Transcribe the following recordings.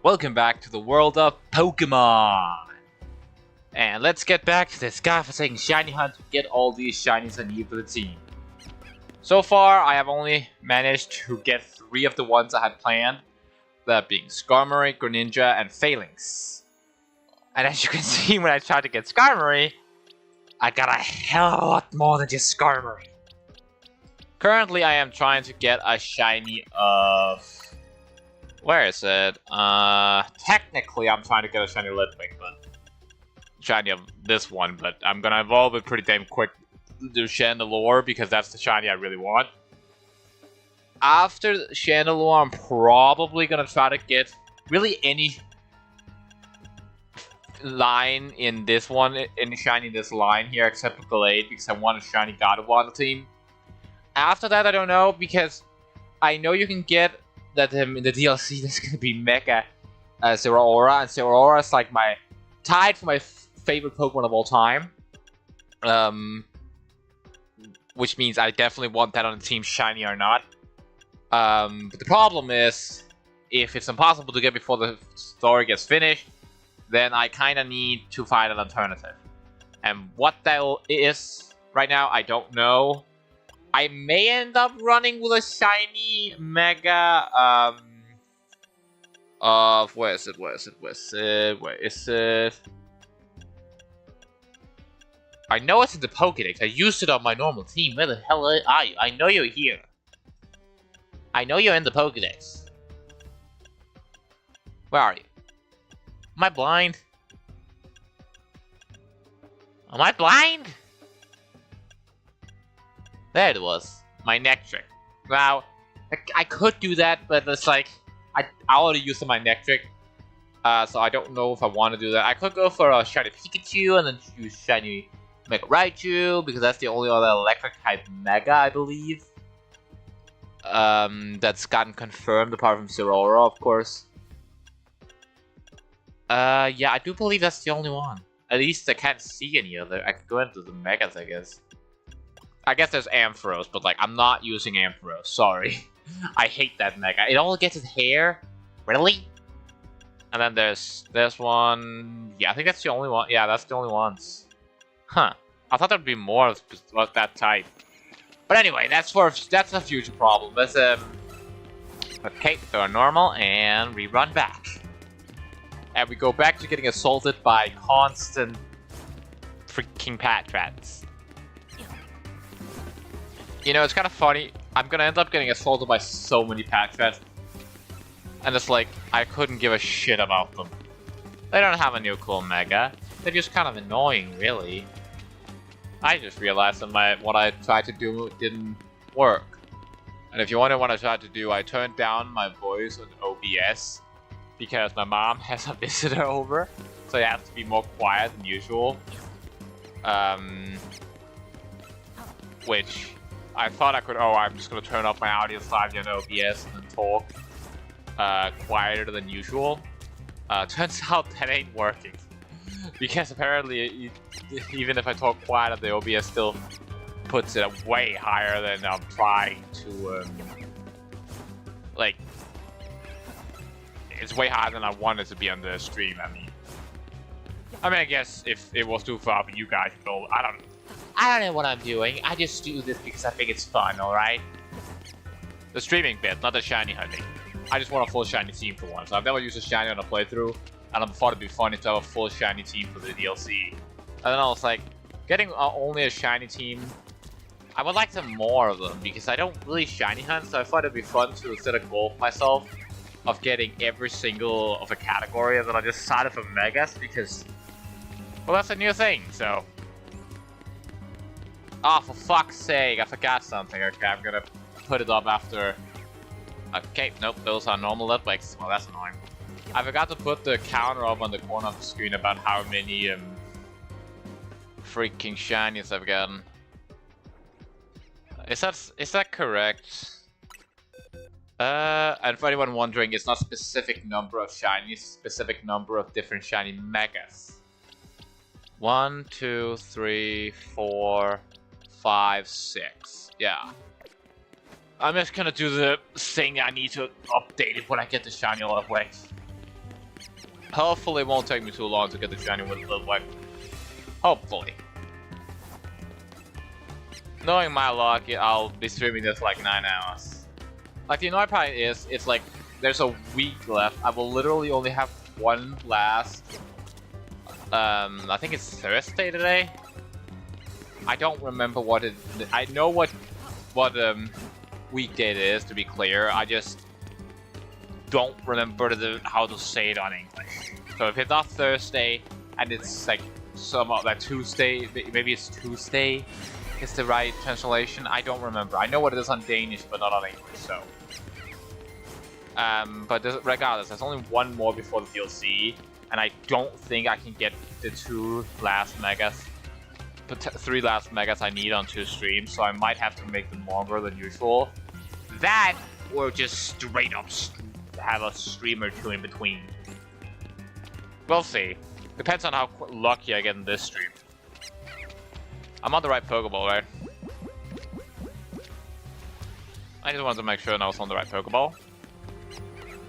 Welcome back to the world of Pokemon! And let's get back to this godforsaken shiny hunt to get all these shinies I need for the team. So far, I have only managed to get 3 of the ones I had planned, that being Skarmory, Greninja, and Phalanx. And as you can see, when I tried to get Skarmory, I got a hell of a lot more than just Skarmory. Currently, I am trying to get a shiny of... Where is it? Technically, I'm trying to get a shiny Litwick, but shiny of this one. But I'm gonna evolve it pretty damn quick to Chandelure because that's the shiny I really want. After Chandelure, I'm probably gonna try to get really any line in this one, any shiny in this line here, except for Gallade because I want a shiny Gardevoir on the team. After that, I don't know because I know you can get that in the DLC there's gonna be Mega Zeraora, and Zeraora is like tied for my favorite Pokemon of all time. Which means I definitely want that on the team, shiny or not. But the problem is, if it's impossible to get before the story gets finished, then I kind of need to find an alternative. And what that is right now, I don't know. I may end up running with a shiny Mega, where is it? I know it's in the Pokédex. I used it on my normal team. Where the hell are you? I know you're here. I know you're in the Pokédex. Where are you? Am I blind? Am I blind? There it was. My Nectric. Now, I could do that, but it's like, I already used my Nectric. So I don't know if I want to do that. I could go for a shiny Pikachu and then use shiny Mega Raichu, because that's the only other electric type Mega, I believe. That's gotten confirmed apart from Zeraora, of course. Yeah, I do believe that's the only one. At least I can't see any other. I could go into the Megas, I guess. I guess there's Ampharos, but like, I'm not using Ampharos, sorry. I hate that Mega. It only gets its hair? Really? And then there's one... Yeah, I think that's the only one. Yeah, that's the only ones. Huh. I thought there'd be more of that type. But anyway, that's a future problem. Let's, okay, go normal, and we run back. And we go back to getting assaulted by constant freaking Patrats. You know, it's kind of funny. I'm gonna end up getting assaulted by so many Patrats. And it's like, I couldn't give a shit about them. They don't have a new cool Mega. They're just kind of annoying, really. I just realized that what I tried to do didn't work. And if you wonder what I tried to do, I turned down my voice on OBS. Because my mom has a visitor over. So I have to be more quiet than usual. Which... I thought I could, I'm just going to turn off my audio slightly on OBS and then talk quieter than usual. Turns out that ain't working. Because apparently, even if I talk quieter, the OBS still puts it way higher than I'm trying to, like, it's way higher than I wanted to be on the stream, I mean, I guess if it was too far for you guys, I don't know what I'm doing. I just do this because I think it's fun, alright? The streaming bit, not the shiny hunting. I just want a full shiny team for once. I've never used a shiny on a playthrough, and I thought it'd be funny to have a full shiny team for the DLC. And then I was like, getting only a shiny team, I would like some more of them, because I don't really shiny hunt, so I thought it'd be fun to set a goal for myself of getting every single of a category, and then I just started for Megas, because, well, that's a new thing, so... Oh, for fuck's sake, I forgot something. Okay, I'm gonna put it up after... Okay, nope, those are normal Litwicks. Well, that's annoying. I forgot to put the counter up on the corner of the screen about how many, freaking shinies I've gotten. Is that correct? And for anyone wondering, it's not specific number of shinies, specific number of different shiny Megas. 1, 2, 3, 4... 5, 6. Yeah. I'm just gonna do the thing I need to update it when I get the shiny Litwick. Hopefully it won't take me too long to get the shiny with Litwick. Hopefully. Knowing my luck, I'll be streaming this like 9 hours. Like, the annoying part is, it's like, there's a week left. I will literally only have one last... I think it's Thursday today? I don't remember what it... I know what weekday it is, to be clear. I just don't remember how to say it on English. So if it's not Thursday, and it's like some like Tuesday, maybe it's Tuesday is the right translation. I don't remember. I know what it is on Danish, but not on English. So, but regardless, there's only one more before the DLC, and I don't think I can get the 3 last megas I need on 2 streams. So I might have to make them longer than usual. That, or just straight up have a stream or 2 in between. We'll see. Depends on how lucky I get in this stream. I'm on the right Pokeball, right? I just wanted to make sure I was on the right Pokeball.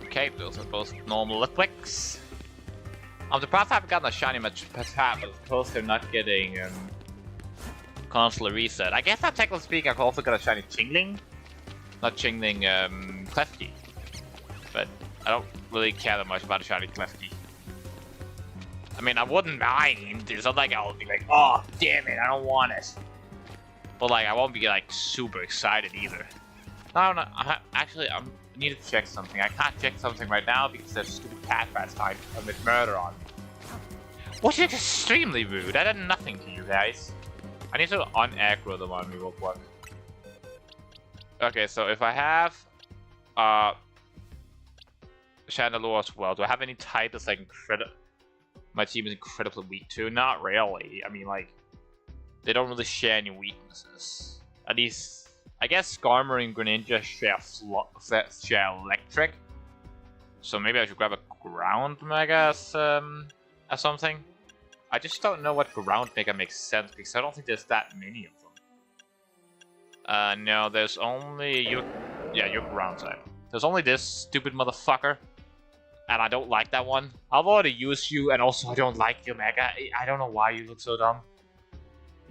Okay, those are both normal Litwicks. I'm surprised I haven't gotten a shiny much Patat, but I suppose they're not getting constantly reset. I guess that technically speaking, I could also get a shiny Chingling. Not Chingling, Klefki. But I don't really care that much about a shiny Klefki. I mean, I wouldn't mind. It's not like I'll be like, oh, damn it, I don't want it. But like, I won't be like super excited either. No, actually, I need to check something. I can't check something right now because there's stupid cat rats trying to commit murder on me. Which is extremely rude. I did nothing to you guys. I need to un-aggro them on me real quick. Okay, so if I have Chandelure as well, do I have any type that's like my team is incredibly weak to? Not really. I mean, like, they don't really share any weaknesses. At least, I guess Skarmory and Greninja share Electric. So maybe I should grab a Ground Mega as something. I just don't know what Ground Mega makes sense because I don't think there's that many of them. No, there's only your Ground type. There's only this stupid motherfucker. And I don't like that one. I've already used you, and also I don't like your Mega. I don't know why you look so dumb.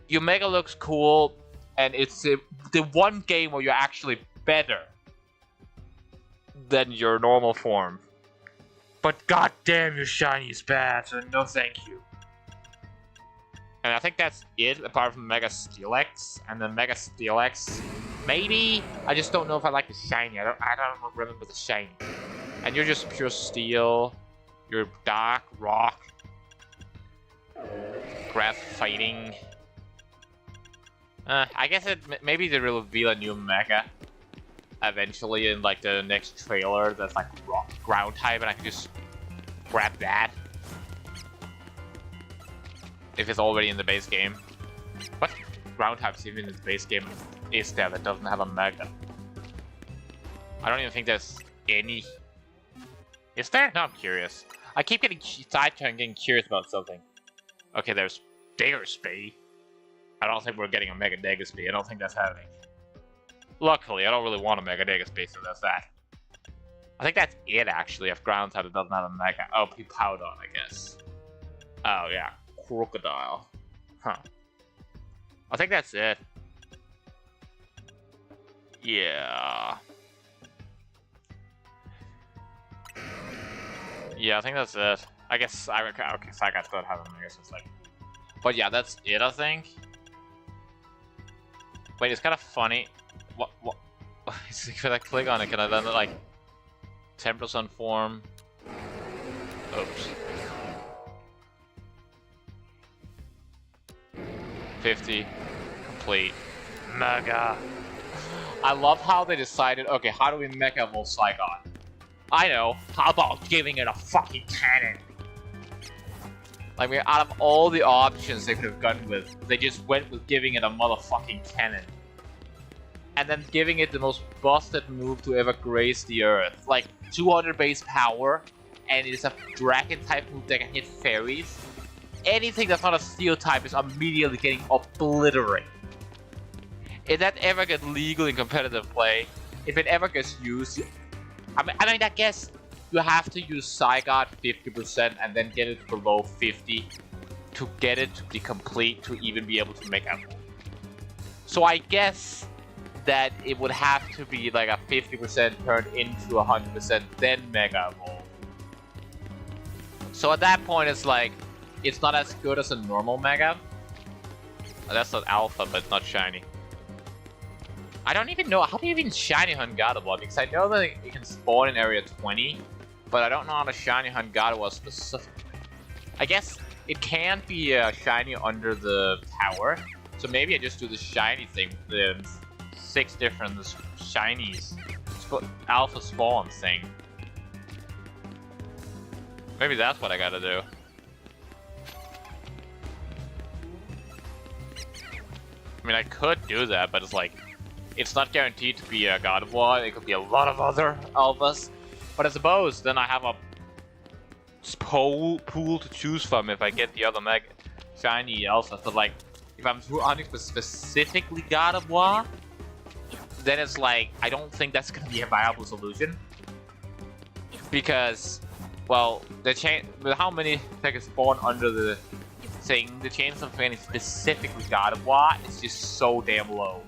Your Mega looks cool, and it's the one game where you're actually better than your normal form. But goddamn, your shiny is bad, so no thank you. And I think that's it, apart from Mega Steelix. And then Mega Steelix, maybe? I just don't know if I like the shiny. I don't remember the shiny. And you're just pure steel. You're dark, rock, grass fighting. I guess maybe they will reveal a new Mega eventually in like the next trailer that's like rock, ground type, and I can just grab that if it's already in the base game. What ground types even in the base game is there that doesn't have a Mega? I don't even think there's any. Is there? No, I'm curious. I keep getting sidetracked and getting curious about something. Okay, there's Diggersby. I don't think we're getting a Mega Diggersby. I don't think that's happening. Luckily, I don't really want a Mega Diggersby, so that's that. I think that's it, actually, if ground type doesn't have a Mega. Oh, Powdon, I guess. Oh, yeah. Crocodile. Huh. I think that's it. Yeah. Yeah, I think that's it. I guess okay, Psychites don't have a Mega, so it's like... But yeah, that's it, I think. Wait, it's kind of funny. What? If I click on it, can I then, like... 10% form? Oops. 50. Complete. Mega. I love how they decided, okay, how do we Mega Evolve Saigon? I know, how about giving it a fucking cannon? Like, out of all the options they could have gone with, they just went with giving it a motherfucking cannon. And then giving it the most busted move to ever grace the earth. Like, 200 base power, and it's a dragon type move that can hit fairies. Anything that's not a steel type is immediately getting obliterated. If that ever gets legal in competitive play, if it ever gets used, I mean, I guess you have to use Zygarde 50% and then get it below 50 to get it to be complete to even be able to make Evolve. So I guess that it would have to be like a 50% turned into 100% then Mega Evolve. So at that point it's like, it's not as good as a normal Mega. That's not Alpha, but not Shiny. I don't even know, how do you even Shiny Hunt Gardevoir? Because I know that it can spawn in area 20, but I don't know how to Shiny Hunt Gardevoir specifically. I guess it can be a Shiny under the tower, so maybe I just do the Shiny thing, the 6 different Shinies, Alpha spawn thing. Maybe that's what I gotta do. I mean, I could do that, but it's like, it's not guaranteed to be a Gardevoir. It could be a lot of other Alphas. But I suppose then I have a pool to choose from if I get the other Mega Shiny Alphas. But like, if I'm hunting for specifically Gardevoir, then it's like, I don't think that's gonna be a viable solution. Because, well, with how many can spawn under the thing, the chance of finding specifically Gardevoir is just so damn low.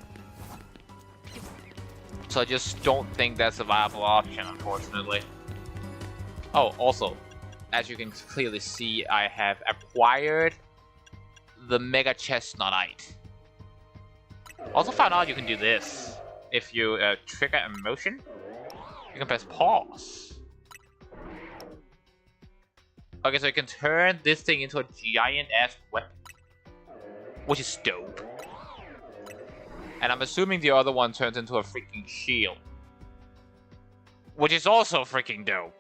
So I just don't think that's a viable option, unfortunately. Oh, also, as you can clearly see, I have acquired the Mega Chestnutite. Also found out you can do this. If you trigger a motion, you can press pause. Okay, so you can turn this thing into a giant-ass weapon, which is dope. And I'm assuming the other one turns into a freaking shield, which is also freaking dope.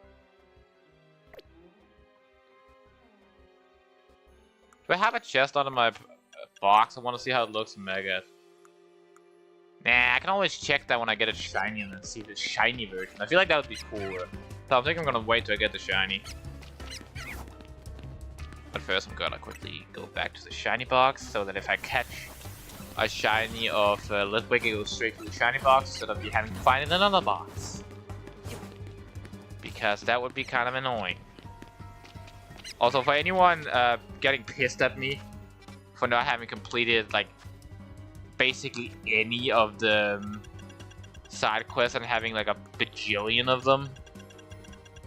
Do I have a chest under my box? I want to see how it looks in Mega. Nah, I can always check that when I get a shiny and then see the shiny version. I feel like that would be cooler. So I think I'm gonna wait till I get the shiny. But first I'm gonna quickly go back to the shiny box so that if I catch a shiny of Litwick, it goes straight to the shiny box instead of you having to find it in another box. Because that would be kind of annoying. Also, for anyone getting pissed at me for not having completed like basically any of the side quests and having like a bajillion of them,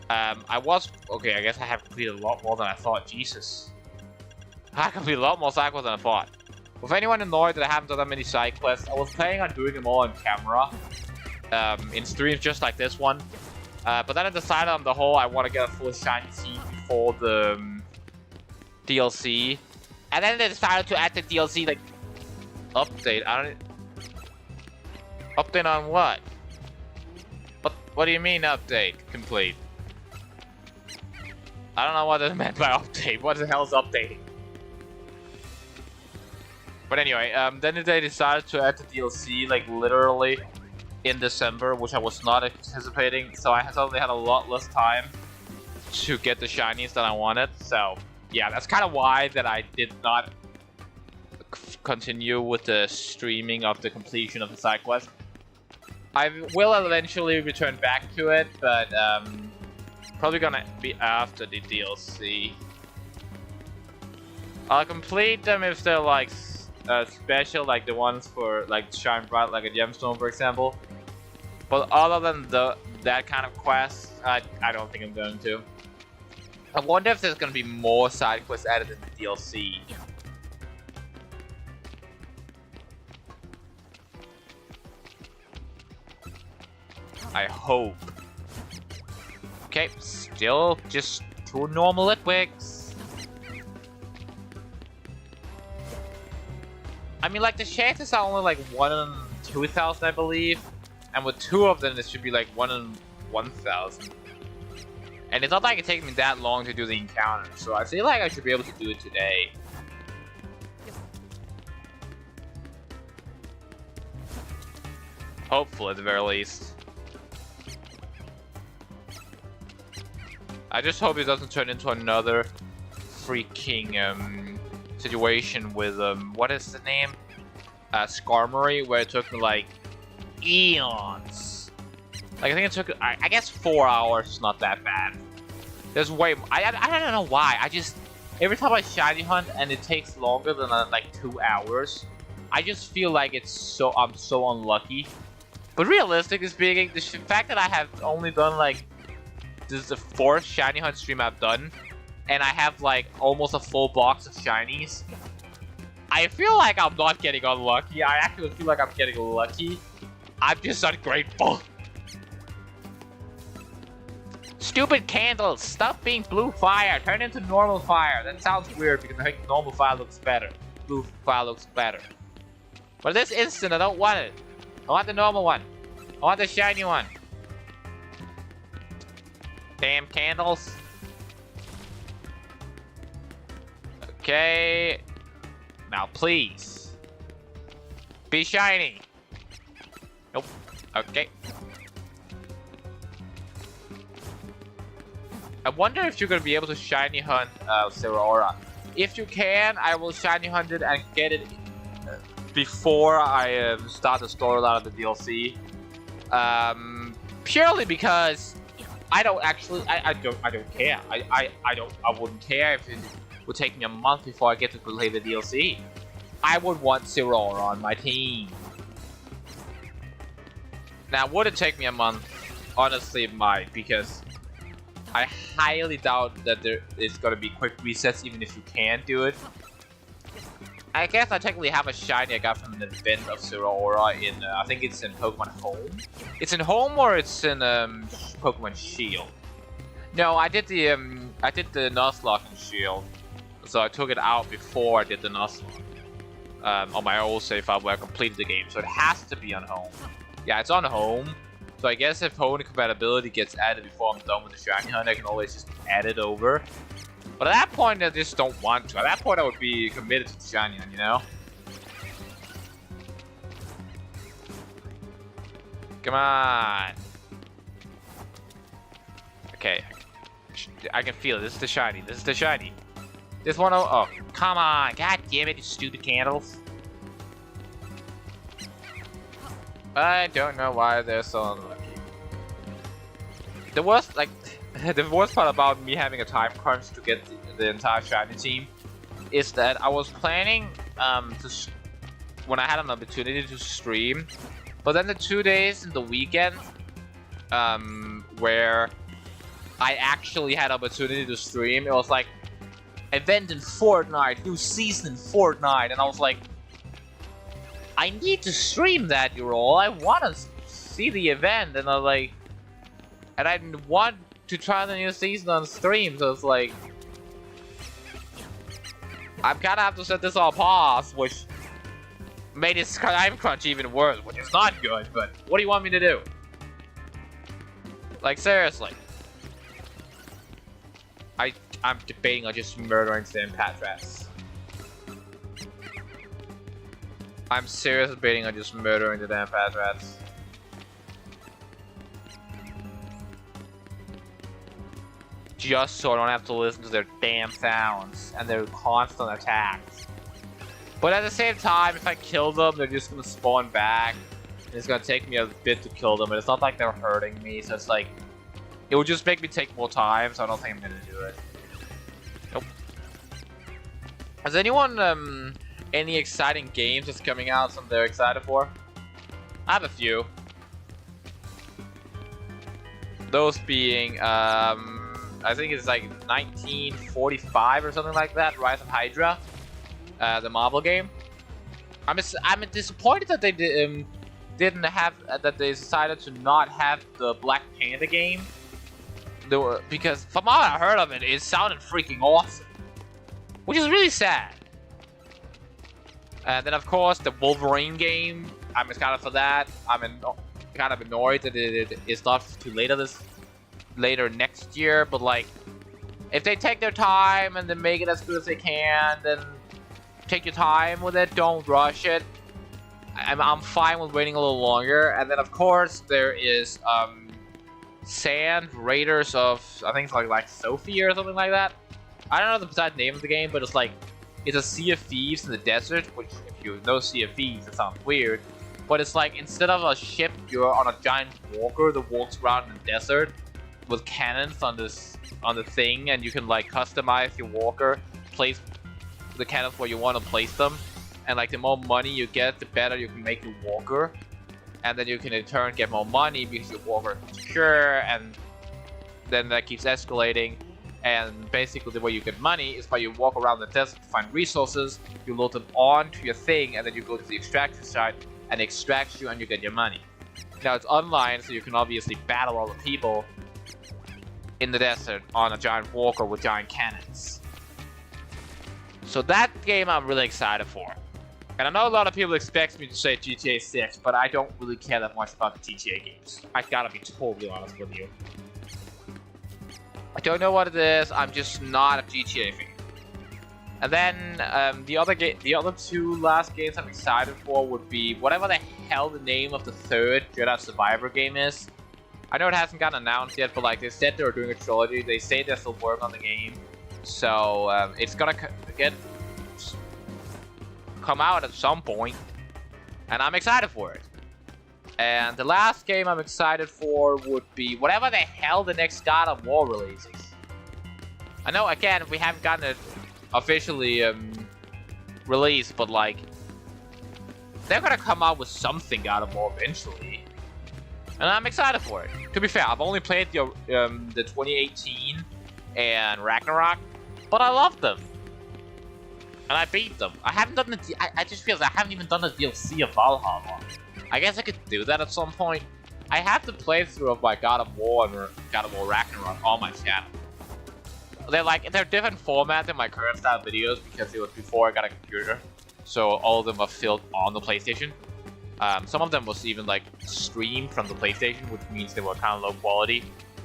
I guess I have completed a lot more than I thought. Jesus, I completed a lot more side quests than I thought. With anyone annoyed that I haven't done that many side quests, I was planning on doing them all on camera, in streams just like this one. But then I decided on the whole I want to get a full shiny team before the DLC, and then they decided to add the DLC like update. Update on what? What do you mean update complete? I don't know what is meant by update. What the hell is updating? But anyway, then they decided to add the DLC like literally in December, which I was not anticipating. So I suddenly had a lot less time to get the shinies that I wanted. So yeah, that's kind of why that I did not continue with the streaming of the completion of the side quest. I will eventually return back to it, but probably gonna be after the DLC. I'll complete them if they're like special, like the ones for like Shine Bright, like a Gemstone, for example. But other than that kind of quest, I don't think I'm going to. I wonder if there's gonna be more side quests added in the DLC. I hope. Okay, still just 2 normal Litwicks. I mean, like, the chances are only like 1 in 2,000, I believe. And with 2 of them, it should be like 1 in 1,000. And it's not like it takes me that long to do the encounter, so I feel like I should be able to do it today. Hopefully, at the very least. I just hope it doesn't turn into another freaking situation with what is the name? Skarmory, where it took me like eons Like I think it took, I guess 4 hours is not that bad. There's way, I don't know why. I just, every time I shiny hunt and it takes longer than like 2 hours, I just feel like I'm so unlucky. But realistically speaking, the fact that I have only done like, this is the 4th shiny hunt stream I've done, and I have like almost a full box of shinies. I feel like I'm not getting unlucky. I actually feel like I'm getting lucky. I'm just ungrateful. Stupid candles, stop being blue fire, turn into normal fire. That sounds weird because I think normal fire looks better. Blue fire looks better. But this instant, I don't want it. I want the normal one. I want the shiny one. Damn candles. Okay. Now please. Be shiny. Nope. Okay. I wonder if you're gonna be able to shiny hunt Zeraora. If you can, I will shiny hunt it and get it before I start the storyline of the DLC. Purely because I don't actually, I don't care. I wouldn't care if it would take me a month before I get to play the DLC. I would want Zeraora on my team. Now, would it take me a month? Honestly, it might, because I highly doubt that there is going to be quick resets even if you can do it. I guess I technically have a shiny I got from an event of Zeraora in, I think it's in Pokemon Home. It's in Home or it's in Pokemon Shield? No, I did the Nuzlocke in Shield, so I took it out before I did the Nuzlocke on my old save file where I completed the game. So it has to be on Home. Yeah, it's on Home. So I guess if Pony compatibility gets added before I'm done with the shiny hunt, I can always just add it over. But at that point, I just don't want to. At that point, I would be committed to the shiny hunt, you know? Come on. Okay. I can feel it. This is the shiny. This is the shiny. This one, oh, come on. God damn it, you stupid candles. I don't know why they're so unlucky. The worst, like, the worst part about me having a time crunch to get the entire shiny team is that I was planning when I had an opportunity to stream, but then the 2 days in the weekend where I actually had opportunity to stream, it was like event in Fortnite, new season in Fortnite, and I was like, I need to stream that, you all. I want to see the event, and I was like, and I want to try the new season on stream, so it's like, I'm gonna have to set this on pause, which made this time crunch even worse, which is not good, but what do you want me to do? Like, seriously. I'm debating on just murdering Sam Patras. I'm seriously debating on just murdering the damn Patras. Just so I don't have to listen to their damn sounds and their constant attacks. But at the same time, if I kill them, they're just gonna spawn back. And it's gonna take me a bit to kill them, and it's not like they're hurting me, so it's like, it would just make me take more time, so I don't think I'm gonna do it. Nope. Has anyone, any exciting games that's coming out, something they're excited for? I have a few. Those being, I think it's like 1945 or something like that, Rise of Hydra, the Marvel game. I'm disappointed that they didn't have, that they decided to not have the Black Panther game. Because from all I heard of it, it sounded freaking awesome, which is really sad. And then of course the Wolverine game, I'm excited for that. I'm kind of annoyed that it's not too later next year, but like, if they take their time and they make it as good as they can, then take your time with it, don't rush it. I'm fine with waiting a little longer. And then of course there is Sand Raiders of, I think it's like Sophie or something like that. I don't know the precise name of the game, but it's like, it's a Sea of Thieves in the desert, which if you know Sea of Thieves, it sounds weird. But it's like, instead of a ship, you're on a giant walker that walks around in the desert with cannons on the thing, and you can like customize your walker, place the cannons where you want to place them, and like the more money you get, the better you can make your walker, and then you can in turn get more money because your walker is secure, and then that keeps escalating. And basically the way you get money is by you walk around the desert to find resources, you load them onto your thing, and then you go to the extraction site and extract you and you get your money. Now it's online, so you can obviously battle all the people in the desert on a giant walker with giant cannons. So that game I'm really excited for. And I know a lot of people expect me to say GTA 6, but I don't really care that much about the GTA games. I gotta be totally honest with you. I don't know what it is, I'm just not a GTA fan. And then the other two last games I'm excited for would be whatever the hell the name of the third Jedi Survivor game is. I know it hasn't gotten announced yet, but like they said they were doing a trilogy. They say they're still working on the game, so it's gonna come out at some point, and I'm excited for it. And the last game I'm excited for would be whatever the hell the next God of War release is. I know, again, we haven't gotten it officially released, but like, they're gonna come out with something God of War eventually. And I'm excited for it. To be fair, I've only played the 2018 and Ragnarok, but I love them. And I beat them. I haven't done the... I just realized I haven't even done the DLC of Valhalla. I guess I could do that at some point. I have the playthrough of my God of War and God of War Ragnarok on my channel. They're different formats in my current style videos because it was before I got a computer. So all of them are filmed on the PlayStation. Some of them was even like streamed from the PlayStation, which means they were kind of low quality.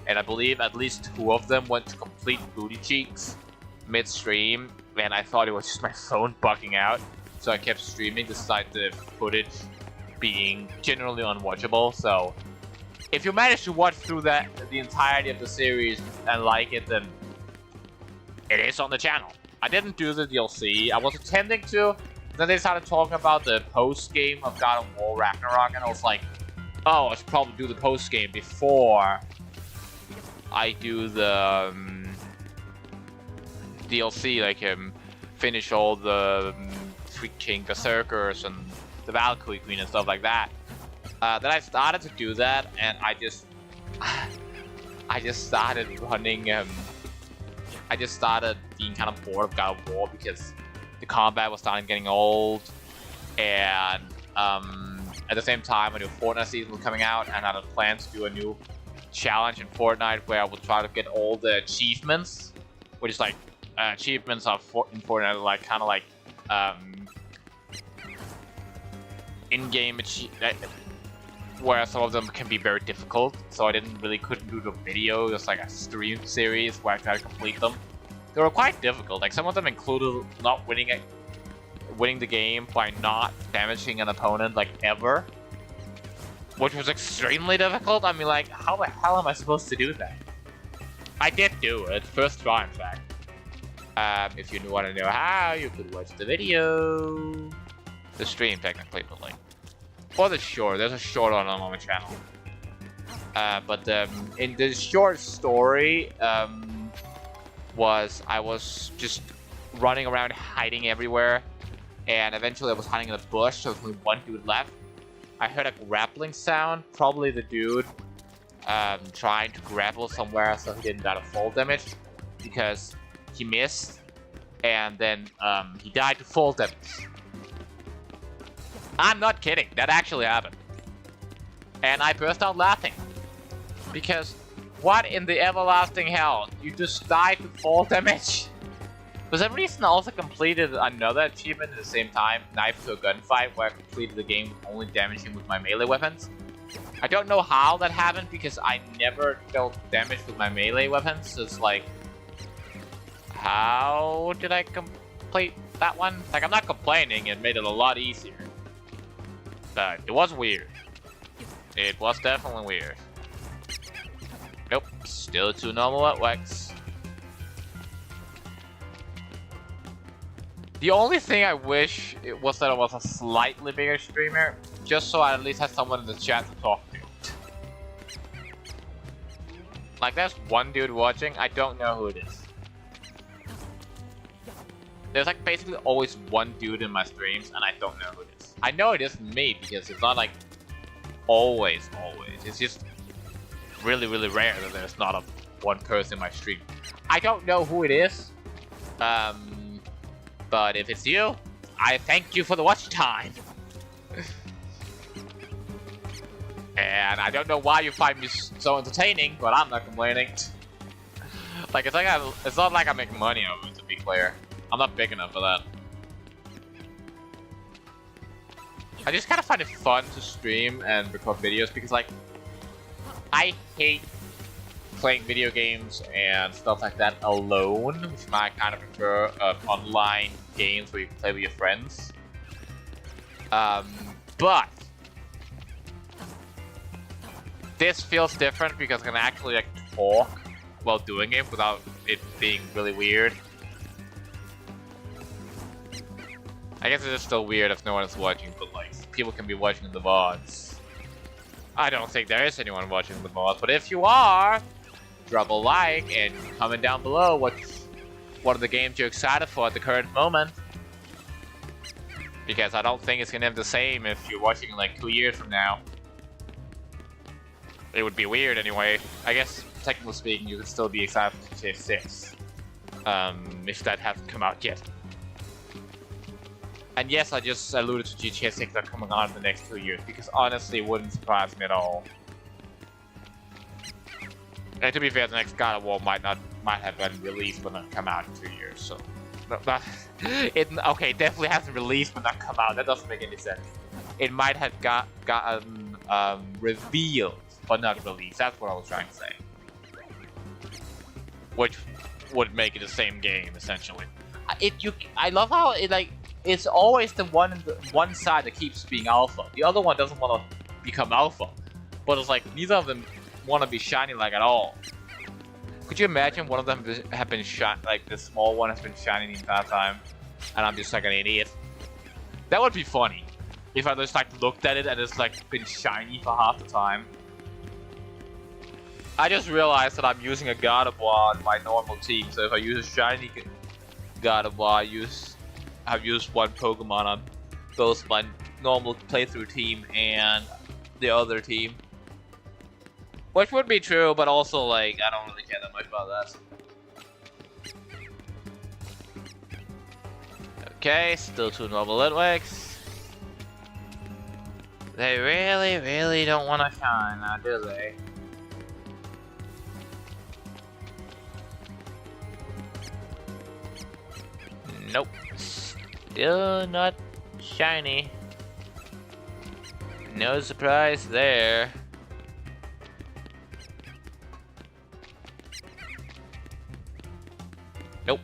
And I believe at least 2 of them went to complete booty cheeks mid-stream, and I thought it was just my phone bugging out. So I kept streaming despite the footage being generally unwatchable. So if you manage to watch through the entirety of the series and like it, then it is on the channel. I didn't do the DLC. I was intending to. Then they started talking about the post-game of God of War Ragnarok, and I was like, oh, I should probably do the post-game before I do the DLC, like finish all the freaking Berserkers and the Valkyrie Queen and stuff like that. Then I started to do that, and I just started running. I just started being kind of bored of God of War because the combat was starting getting old, and at the same time, a new Fortnite season was coming out, and I had plans to do a new challenge in Fortnite where I would try to get all the achievements, which is like achievements of in Fortnite, like kind of like in-game where some of them can be very difficult. So I couldn't do the video, just like a stream series where I tried to complete them. They were quite difficult. Like some of them included not winning the game by not damaging an opponent like ever, which was extremely difficult. I mean, like, how the hell am I supposed to do that? I did do it, first try in fact. If you want to know how, you could watch the video. The stream, technically, but like... Or the short, there's a short on my channel. But in the short story, I was just running around hiding everywhere. And eventually I was hiding in a bush, so there's only one dude left. I heard a grappling sound, probably the dude trying to grapple somewhere so he didn't die to fall damage. Because he missed, and then he died to fall damage. I'm not kidding, that actually happened. And I burst out laughing. Because what in the everlasting hell? You just died to fall damage? For some reason I also completed another achievement at the same time, Knife to a Gunfight, where I completed the game only damaging with my melee weapons. I don't know how that happened because I never dealt damage with my melee weapons, so it's like... How did I complete that one? Like, I'm not complaining, it made it a lot easier. But it was weird. It was definitely weird. Nope, still 2 normal wetwacks. The only thing I wish it was that I was a slightly bigger streamer, just so I at least had someone in the chat to talk to. Like, there's one dude watching, I don't know who it is. There's like basically always one dude in my streams, and I don't know who it is. I know it isn't me, because it's not like always. It's just really rare that there's not a one person in my stream. I don't know who it is, but if it's you, I thank you for the watch time. And I don't know why you find me so entertaining, but I'm not complaining. Like, it's not like I make money out of it, to be clear. I'm not big enough for that. I just kind of find it fun to stream and record videos because, like, I hate playing video games and stuff like that alone, which I kind of prefer online games where you can play with your friends. But this feels different because I can actually like talk while doing it without it being really weird. I guess it's still weird if no one is watching, but like people can be watching the VODs. I don't think there is anyone watching the VODs, but if you are, drop a like and comment down below what are the games you're excited for at the current moment. Because I don't think it's gonna be the same if you're watching like 2 years from now. It would be weird anyway. I guess, technically speaking, you could still be excited for GTA 6. If that hasn't come out yet. And yes, I just alluded to GTA 6 are coming out in the next 2 years, because honestly, it wouldn't surprise me at all. And to be fair, the next God of War might have been released but not come out in 2 years, so... Okay, definitely hasn't released but not come out, that doesn't make any sense. It might have gotten revealed but not released, that's what I was trying to say. Which would make it the same game, essentially. I love how it's always the one side that keeps being alpha. The other one doesn't want to become alpha. But it's like, neither of them want to be shiny like at all. Could you imagine one of them have been shot, like the small one has been shining the entire time, and I'm just like an idiot? That would be funny. If I just like looked at it and it's like been shiny for half the time. I just realized that I'm using a God of War on my normal team, so if I use a shiny God of War, I've used one Pokemon on both my normal playthrough team and the other team. Which would be true, but also, like, I don't really care that much about that. Okay, still 2 normal Litwicks. They really don't want to shine now, do they? Nope. Still not shiny. No surprise there. Nope.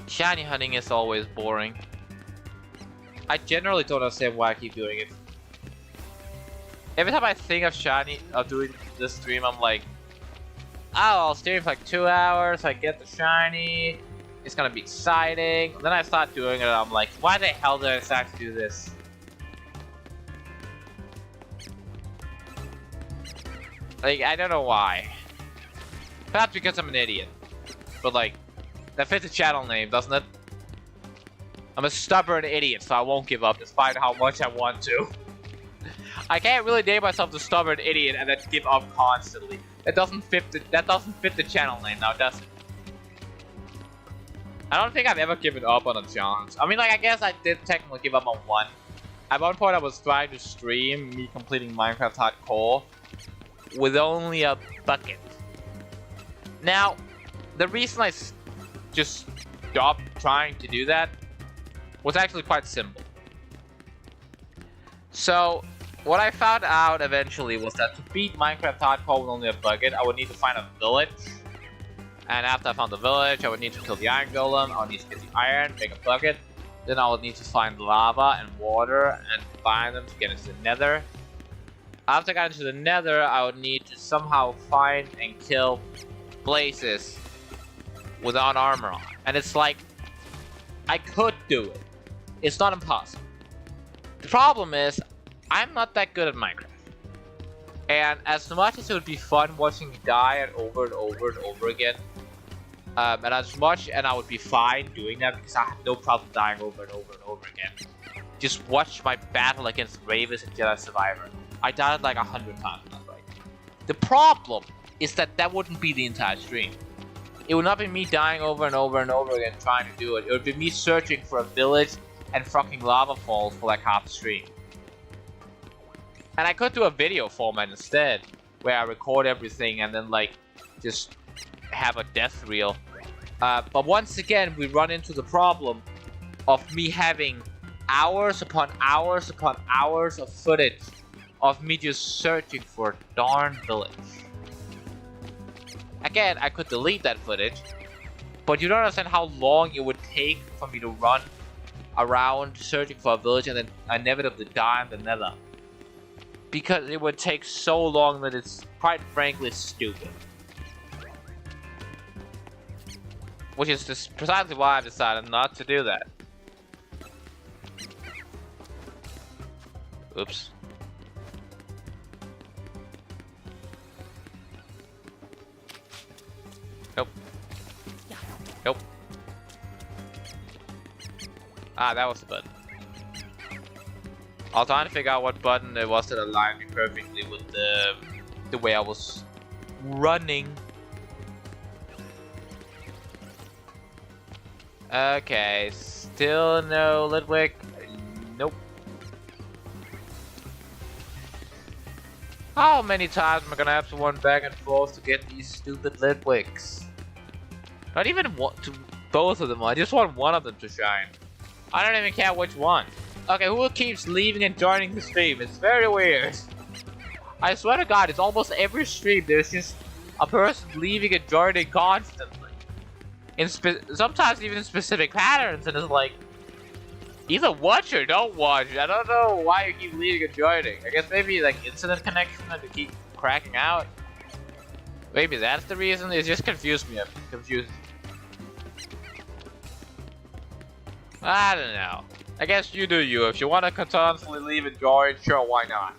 Shiny hunting is always boring. I generally don't understand why I keep doing it. Every time I think of doing this stream, I'm like, oh, I'll stream for like 2 hours, I get the shiny, it's gonna be exciting. Then I start doing it and I'm like, why the hell did I decide to do this? Like, I don't know why. Perhaps because I'm an idiot. But like, that fits the channel name, doesn't it? I'm a stubborn idiot, so I won't give up despite how much I want to. I can't really name myself the stubborn idiot and then give up constantly. That doesn't fit the channel name now, does it? I don't think I've ever given up on a challenge. I mean, like, I guess I did technically give up on one. At one point I was trying to stream me completing Minecraft Hardcore with only a bucket. Now, the reason I just stopped trying to do that was actually quite simple. So, what I found out eventually was that to beat Minecraft Hardcore with only a bucket, I would need to find a village. And after I found the village, I would need to kill the iron golem, I would need to get the iron, make a bucket. Then I would need to find lava and water and combine them to get into the nether. After I got into the nether, I would need to somehow find and kill blazes without armor on. And it's like, I could do it. It's not impossible. The problem is, I'm not that good at Minecraft. And as much as it would be fun watching me die and over and over and over again, and I would be fine doing that because I have no problem dying over and over and over again. Just watch my battle against Ravus and Jedi Survivor. I died like 100 times, right? The problem is that that wouldn't be the entire stream. It would not be me dying over and over and over again trying to do it. It would be me searching for a village and fucking lava falls for like half the stream. And I could do a video format instead, where I record everything and then like just have a death reel. But once again, we run into the problem of me having hours upon hours upon hours of footage of me just searching for a darn village. Again, I could delete that footage, but you don't understand how long it would take for me to run around searching for a village and then inevitably die in the nether. Because it would take so long that it's quite frankly stupid. Which is just precisely why I've decided not to do that. Oops. Nope. Nope. Ah, that was the button. I was trying to figure out what button it was that aligned me perfectly with the way I was running. Okay, still no Litwick. Nope. How many times am I gonna have to run back and forth to get these stupid Litwicks? Not even both of them. I just want one of them to shine. I don't even care which one. Okay, who keeps leaving and joining the stream? It's very weird. I swear to God, it's almost every stream there's just a person leaving and joining constantly. Sometimes even in specific patterns, and it's like, either watch or don't watch. I don't know why you keep leaving and joining. I guess maybe like internet connection and you keep cracking out. Maybe that's the reason. It just confused me. I don't know. I guess you do you. If you want to constantly leave and join, sure, why not?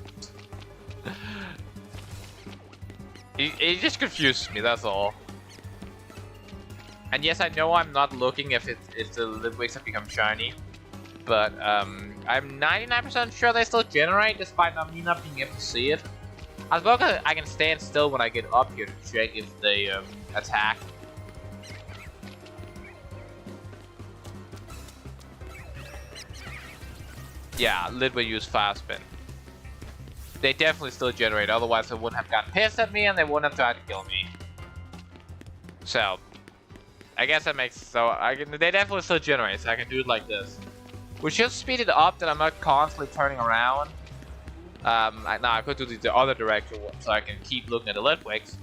It just confuses me, that's all. And yes, I know I'm not looking if the Litwicks have become shiny, but I'm 99% sure they still generate despite me not being able to see it. I suppose I can stand still when I get up here to check if they attack. Yeah, Litwick use fast spin. They definitely still generate, otherwise they wouldn't have gotten pissed at me and they wouldn't have tried to kill me. So, I guess that makes they definitely still generate, so I can do it like this. We should speed it up that I'm not constantly turning around. I could do the other direction so I can keep looking at the Litwicks.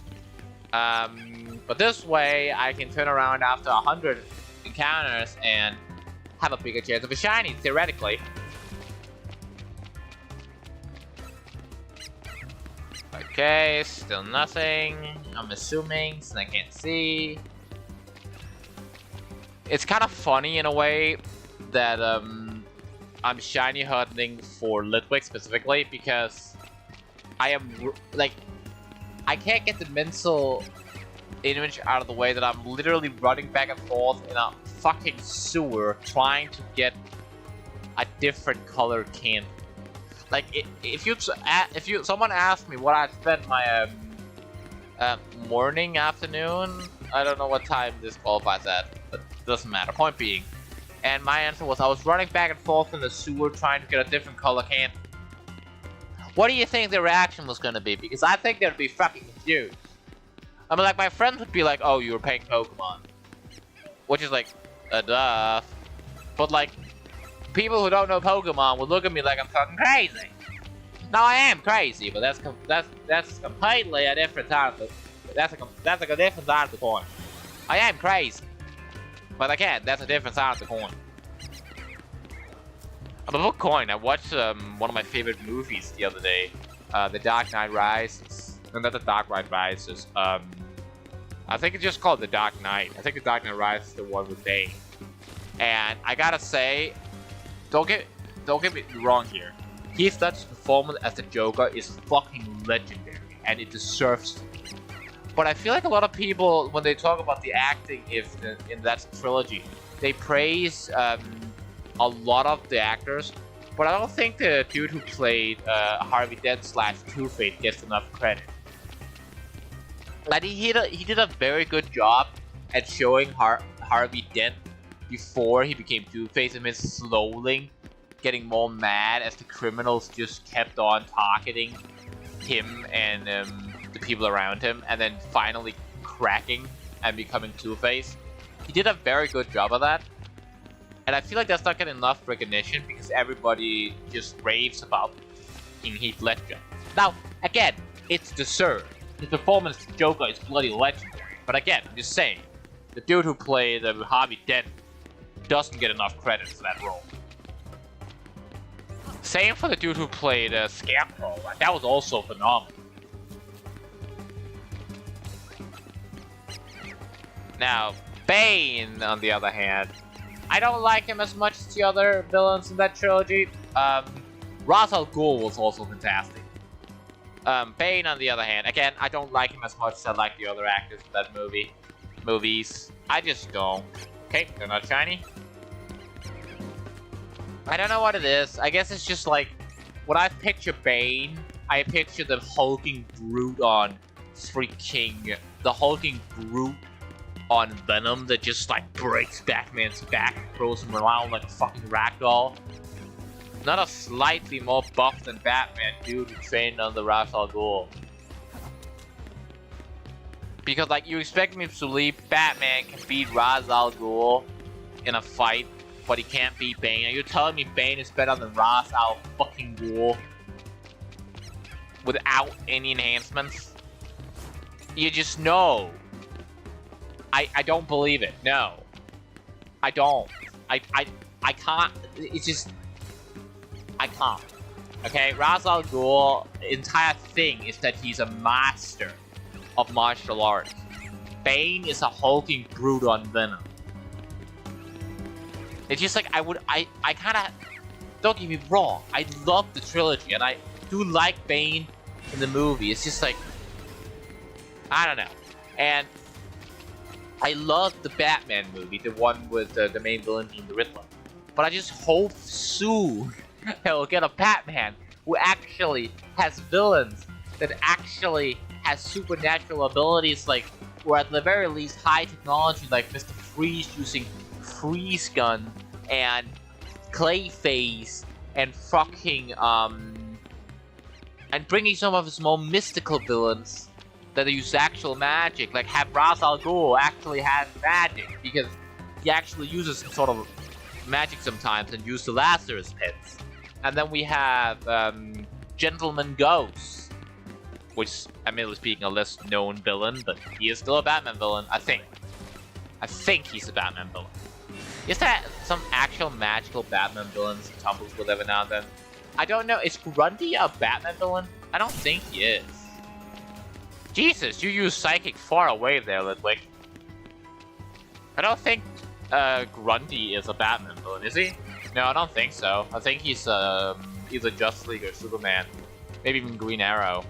But this way I can turn around after 100 encounters and have a bigger chance of a shiny, theoretically. Okay, still nothing. I'm assuming, since I can't see. It's kind of funny in a way that I'm shiny hunting for Litwick specifically because I am like I can't get the mental image out of the way that I'm literally running back and forth in a fucking sewer trying to get a different color candy. Like if someone asked me what I'd spend my morning, afternoon, I don't know what time this qualifies at, but it doesn't matter. Point being, and my answer was I was running back and forth in the sewer trying to get a different color candy. What do you think the reaction was gonna be? Because I think they'd be fucking confused. I mean, like my friends would be like, "Oh, you were playing Pokemon," which is like, duh. But like, people who don't know Pokemon would look at me like I'm fucking crazy. Now I am crazy, but that's completely a different side of that's like a different side of the coin. I am crazy, but again, that's a different side of the coin. About coin, I watched one of my favorite movies the other day, The Dark Knight Rises. No, not The Dark Knight Rises. I think it's just called The Dark Knight. I think The Dark Knight Rises is the one with Bane. And I gotta say, don't get me wrong here. Heath Ledger's performance as the Joker is fucking legendary. and it deserves to. But I feel like a lot of people, when they talk about the acting in that trilogy, they praise a lot of the actors, but I don't think the dude who played Harvey Dent / Two-Face gets enough credit. Like he did a very good job at showing Harvey Dent before he became Two-Face, and then slowly getting more mad as the criminals just kept on targeting him and the people around him, and then finally cracking and becoming Two-Face. He did a very good job of that, and I feel like that's not getting enough recognition because everybody just raves about King Heath Ledger. Now, again, it's deserved. His performance as Joker is bloody legendary, but again, I'm just saying, the dude who played Harvey Dent doesn't get enough credit for that role. Same for the dude who played Scarecrow. That was also phenomenal. Now, Bane, on the other hand, I don't like him as much as the other villains in that trilogy. Ra's al Ghul was also fantastic. Bane, on the other hand, again, I don't like him as much as I like the other actors in that movies. I just don't. Okay, they're not shiny. I don't know what it is. I guess it's just like, when I picture Bane, I picture the hulking brute on the hulking brute on Venom that just like breaks Batman's back and throws him around like a fucking ragdoll. Not a slightly more buff than Batman dude who trained under Ra's al Ghul. Because like, you expect me to believe Batman can beat Ra's al Ghul in a fight, but he can't beat Bane. Are you telling me Bane is better than Ra's al fucking Ghul without any enhancements? You just know. I don't believe it. No. I don't. I can't. It's just, I can't. Okay, Ra's al Ghul, entire thing is that he's a master of martial arts. Bane is a hulking brute on Venom. It's just like, I kinda, don't get me wrong, I love the trilogy, and I do like Bane in the movie. It's just like, I don't know. And I love the Batman movie, the one with the main villain being the Riddler. But I just hope soon he'll get a Batman who actually has villains, that actually has supernatural abilities, like, or at the very least high technology, like Mr. Freeze using freeze gun and Clayface and fucking and bringing some of his more mystical villains that use actual magic, like have Ra's al Ghul actually has magic, because he actually uses some sort of magic sometimes and uses the Lazarus Pits. And then we have Gentleman Ghost, which, admittedly speaking, a less known villain, but he is still a Batman villain, I think. I think he's a Batman villain. Is there some actual magical Batman villains he tumbles with every now and then? I don't know. Is Grundy a Batman villain? I don't think he is. Jesus, you use Psychic far away there, Ludwig. I don't think Grundy is a Batman villain, is he? No, I don't think so. I think he's either Justice League or Superman. Maybe even Green Arrow.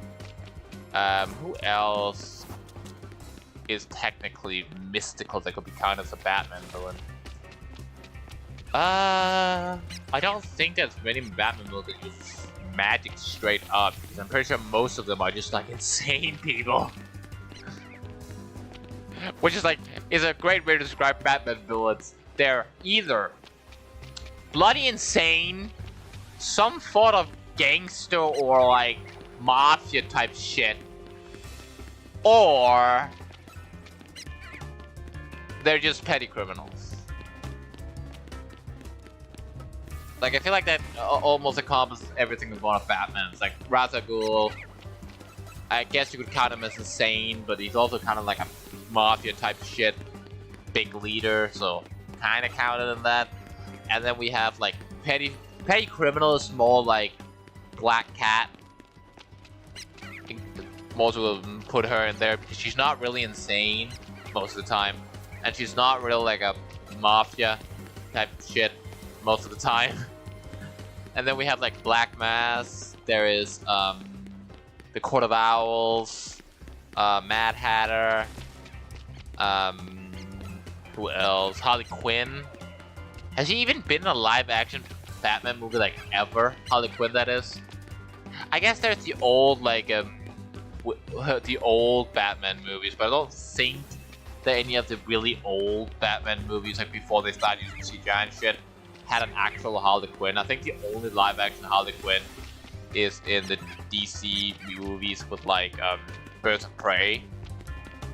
Who else is technically mystical that could be counted as a Batman villain? I don't think there's many Batman villains that use magic straight up, because I'm pretty sure most of them are just like insane people. Which is like, is a great way to describe Batman villains. They're either bloody insane, some sort of gangster or like mafia type shit, or they're just petty criminals. Like, I feel like that almost encompasses everything with one of Batman. It's like Ra's al Ghul, I guess you could count him as insane, but he's also kind of like a mafia type shit, big leader, so kind of counted in that. And then we have like petty criminal is more like Black Cat. Most of them put her in there because she's not really insane most of the time, and she's not really like a mafia type shit most of the time. And then we have like Black Mask. There is the Court of Owls, Mad Hatter, who else? Harley Quinn. Has she even been in a live-action Batman movie, like, ever? Harley Quinn, that is. I guess there's the old, like, the old Batman movies, but I don't think that any of the really old Batman movies, like, before they started using CGI and shit, had an actual Harley Quinn. I think the only live-action Harley Quinn is in the DC movies with, like, Birds of Prey.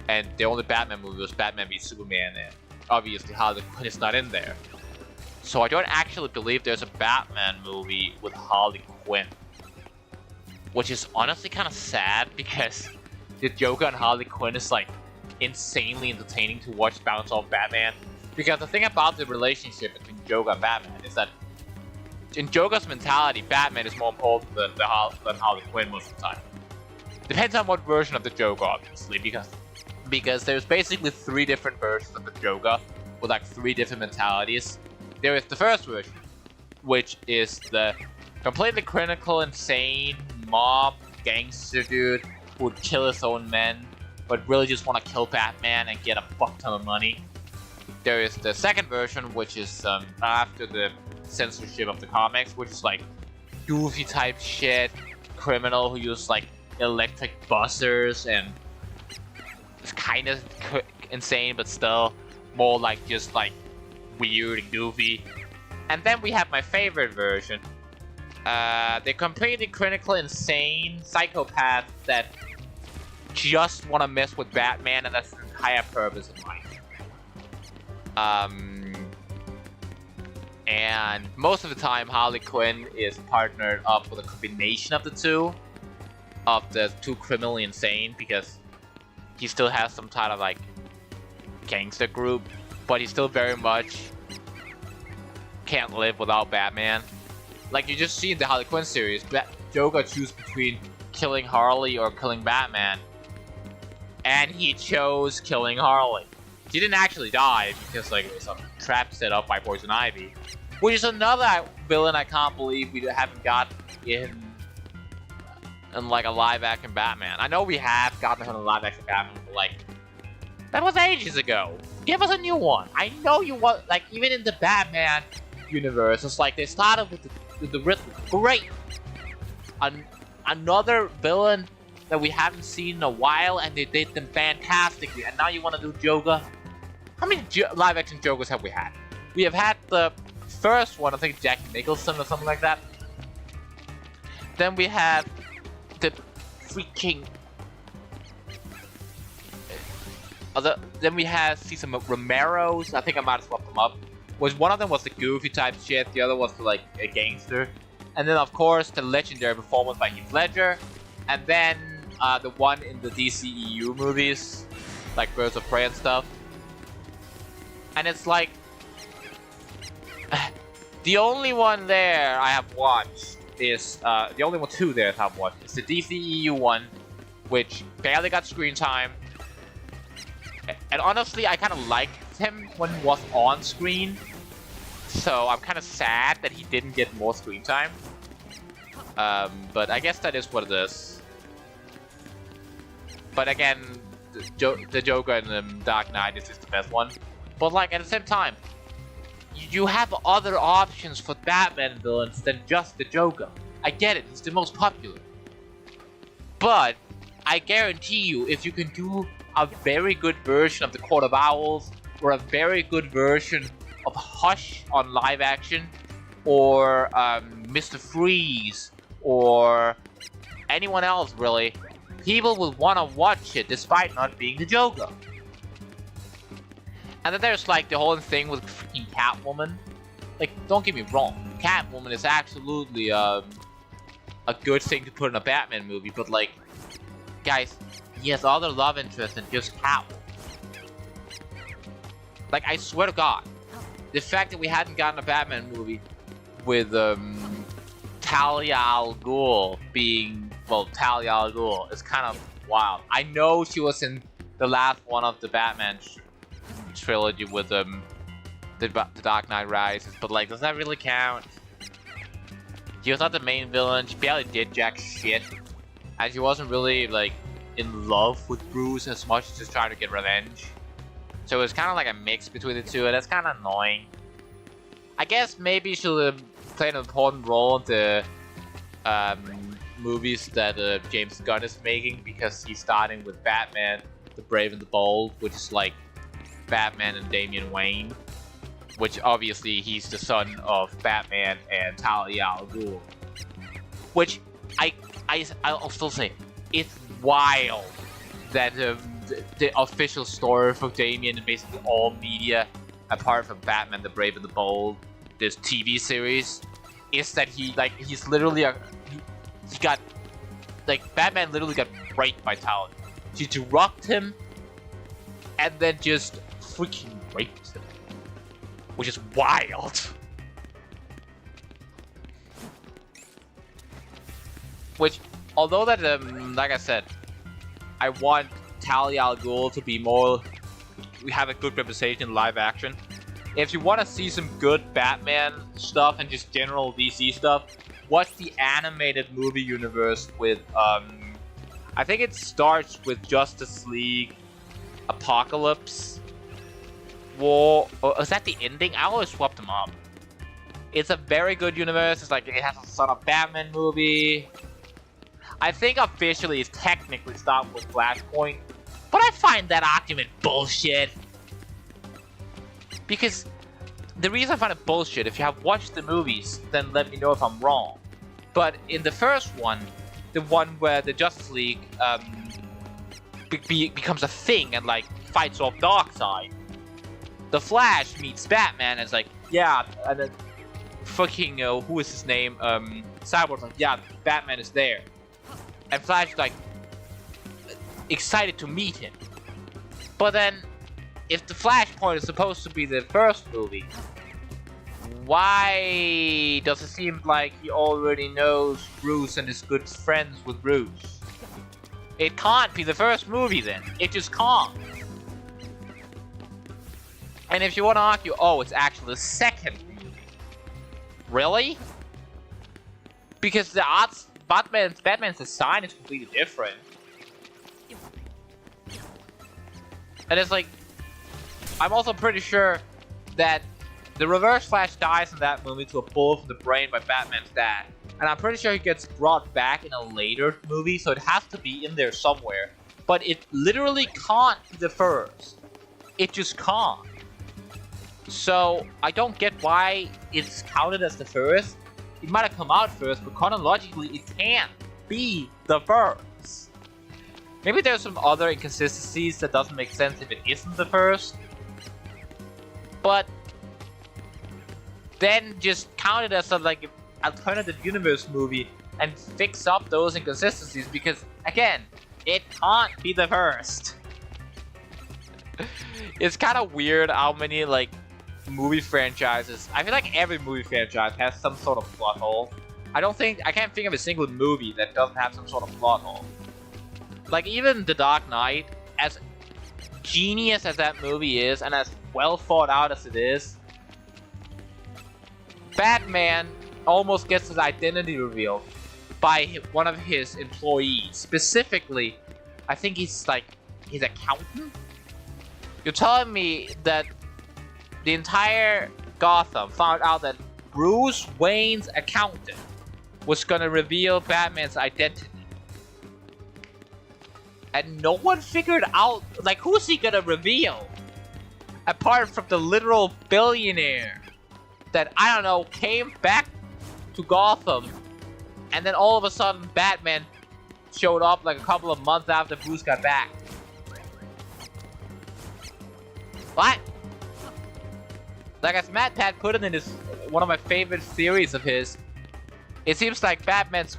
And the only Batman movie was Batman v Superman, and obviously Harley Quinn is not in there. So I don't actually believe there's a Batman movie with Harley Quinn. Which is honestly kind of sad, because the Joker and Harley Quinn is, like, insanely entertaining to watch bounce off Batman. Because the thing about the relationship between Joker and Batman is that in Joker's mentality, Batman is more important than Harley Quinn most of the time. Depends on what version of the Joker, obviously, because there's basically 3 different versions of the Joker with, like, 3 different mentalities. There is the first version, which is the completely clinical, insane mob gangster dude who would kill his own men, but really just want to kill Batman and get a fuck ton of money. There is the second version, which is after the censorship of the comics, which is like goofy type shit, criminal who uses like electric buzzers, and it's kind of insane, but still more like just like weird and goofy. And then we have my favorite version. The completely clinical, insane psychopaths that just want to mess with Batman, and that's the entire purpose in life. And most of the time, Harley Quinn is partnered up with a combination of the two, criminally insane, because he still has some kind of like gangster group, but he still very much can't live without Batman. Like you just see in the Harley Quinn series, Joker chooses between killing Harley or killing Batman, and he chose killing Harley. He didn't actually die because like it was a trap set up by Poison Ivy, which is another villain I can't believe we haven't got in like a live-action Batman. I know we have gotten him in a live-action Batman, but like that was ages ago. Give us a new one. I know you want, like, even in the Batman universe, it's like they started with the Riddler. Great. Another villain that we haven't seen in a while, and they did them fantastically. And now you want to do Joker? How many live-action Jokers have we had? We have had the first one, I think Jack Nicholson or something like that. Then we have the freaking... then we had some Romero's. I think I might have swapped them up. One of them was the goofy type shit, the other was like a gangster. And then of course the legendary performance by Heath Ledger. And then the one in the DCEU movies, like Birds of Prey and stuff. And it's like... the only one there I have watched is... the only one two there I have watched is the DCEU one, which barely got screen time. And honestly, I kind of liked him when he was on screen. So I'm kind of sad that he didn't get more screen time. But I guess that is what it is. But again, the Joker in the Dark Knight is just the best one. But like at the same time, you have other options for Batman villains than just the Joker. I get it, he's the most popular. But I guarantee you, if you can do a very good version of the Court of Owls, or a very good version of Hush on live action, or Mr. Freeze, or anyone else really, people will want to watch it despite not being the Joker. And then there's like the whole thing with freaking Catwoman. Like, don't get me wrong, Catwoman is absolutely a good thing to put in a Batman movie, but like, guys, he has other love interests than just Catwoman. Like, I swear to God, the fact that we hadn't gotten a Batman movie with Talia al Ghul being, well, Talia al Ghul is kind of wild. I know she was in the last one of the Batman trilogy with the Dark Knight Rises, but like, does that really count? She was not the main villain. She barely did jack shit. and he wasn't really like in love with Bruce as much as just trying to get revenge. So it was kind of like a mix between the two, and that's kind of annoying. I guess maybe she'll play an important role in the movies that James Gunn is making, because he's starting with Batman, the Brave and the Bold, which is like Batman and Damian Wayne, which obviously he's the son of Batman and Talia al Ghul. Which I'll still say, it's wild that the official story for Damian and basically all media, apart from Batman, the Brave and the Bold, this TV series, is that he's literally he got, like, Batman literally got raped by Talia. She drugged him and then just freaking raped him, which is wild. Which, although that, like I said, I want Talia al Ghul to be more, we have a good representation in live action. If you want to see some good Batman stuff and just general DC stuff, watch the animated movie universe with, I think it starts with Justice League, Apocalypse, War, or is that the ending? I always swap them up. It's a very good universe. It's like, it has a Son of Batman movie. I think officially it's technically stopped with Flashpoint, but I find that argument bullshit. Because the reason I find it bullshit, if you have watched the movies, then let me know if I'm wrong. But in the first one, the one where the Justice League becomes a thing and like fights off Darkseid, the Flash meets Batman and is like, yeah, and then fucking who is his name? Cyborg's like, yeah, Batman is there, and Flash is like excited to meet him. But then, if the Flashpoint is supposed to be the first movie, why does it seem like he already knows Bruce and is good friends with Bruce? It can't be the first movie then. It just can't. And if you want to argue, oh, it's actually the second movie. Really? Because the arts, Batman's design is completely different. And it's like, I'm also pretty sure that the Reverse Flash dies in that movie to a bullet from the brain by Batman's dad. And I'm pretty sure he gets brought back in a later movie, so it has to be in there somewhere. But it literally can't be the first. It just can't. So, I don't get why it's counted as the first. It might have come out first, but chronologically it can't be the first. Maybe there's some other inconsistencies that doesn't make sense if it isn't the first. But then just count it as a like alternative universe movie and fix up those inconsistencies, because again, it can't be the first. It's kind of weird how many like movie franchises, I feel like every movie franchise has some sort of plot hole. I can't think of a single movie that doesn't have some sort of plot hole. Like even The Dark Knight, as genius as that movie is and as well thought out as it is, Batman almost gets his identity revealed by one of his employees. Specifically, I think he's like his accountant. You're telling me that the entire Gotham found out that Bruce Wayne's accountant was gonna reveal Batman's identity, and no one figured out, like, who's he gonna reveal? Apart from the literal billionaire that, I don't know, came back to Gotham, and then all of a sudden Batman showed up like a couple of months after Bruce got back. What? Like, as Matt Pat put it in his, one of my favorite theories of his, it seems like Batman's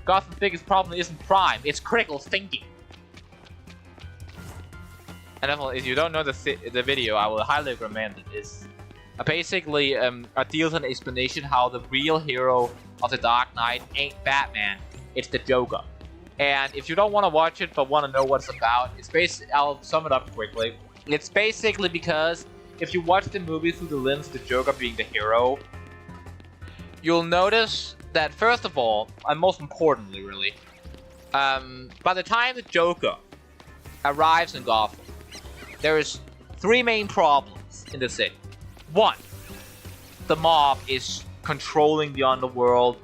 Gotham's biggest problem isn't crime, it's critical thinking. And if you don't know the video, I will highly recommend it. It's basically deals an explanation how the real hero of the Dark Knight ain't Batman, it's the Joker. And if you don't want to watch it but want to know what it's about, I'll sum it up quickly. It's basically because if you watch the movie through the lens of the Joker being the hero, you'll notice that, first of all, and most importantly really, By the time the Joker arrives in Gotham, there is 3 main problems in the city. 1, the mob is controlling the underworld,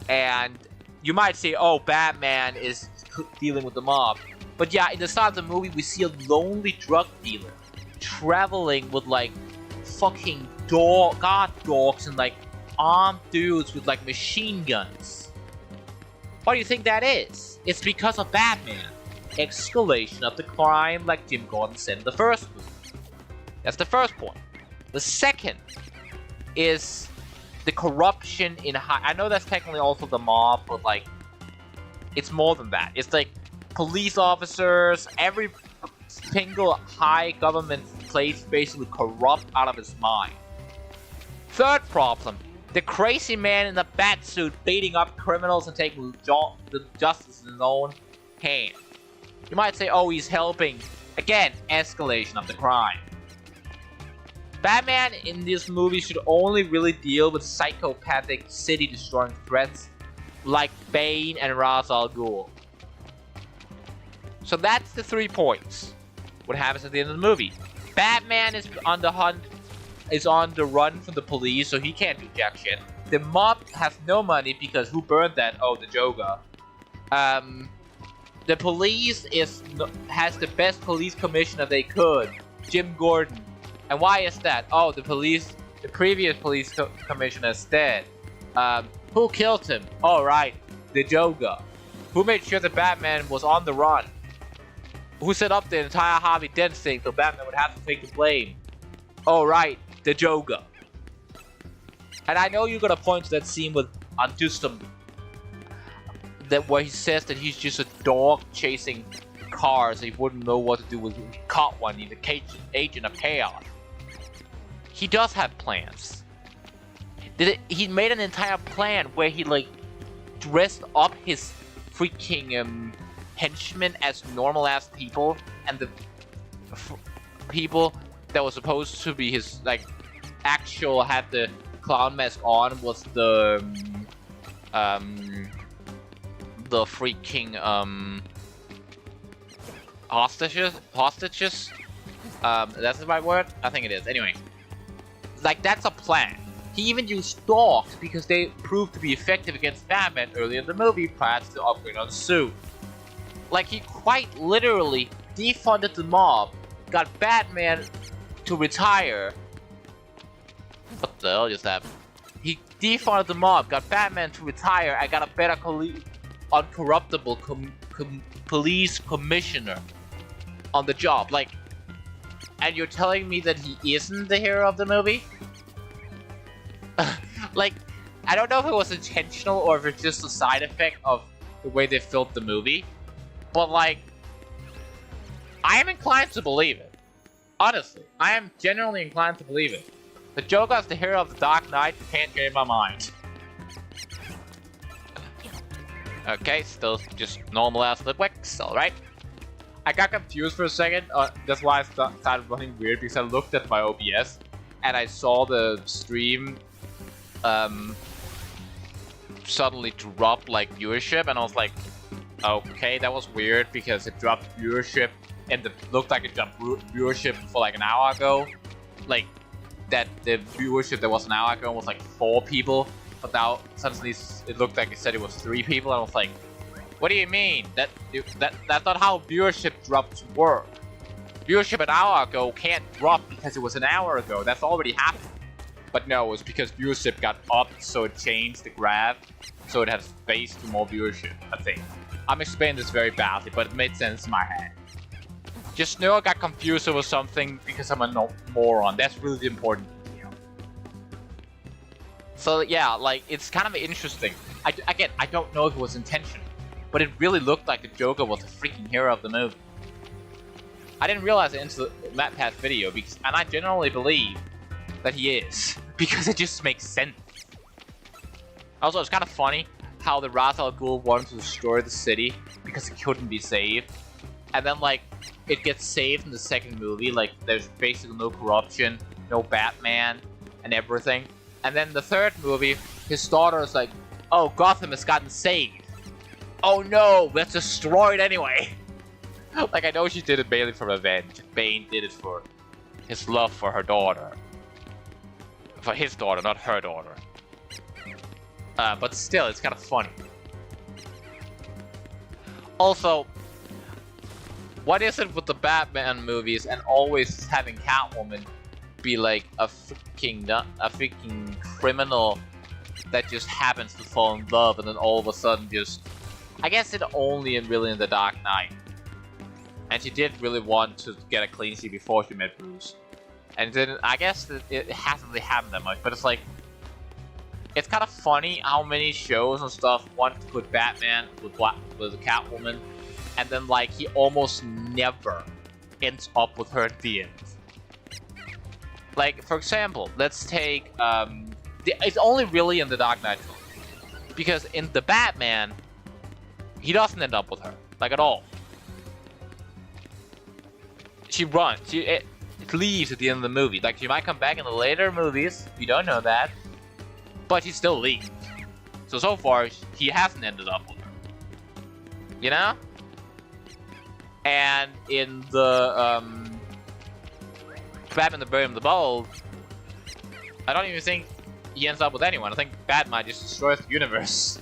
and you might say, oh, Batman is dealing with the mob. But yeah, in the start of the movie, we see a lonely drug dealer traveling with like fucking guard dogs and like armed dudes with like machine guns. Why do you think that is? It's because of Batman. Escalation of the crime, like Jim Gordon said in the first movie. That's the first point. The second is the corruption in high. I know that's technically also the mob, but like, it's more than that. It's like police officers, every single high government place basically corrupt out of its mind. Third problem, the crazy man in the bat suit beating up criminals and taking the justice in his own hand. You might say, oh, he's helping. Again, escalation of the crime. Batman in this movie should only really deal with psychopathic city-destroying threats like Bane and Ra's al Ghul. So that's the 3 points. What happens at the end of the movie? Batman is on the hunt, is on the run from the police, so he can't do jack shit. The mob has no money because who burned that? Oh, the Joker. The police has the best police commissioner they could, Jim Gordon. And why is that? Oh, the previous police commissioner is dead. Who killed him? Oh, right, the Joker. Who made sure that Batman was on the run? Who set up the entire Harvey Dent thing so Batman would have to take the blame? Oh, right, the Joker. And I know you're gonna point to that scene with Antustum, where he says that he's just a dog chasing cars. He wouldn't know what to do with. He caught one. He's a agent of chaos. He does have plans. He made an entire plan where he like dressed up his freaking henchmen as normal ass people, and the people that was supposed to be his like actual had the clown mask on was the freaking hostages. That's the right word? I think it is. Anyway, like that's a plan. He even used dogs because they proved to be effective against Batman earlier in the movie prior to the upgrade on the suit. Like he quite literally defunded the mob, got Batman to retire. What the hell just happened? He defunded the mob, got Batman to retire, and got a better uncorruptible police commissioner on the job. Like, and you're telling me that he isn't the hero of the movie? Like, I don't know if it was intentional or if it's just a side effect of the way they filmed the movie, but like, I am inclined to believe it. Honestly, I am genuinely inclined to believe it. The Joker is the hero of the Dark Knight, can't change my mind. Okay, still just normal ass Litwicks, alright. I got confused for a second, that's why I started running weird, because I looked at my OBS and I saw the stream suddenly drop like viewership, and I was like, okay, that was weird because it dropped viewership and it looked like it dropped viewership for like an hour ago. Like, that the viewership that was an hour ago was like 4 people, but now suddenly it looked like it said it was 3 people, and I was like, what do you mean? That's not how viewership drops work. Viewership an hour ago can't drop because it was an hour ago. That's already happened. But no, it was because viewership got up, so it changed the graph, so it had space to more viewership, I think. I'm explaining this very badly, but it made sense in my head. Just know I got confused over something because I'm a moron. That's really the important thing. So yeah, like, it's kind of interesting. Again, I don't know if it was intentional, but it really looked like the Joker was the freaking hero of the movie. I didn't realize it until Matt Pat's video, and I generally believe that he is, because it just makes sense. Also, it's kind of funny how the Ra's al Ghul wanted to destroy the city because it couldn't be saved, and then like it gets saved in the second movie. Like, there's basically no corruption, no Batman, and everything. And then the third movie, his daughter is like, "Oh, Gotham has gotten saved. oh no, let's destroy it anyway. Like, I know she did it mainly for revenge. Bane did it for his love for her daughter. For his daughter, not her daughter. But still, it's kind of funny. Also, what is it with the Batman movies and always having Catwoman be like a freaking criminal that just happens to fall in love and then all of a sudden just... I guess it only really in The Dark Knight. And she did really want to get a clean sheet before she met Bruce. And then I guess it hasn't really happened that much, but it's like... It's kind of funny how many shows and stuff want to put Batman with Catwoman, and then like he almost never ends up with her at the end. Like, for example, let's take it's only really in the Dark Knight trilogy, because in the Batman, he doesn't end up with her, like, at all. She runs. It leaves at the end of the movie. Like, she might come back in the later movies. We don't know that. But he still leaves. So far, he hasn't ended up with her. You know? And in the, Batman the Brave and the Bold, I don't even think he ends up with anyone. I think Batman just destroys the universe.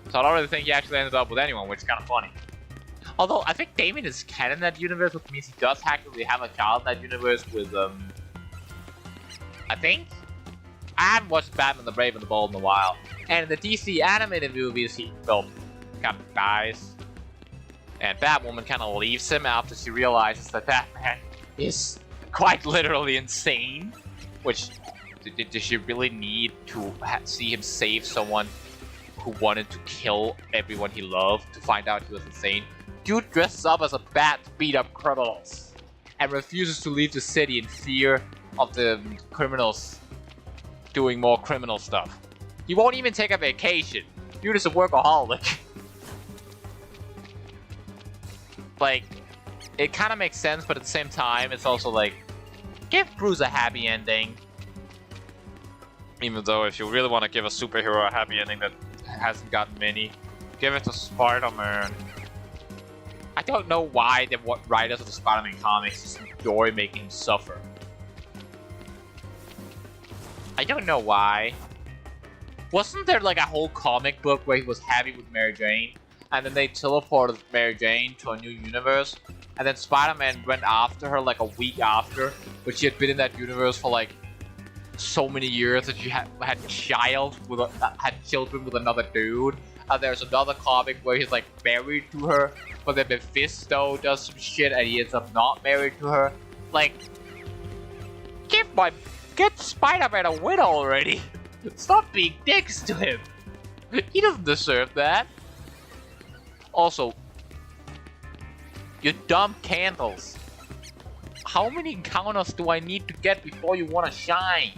So I don't really think he actually ends up with anyone, which is kind of funny. Although, I think Damien is canon in that universe, which means he does actually have a child in that universe with, I think? I haven't watched Batman the Brave and the Bold in a while. And in the DC animated movies, he, well, kind of dies. And Batwoman kind of leaves him after she realizes that Batman is quite literally insane. Which, does she really need to see him save someone who wanted to kill everyone he loved to find out he was insane? Dude dresses up as a bat to beat up criminals. And refuses to leave the city in fear of the criminals doing more criminal stuff. He won't even take a vacation. Dude is a workaholic. Like, it kind of makes sense, but at the same time, it's also like, give Bruce a happy ending. Even though if you really want to give a superhero a happy ending that hasn't gotten many, give it to Spider-Man. I don't know why the writers of the Spider-Man comics just enjoy making him suffer. I don't know why. Wasn't there like a whole comic book where he was happy with Mary Jane, and then they teleported Mary Jane to a new universe, and then Spider-Man went after her like a week after, but she had been in that universe for like so many years that she had children with another dude. And there's another comic where he's like married to her, but then Mephisto does some shit and he ends up not married to her. Like, get Spider-Man a win already. Stop being dicks to him. He doesn't deserve that. Also, you dumb candles. How many encounters do I need to get before you want to shine?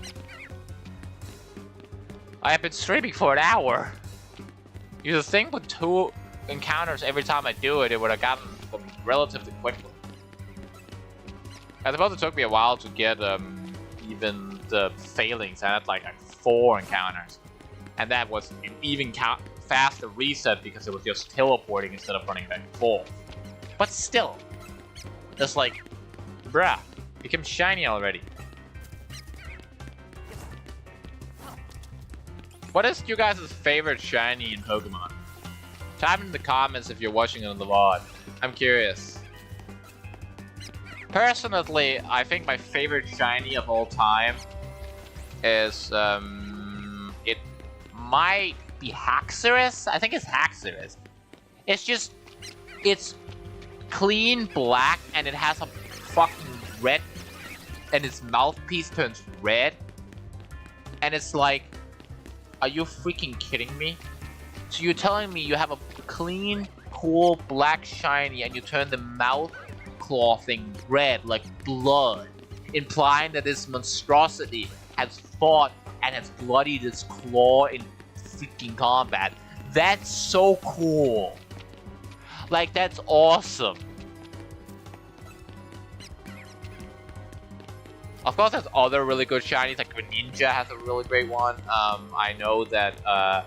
I have been streaming for an hour. You would think with 2 encounters every time I do it, it would have gotten them relatively quickly. I suppose it took me a while to get even the failings. I had like 4 encounters. And that was an even faster reset because it was just teleporting instead of running back and forth. But still, it's like, bruh, become shiny already. What is you guys' favorite shiny in Pokemon? Type in the comments if you're watching it on the VOD. I'm curious. Personally, I think my favorite shiny of all time is, it might be Haxorus? I think it's Haxorus. It's clean black and it has a fucking red, and its mouthpiece turns red. And it's like, are you freaking kidding me? So you're telling me you have a clean, cool, black shiny and you turn the mouth claw thing red like blood, implying that this monstrosity has fought and has bloodied its claw in freaking combat. That's so cool. Like, that's awesome. Of course, there's other really good shinies, like Greninja has a really great one. I know that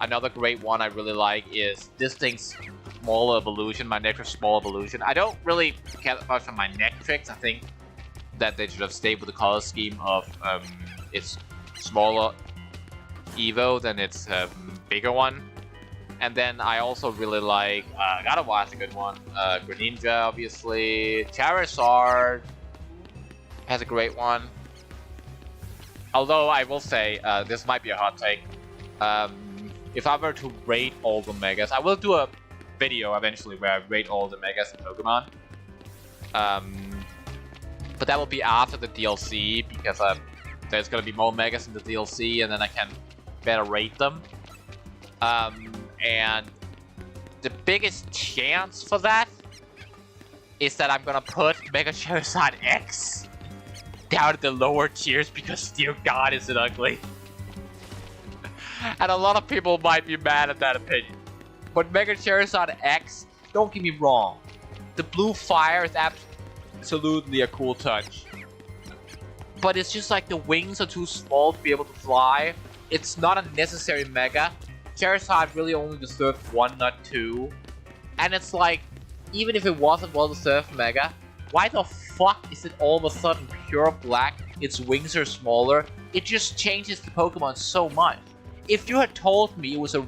another great one I really like is this thing's Small Evolution, my Nectrix Small Evolution. I don't really care that much on my Nectrix. I think that they should have stayed with the color scheme of its smaller Evo than its bigger one. And then I also really like Gardevoir is a good one. Greninja, obviously. Charizard has a great one. Although I will say, this might be a hot take. If I were to rate all the Megas, I will do a video eventually where I rate all the Megas in Pokemon. But that will be after the DLC because there's gonna be more Megas in the DLC, and then I can better rate them. And the biggest chance for that is that I'm gonna put Mega Charizard X down at the lower tiers because, dear God, is it ugly. And a lot of people might be mad at that opinion. But Mega Charizard X, don't get me wrong, the blue fire is absolutely a cool touch. But it's just like the wings are too small to be able to fly. It's not a necessary Mega. Charizard really only deserved one, not two. And it's like, even if it wasn't well-deserved Mega, why the fuck is it all of a sudden pure black? Its wings are smaller. It just changes the Pokemon so much. If you had told me it was a...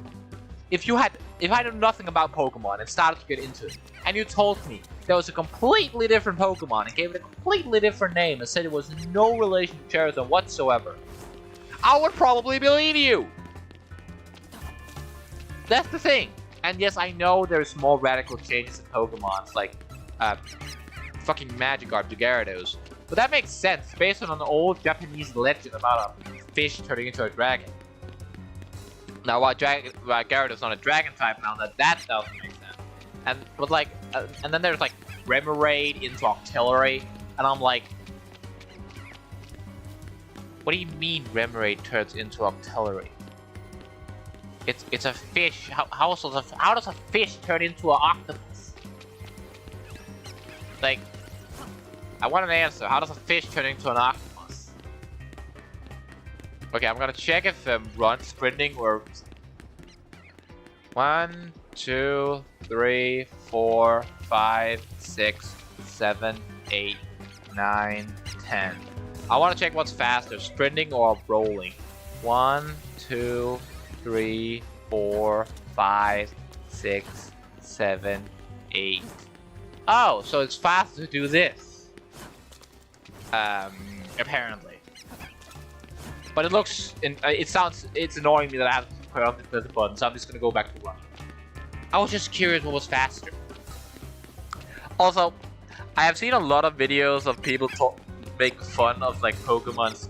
If I knew nothing about Pokemon and started to get into it, and you told me there was a completely different Pokemon and gave it a completely different name and said it was no relation to Charizard whatsoever, I would probably believe you! That's the thing. And yes, I know there's more radical changes in Pokemon, like fucking Magikarp to Gyarados. But that makes sense, based on an old Japanese legend about a fish turning into a dragon. Now, while Gyarados is not a dragon type now, that doesn't make sense. And then there's like Remoraid into Octillery, and I'm like, what do you mean Remoraid turns into Octillery? It's a fish. How does a fish turn into an octopus? Like, I want an answer. How does a fish turn into an octopus? Okay, I'm gonna check if sprinting works. 1, 2, 3, 4, 5, 6, 7, 8, 9, 10. I want to check what's faster, sprinting or rolling. 1, 2, 3, 4, 5, 6, 7, 8. Oh, so it's faster to do this. Apparently. But it looks, it's annoying me that I have to put on the button, so I'm just gonna go back to running. I was just curious what was faster. Also, I have seen a lot of videos of people make fun of like Pokemon's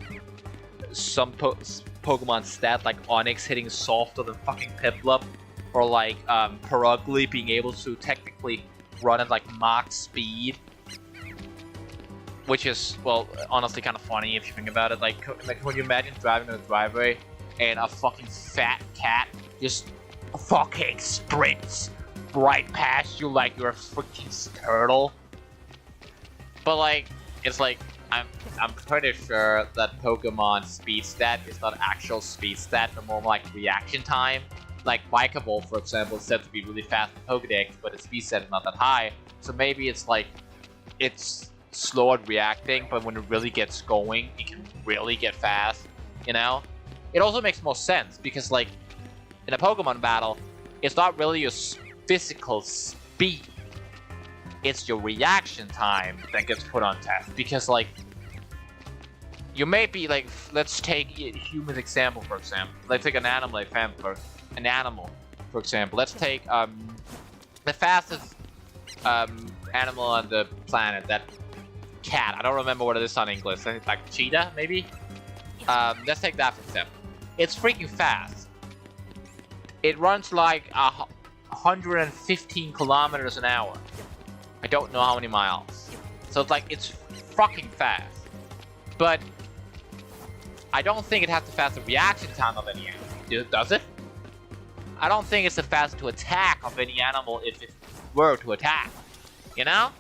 Pokemon stat, like Onix hitting softer than fucking Piplup, or like Perugly being able to technically run at like Mach speed, which is, well, honestly kind of funny if you think about it. Like when you imagine driving in a driveway and a fucking fat cat just fucking sprints right past you like you're a freaking turtle. But like, it's like, I'm pretty sure that Pokemon speed stat is not actual speed stat, but more like reaction time. Like Vikavolt, for example, is said to be really fast in Pokedex, but its speed stat is not that high. So maybe it's like, it's slow at reacting, but when it really gets going, it can really get fast, you know? It also makes more sense, because like, in a Pokemon battle, it's not really your physical speed. It's your reaction time that gets put on test, because like, you may be like, let's take a human example, for example. Let's take an animal example, for example. Let's take the fastest animal on the planet, that cat. I don't remember what it is on English. Like cheetah, maybe? Let's take that for example. It's freaking fast. It runs like 115 kilometers an hour. I don't know how many miles. So it's like, it's fucking fast. But I don't think it has the fastest reaction time of any animal. Does it? I don't think it's the fastest to attack of any animal if it were to attack. You know?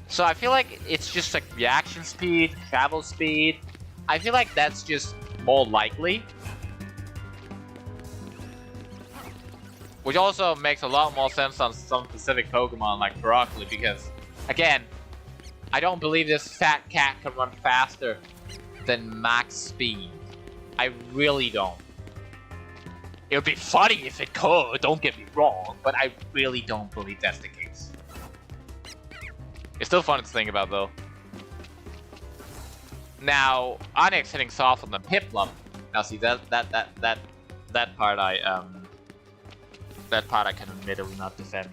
So I feel like it's just like reaction speed, travel speed. I feel like that's just more likely. Which also makes a lot more sense on some specific Pokemon like Broccoli, because, again, I don't believe this fat cat can run faster than max speed. I really don't. It would be funny if it could, don't get me wrong, but I really don't believe that's the case. It's still fun to think about, though. Now, Onix hitting soft on the Piplup. Now, see that part I can admittedly not defend.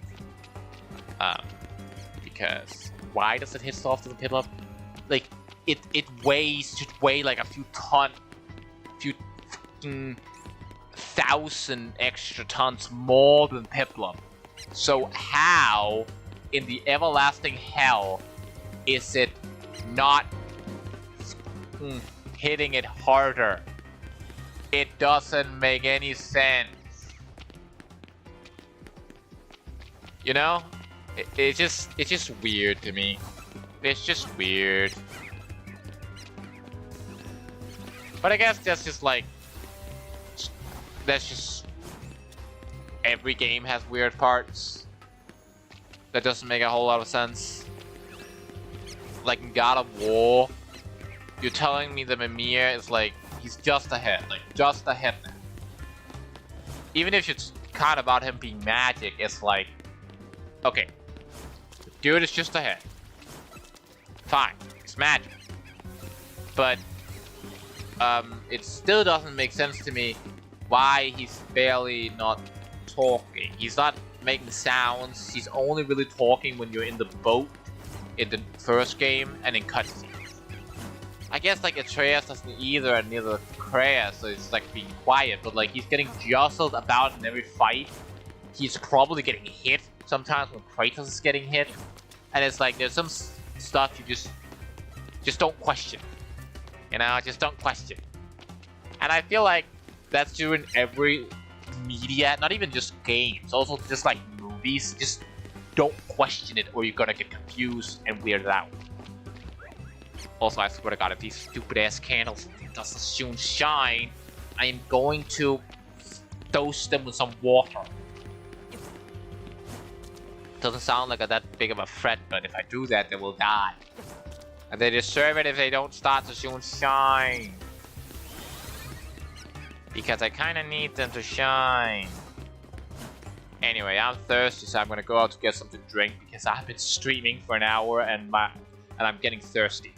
Because why does it hit soft on the Piplup? Like, it should weigh like a few thousand extra tons more than Piplup. So how, in the everlasting hell, is it not hitting it harder? It doesn't make any sense. You know? It's just weird to me. It's just weird. But I guess that's just like... That's just... Every game has weird parts. That doesn't make a whole lot of sense. Like in God of War, you're telling me that Mimir is like... He's just ahead. Like, just ahead now. Even if it's kind of about him being magic, it's like... Okay. Dude is just ahead. Fine. It's magic. But... it still doesn't make sense to me why he's barely not talking. He's not making sounds. He's only really talking when you're in the boat in the first game and in cutscenes. I guess like Atreus doesn't either, and neither Kratos, so it's like being quiet, but like he's getting jostled about in every fight. He's probably getting hit sometimes when Kratos is getting hit. And it's like there's some stuff you just don't question. You know, just don't question. And I feel like that's true in every media, not even just games, also just like movies. Just don't question it or you're gonna get confused and weirded out. Also, I swear to God, if these stupid ass candles doesn't soon shine, I am going to dose them with some water. Doesn't sound like that big of a threat, but if I do that, they will die. And they deserve it if they don't start to soon shine. Because I kind of need them to shine. Anyway, I'm thirsty, so I'm gonna go out to get something to drink because I've been streaming for an hour and I'm getting thirsty.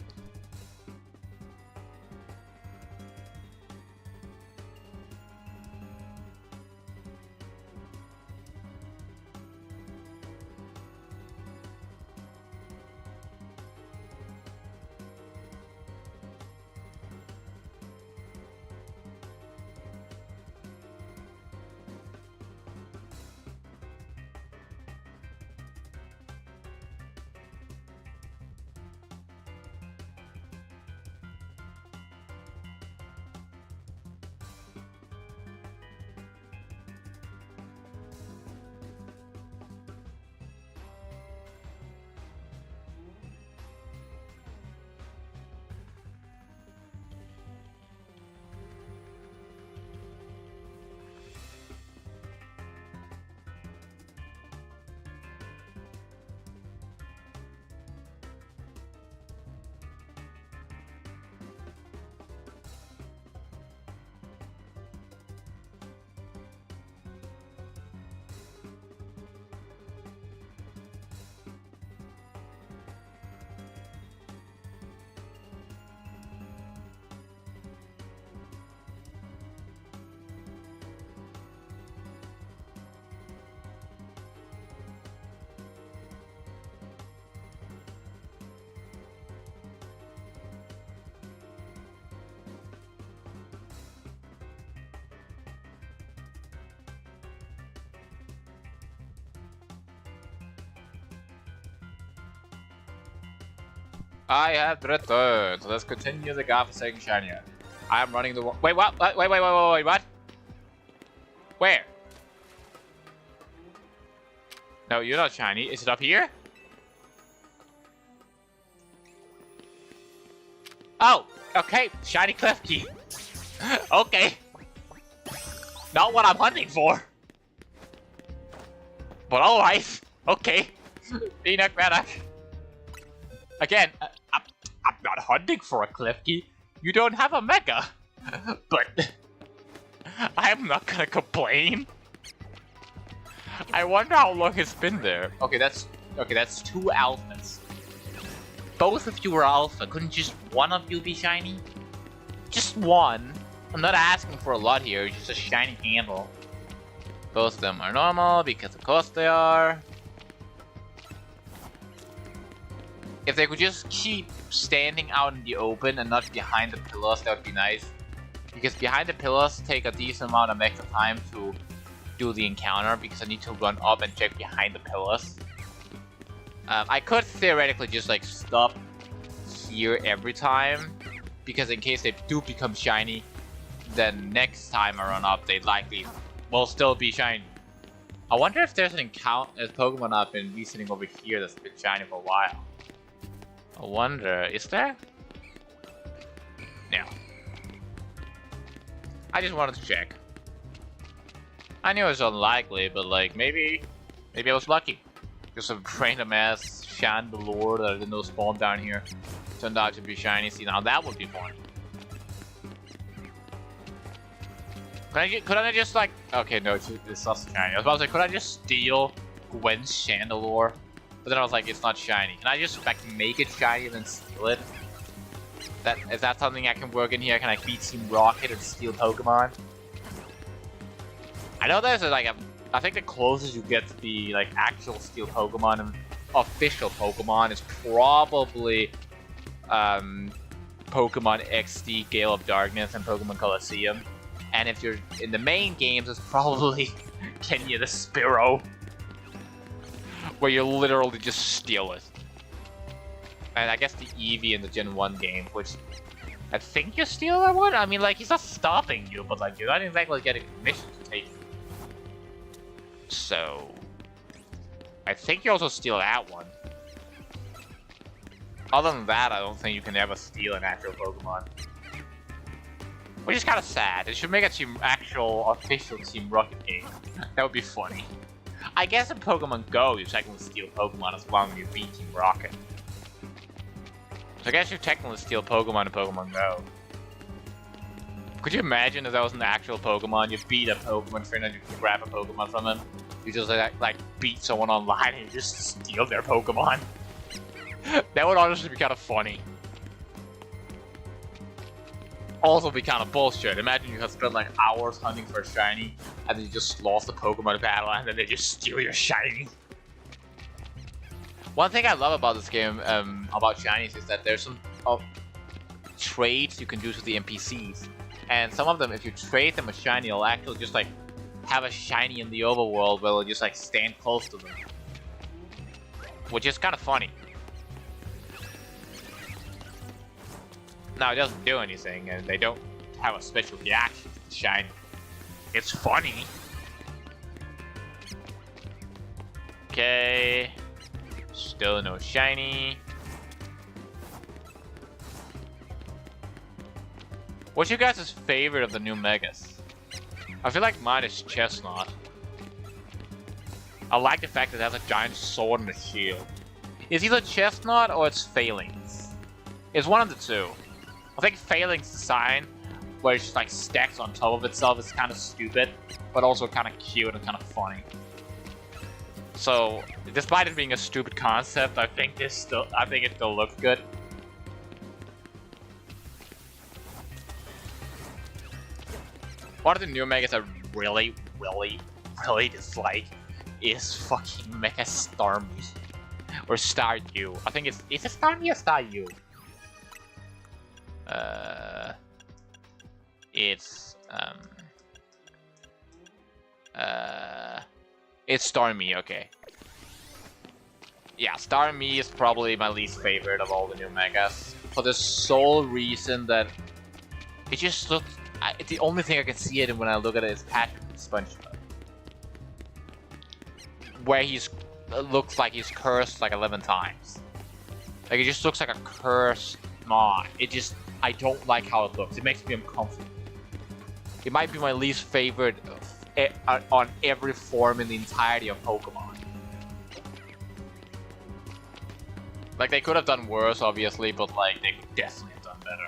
I have returned. So let's continue the God-forsaken shiny. I am running the wait, what? Wait, what? Where? No, you're not shiny. Is it up here? Oh, okay. Shiny Klefki. Okay. Not what I'm hunting for. But alright, okay. Enoch Manak. Again, I'm not hunting for a Klefki. You don't have a mecha. But I'm not gonna complain. I wonder how long it's been there. Okay, that's 2 alphas. Both of you are alpha. Couldn't just one of you be shiny? Just one. I'm not asking for a lot here, just a shiny handle. Both of them are normal, because of course they are. If they could just keep standing out in the open and not behind the pillars, that would be nice. Because behind the pillars take a decent amount of extra time to do the encounter, because I need to run up and check behind the pillars. I could theoretically just like stop here every time, because in case they do become shiny, then next time I run up, they likely will still be shiny. I wonder if there's a Pokemon I've been visiting over here that's been shiny for a while. I wonder, is there? No. I just wanted to check. I knew it was unlikely, but like maybe I was lucky. Just a random ass Chandelure that I didn't know spawned down here turned out to be shiny. See, now that would be fun. Could I just like... Okay, no, it's not shiny. I was about to say, could I just steal Gwen's Chandelure? But then I was like, it's not shiny. Can I just like make it shiny and then steal it? Is that something I can work in here? Can I beat Team Rocket and steal Pokemon? I know there's like I think the closest you get to the like actual steel Pokemon and official Pokemon is probably Pokemon XD Gale of Darkness and Pokemon Colosseum. And if you're in the main games, it's probably Kenya the Spearow, where you literally just steal it. And I guess the Eevee in the Gen 1 game, which I think you steal that one? I mean, like, he's not stopping you, but like, you're not exactly getting permission to take it. So, I think you also steal that one. Other than that, I don't think you can ever steal an actual Pokemon. Which is kind of sad. They should make a actual official Team Rocket game. That would be funny. I guess in Pokemon Go, you technically steal Pokemon as long as you beat Team Rocket. So I guess you technically steal Pokemon in Pokemon Go. Could you imagine if that was an actual Pokemon? You beat a Pokemon trainer and you grab a Pokemon from him. You just like beat someone online and you just steal their Pokemon. That would honestly be kind of funny. Also be kind of bullshit. Imagine you have spent like hours hunting for a shiny and then you just lost the Pokemon battle and then they just steal your shiny. One thing I love about this game, about shinies, is that there's some trades you can do to the NPCs. And some of them, if you trade them a shiny, you'll actually just like have a shiny in the overworld where they'll just like stand close to them. Which is kind of funny. Now, it doesn't do anything, and they don't have a special reaction to the shiny. It's funny. Okay. Still no shiny. What's your guys' favorite of the new Megas? I feel like mine is Chestnut. I like the fact that it has a giant sword and a shield. It's either Chestnut or it's Phalanx. It's one of the two. I think Phalanx design, where it just like stacks on top of itself, is kind of stupid, but also kind of cute and kind of funny. So, despite it being a stupid concept, I think it still looks good. One of the new Megas I really dislike is fucking Mega Starmie. Or Staryu. I think is it Starmie or Staryu? It's Starmie, okay. Yeah, Starmie is probably my least favorite of all the new Megas. For the sole reason that it just looks... the only thing I can see it when I look at it is Patrick SpongeBob. Where looks like he's cursed like 11 times. Like, it just looks like a cursed mod. I don't like how it looks. It makes me uncomfortable. It might be my least favorite on every form in the entirety of Pokemon. Like, they could have done worse, obviously, but like, they could definitely have done better.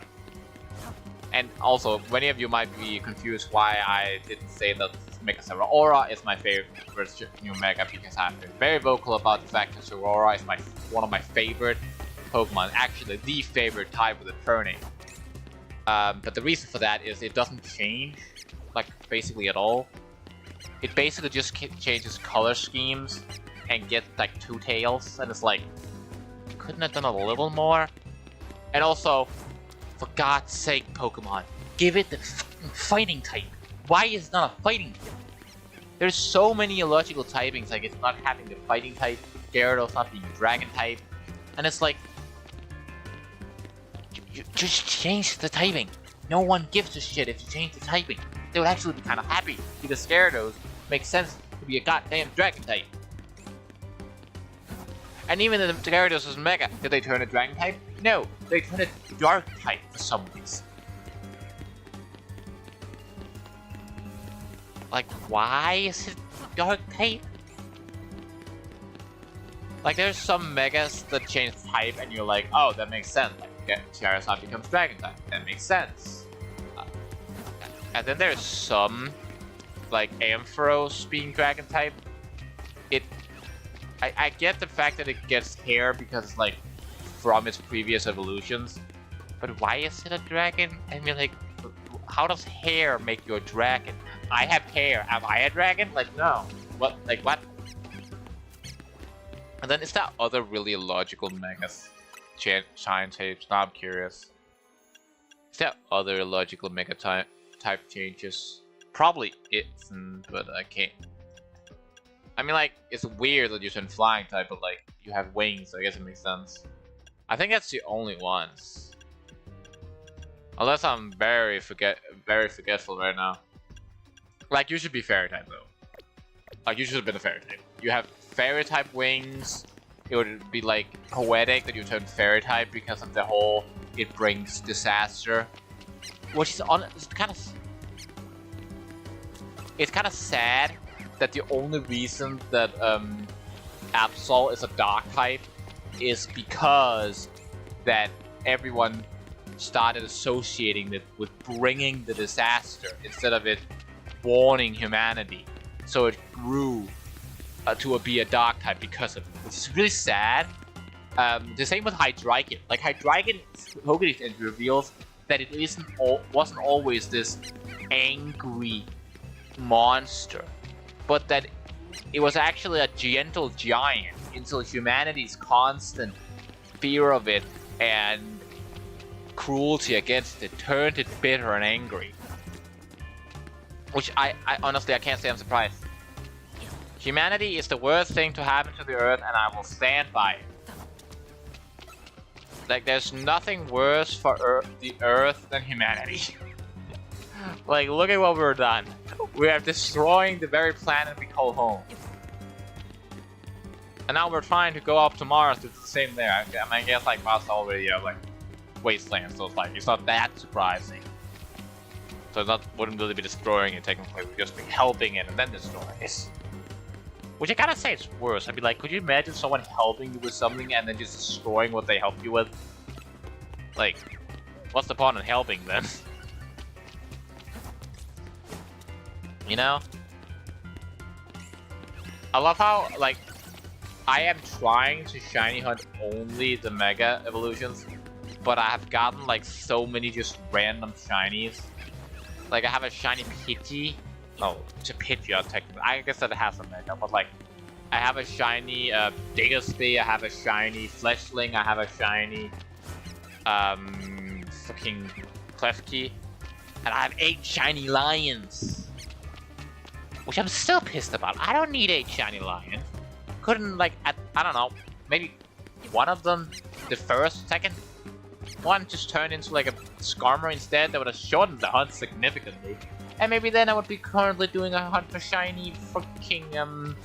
And also, many of you might be confused why I didn't say that Mega Zeraora is my favorite new Mega, because I've been very vocal about the fact that Zeraora is one of my favorite Pokemon, actually the favorite type with a turning. But the reason for that is it doesn't change, like, basically at all. It basically just changes color schemes and get like 2 tails, and it's like, couldn't have done a little more? And also, for God's sake, Pokemon, give it the fighting type. Why is it not a fighting type? There's so many illogical typings, like it's not having the fighting type, Gyarados not being dragon type, and it's like, you just change the typing. No one gives a shit if you change the typing. They would actually be kind of happy, because Gyarados makes sense to be a goddamn dragon type. And even the Gyarados is Mega, did they turn it dragon type? No, they turned it dark type for some reason. Like, why is it dark type? Like, there's some Megas that change type and you're like, oh, that makes sense. Like, Charizard becomes dragon type, that makes sense. And then there's some, like Ampharos being dragon type. I get the fact that it gets hair because, like, from its previous evolutions, but why is it a dragon? I mean, like, how does hair make you a dragon? I have hair. Am I a dragon? Like, no. What? Like, what? And then is there other really illogical Megas shine tapes? Now I'm curious. Is there other illogical Mega type changes? Probably isn't, but I can't. I mean, like, it's weird that you turn flying type, but like, you have wings, so I guess it makes sense. I think that's the only ones. Unless I'm very forgetful right now. Like, you should be fairy type though. Like, you should have been a fairy type. You have fairy type wings. It would be like poetic that you turn fairy type because of the whole it brings disaster, which is it's kind of sad that the only reason that Absol is a dark type is because that everyone started associating it with bringing the disaster instead of it warning humanity. So it grew to be a dark type because of it, which is really sad. The same with Hydreigon. Like, Hydreigon, Pokédex entry reveals that it wasn't always this angry monster, but that it was actually a gentle giant until humanity's constant fear of it and cruelty against it turned it bitter and angry. Which I honestly, I can't say I'm surprised. Humanity is the worst thing to happen to the Earth, and I will stand by it. Like, there's nothing worse for the Earth than humanity. Like, look at what we're done. We are destroying the very planet we call home. And now we're trying to go up to Mars to do the same there. I mean, I guess, like, Mars already have, like, wasteland, so it's like, it's not that surprising. So it wouldn't really be destroying it technically, we'd just be helping it and then destroying it. Which I gotta say it's worse. I'd be like, could you imagine someone helping you with something and then just destroying what they helped you with? Like, what's the point in helping then? You know? I love how, like, I am trying to shiny hunt only the Mega evolutions, but I have gotten, like, so many just random shinies. Like, I have a shiny Pidgey. No, it's a Pidgey, technically. I guess that it has a Mega, but, like, I have a shiny Diggersby, I have a shiny Fletchling, I have a shiny fucking Klefki, and I have 8 shiny lions. Which I'm still pissed about. I don't need 8 shiny lions. Couldn't, like, I don't know, maybe one of them, the second one just turned into like a Skarmory instead. That would have shortened the hunt significantly. And maybe then I would be currently doing a hunt for shiny fucking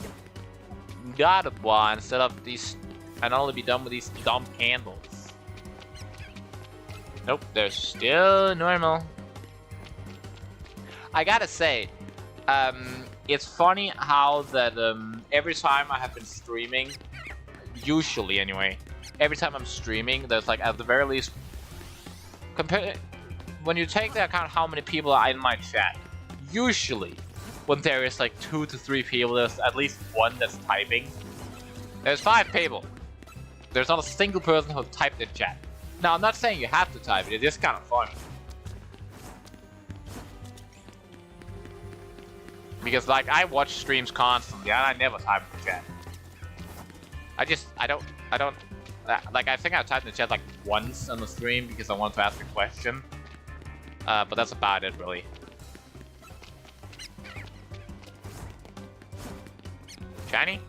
Gardevoir instead of these, and only be done with these dumb candles. Nope, they're still normal. I gotta say, it's funny how that every time I have been streaming, usually anyway, every time I'm streaming, there's like at the very least, compare when you take into account how many people are in my chat, usually when there is like 2 to 3 people, there's at least one that's typing. There's 5 people. There's not a single person who typed in chat. Now, I'm not saying you have to type it, it's kind of fun. Because, like, I watch streams constantly, and I never type in the chat. I don't, like, I think I typed in the chat, like, once on the stream because I wanted to ask a question. But that's about it, really. Shiny?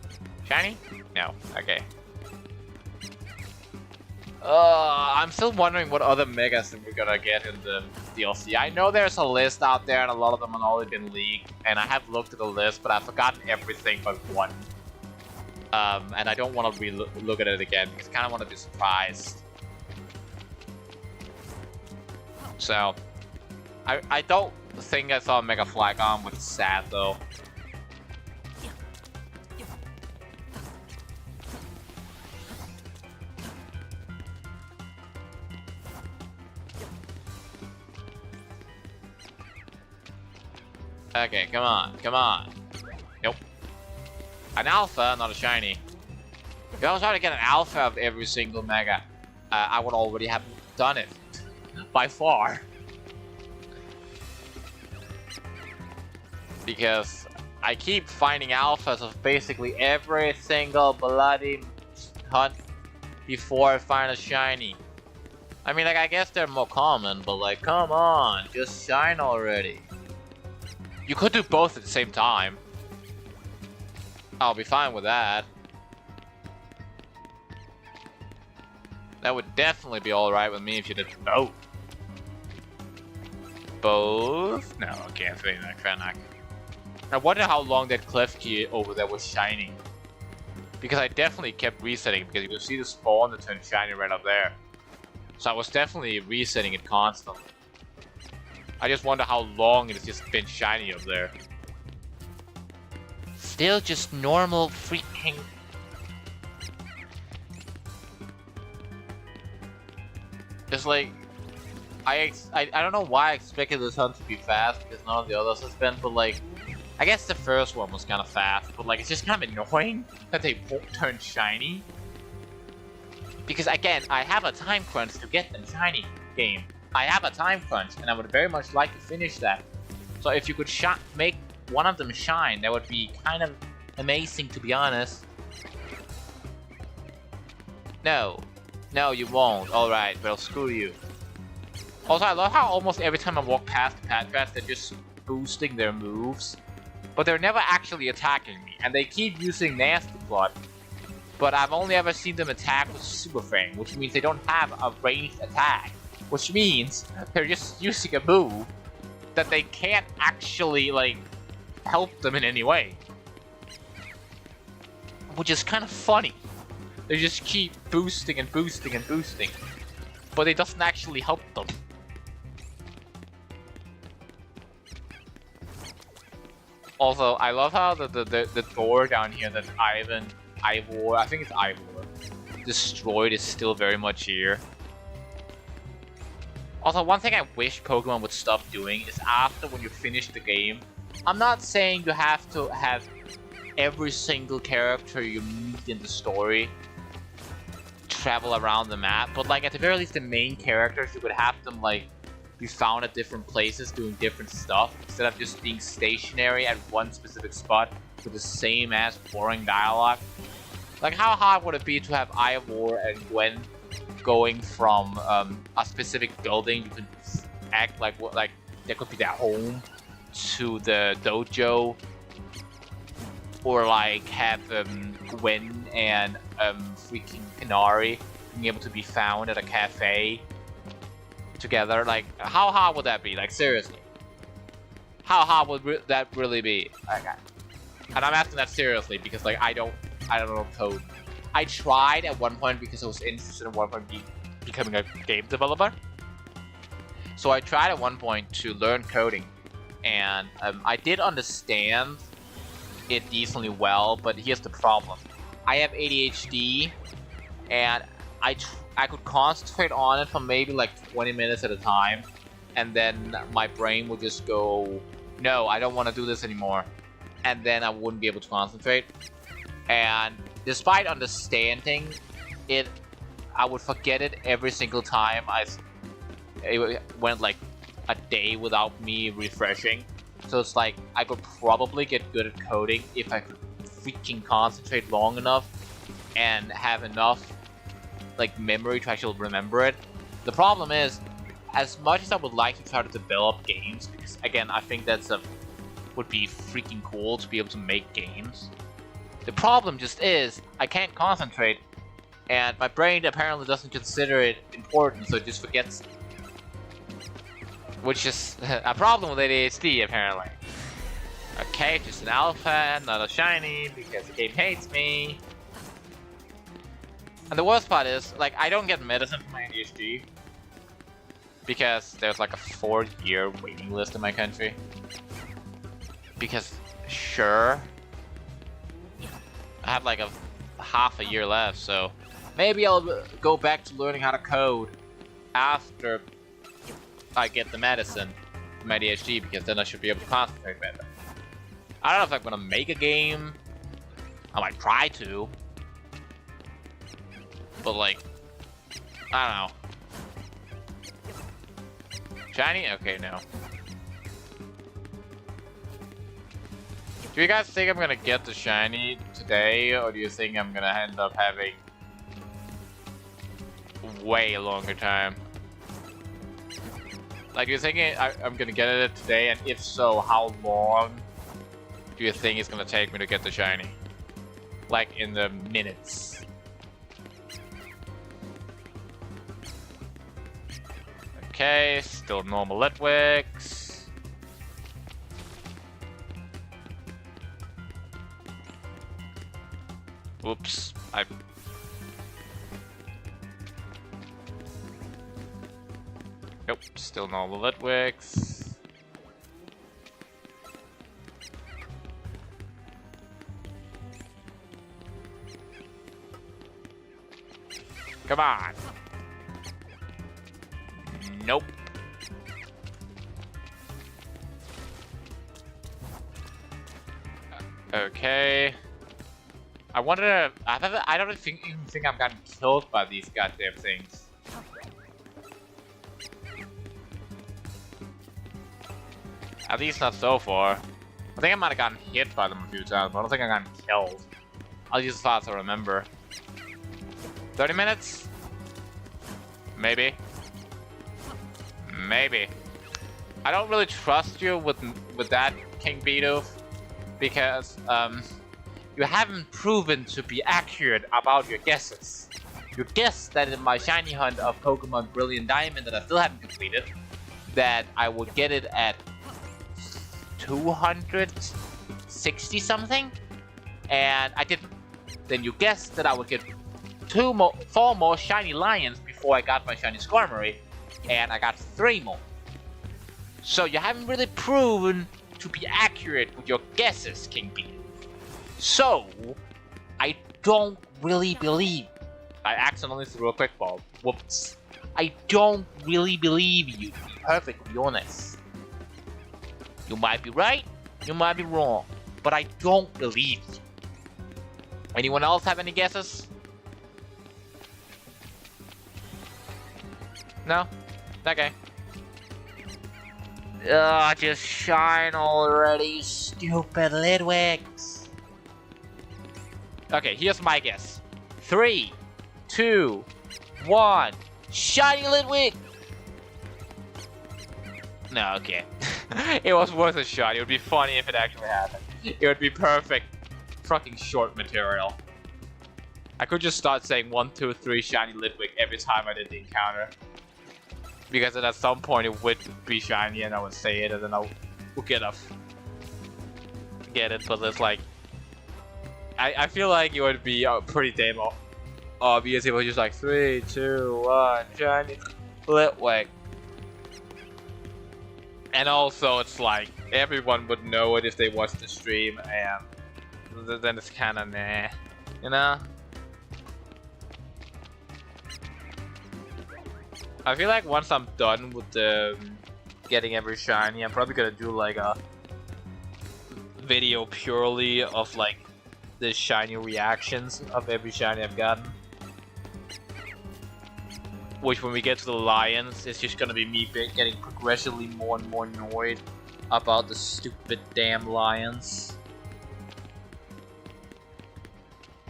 Shiny? No. Okay. I'm still wondering what other megas we're gonna get in the DLC. I know there's a list out there and a lot of them have already been leaked, and I have looked at the list, but I've forgotten everything but one. And I don't want to look at it again because I kind of want to be surprised. So, I don't think I saw Mega Flygon, which is sad though. Okay, come on, come on. Nope. An alpha, not a shiny. If I was trying to get an alpha of every single mega, I would already have done it. By far. Because I keep finding alphas of basically every single bloody hunt before I find a shiny. I mean, like, I guess they're more common, but like, come on, just shine already. You could do both at the same time. I'll be fine with that. That would definitely be alright with me if you did both. Both? No, I can't say that, can I? I wonder how long that Klefki over there was shining. Because I definitely kept resetting because you can see the spawn that turned shiny right up there. So I was definitely resetting it constantly. I just wonder how long it's just been shiny up there. Still just normal freaking... It's like... I don't know why I expected this hunt to be fast because none of the others has been, but like... I guess the first one was kind of fast, but like it's just kind of annoying that they won't turn shiny. Because again, I have a time crunch to get them shiny game. I have a time crunch, and I would very much like to finish that. So if you could make one of them shine, that would be kind of amazing, to be honest. No. No, you won't. Alright, well, screw you. Also, I love how almost every time I walk past the Patras, they're just boosting their moves. But they're never actually attacking me, and they keep using Nasty Plot. But I've only ever seen them attack with Super Frame, which means they don't have a ranged attack. Which means they're just using a move that they can't actually, like, help them in any way. Which is kind of funny. They just keep boosting and boosting and boosting. But it doesn't actually help them. Also, I love how the door down here that Ivor, I think it's Ivor, destroyed is still very much here. Also, one thing I wish Pokemon would stop doing is after when you finish the game, I'm not saying you have to have every single character you meet in the story travel around the map, but like at the very least the main characters, you could have them like be found at different places doing different stuff instead of just being stationary at one specific spot with the same ass boring dialogue. Like how hard would it be to have Ivor and Gwen going from a specific building, you could act like that could be their home, to the dojo, or like have Gwen and freaking Canary being able to be found at a cafe together. Like how hard would that be? Like seriously, how hard would that really be? Okay. And I'm asking that seriously because like I don't know code. I tried at one point because I was interested in one point becoming a game developer. So I tried at one point to learn coding, and I did understand it decently well, but here's the problem. I have ADHD, and I could concentrate on it for maybe like 20 minutes at a time, and then my brain would just go, no, I don't want to do this anymore, and then I wouldn't be able to concentrate. And despite understanding it, I would forget it every single time it went like a day without me refreshing. So it's like I could probably get good at coding if I could freaking concentrate long enough and have enough like memory to actually remember it. The problem is, as much as I would like to try to develop games, because again I think would be freaking cool to be able to make games. The problem just is I can't concentrate, and my brain apparently doesn't consider it important, so it just forgets. Which is a problem with ADHD, apparently. Okay, just an alpha, not a shiny, because the game hates me. And the worst part is, like, I don't get medicine for my ADHD, because there's like a 4-year waiting list in my country. Because, sure, I have like half a year left, so maybe I'll go back to learning how to code after I get the medicine for my ADHD, because then I should be able to concentrate better. I don't know if I'm gonna make a game. I might try to. But like, I don't know. Shiny? Okay, no. Do you guys think I'm gonna get the shiny today, or do you think I'm gonna end up having way longer time? Like, do you think I'm gonna get it today, and if so, how long do you think it's gonna take me to get the shiny? Like, in the minutes. Okay, still normal Litwicks. Oops, Nope, still normal Litwicks. Come on. Nope. Okay. I wonder. I don't even think I've gotten killed by these goddamn things. At least not so far. I think I might have gotten hit by them a few times, but I don't think I got killed. I'll use thoughts to remember. 30 minutes? Maybe. Maybe. I don't really trust you with that, King Bidoof, because you haven't proven to be accurate about your guesses. You guessed that in my shiny hunt of Pokemon Brilliant Diamond that I still haven't completed, that I would get it at 260 something, and I didn't. Then you guessed that I would get 4 more shiny lions before I got my shiny Skarmory, and I got 3 more. So you haven't really proven to be accurate with your guesses, King Bidoof. So I don't really believe. I accidentally threw a quick ball. Whoops. I don't really believe you, to be perfectly honest. You might be right, you might be wrong, but I don't believe you. Anyone else have any guesses? No? Okay. Ugh, just shine already, stupid Litwicks. Okay, here's my guess. 3, 2, 1. Shiny Litwick! No, okay. It was worth a shot. It would be funny if it actually happened. It would be perfect fucking short material. I could just start saying 1, 2, 3 shiny Litwick every time I did the encounter. Because then at some point it would be shiny and I would say it and then I would get it, but it's like... I feel like it would be pretty damn obvious if it was just like 3, 2, 1, shiny Litwick. And also, it's like, everyone would know it if they watched the stream, and then it's kinda nah, you know? I feel like once I'm done with the getting every shiny, I'm probably gonna do like a video purely of like the shiny reactions of every shiny I've gotten. Which, when we get to the lions, it's just gonna be me getting progressively more and more annoyed about the stupid damn lions.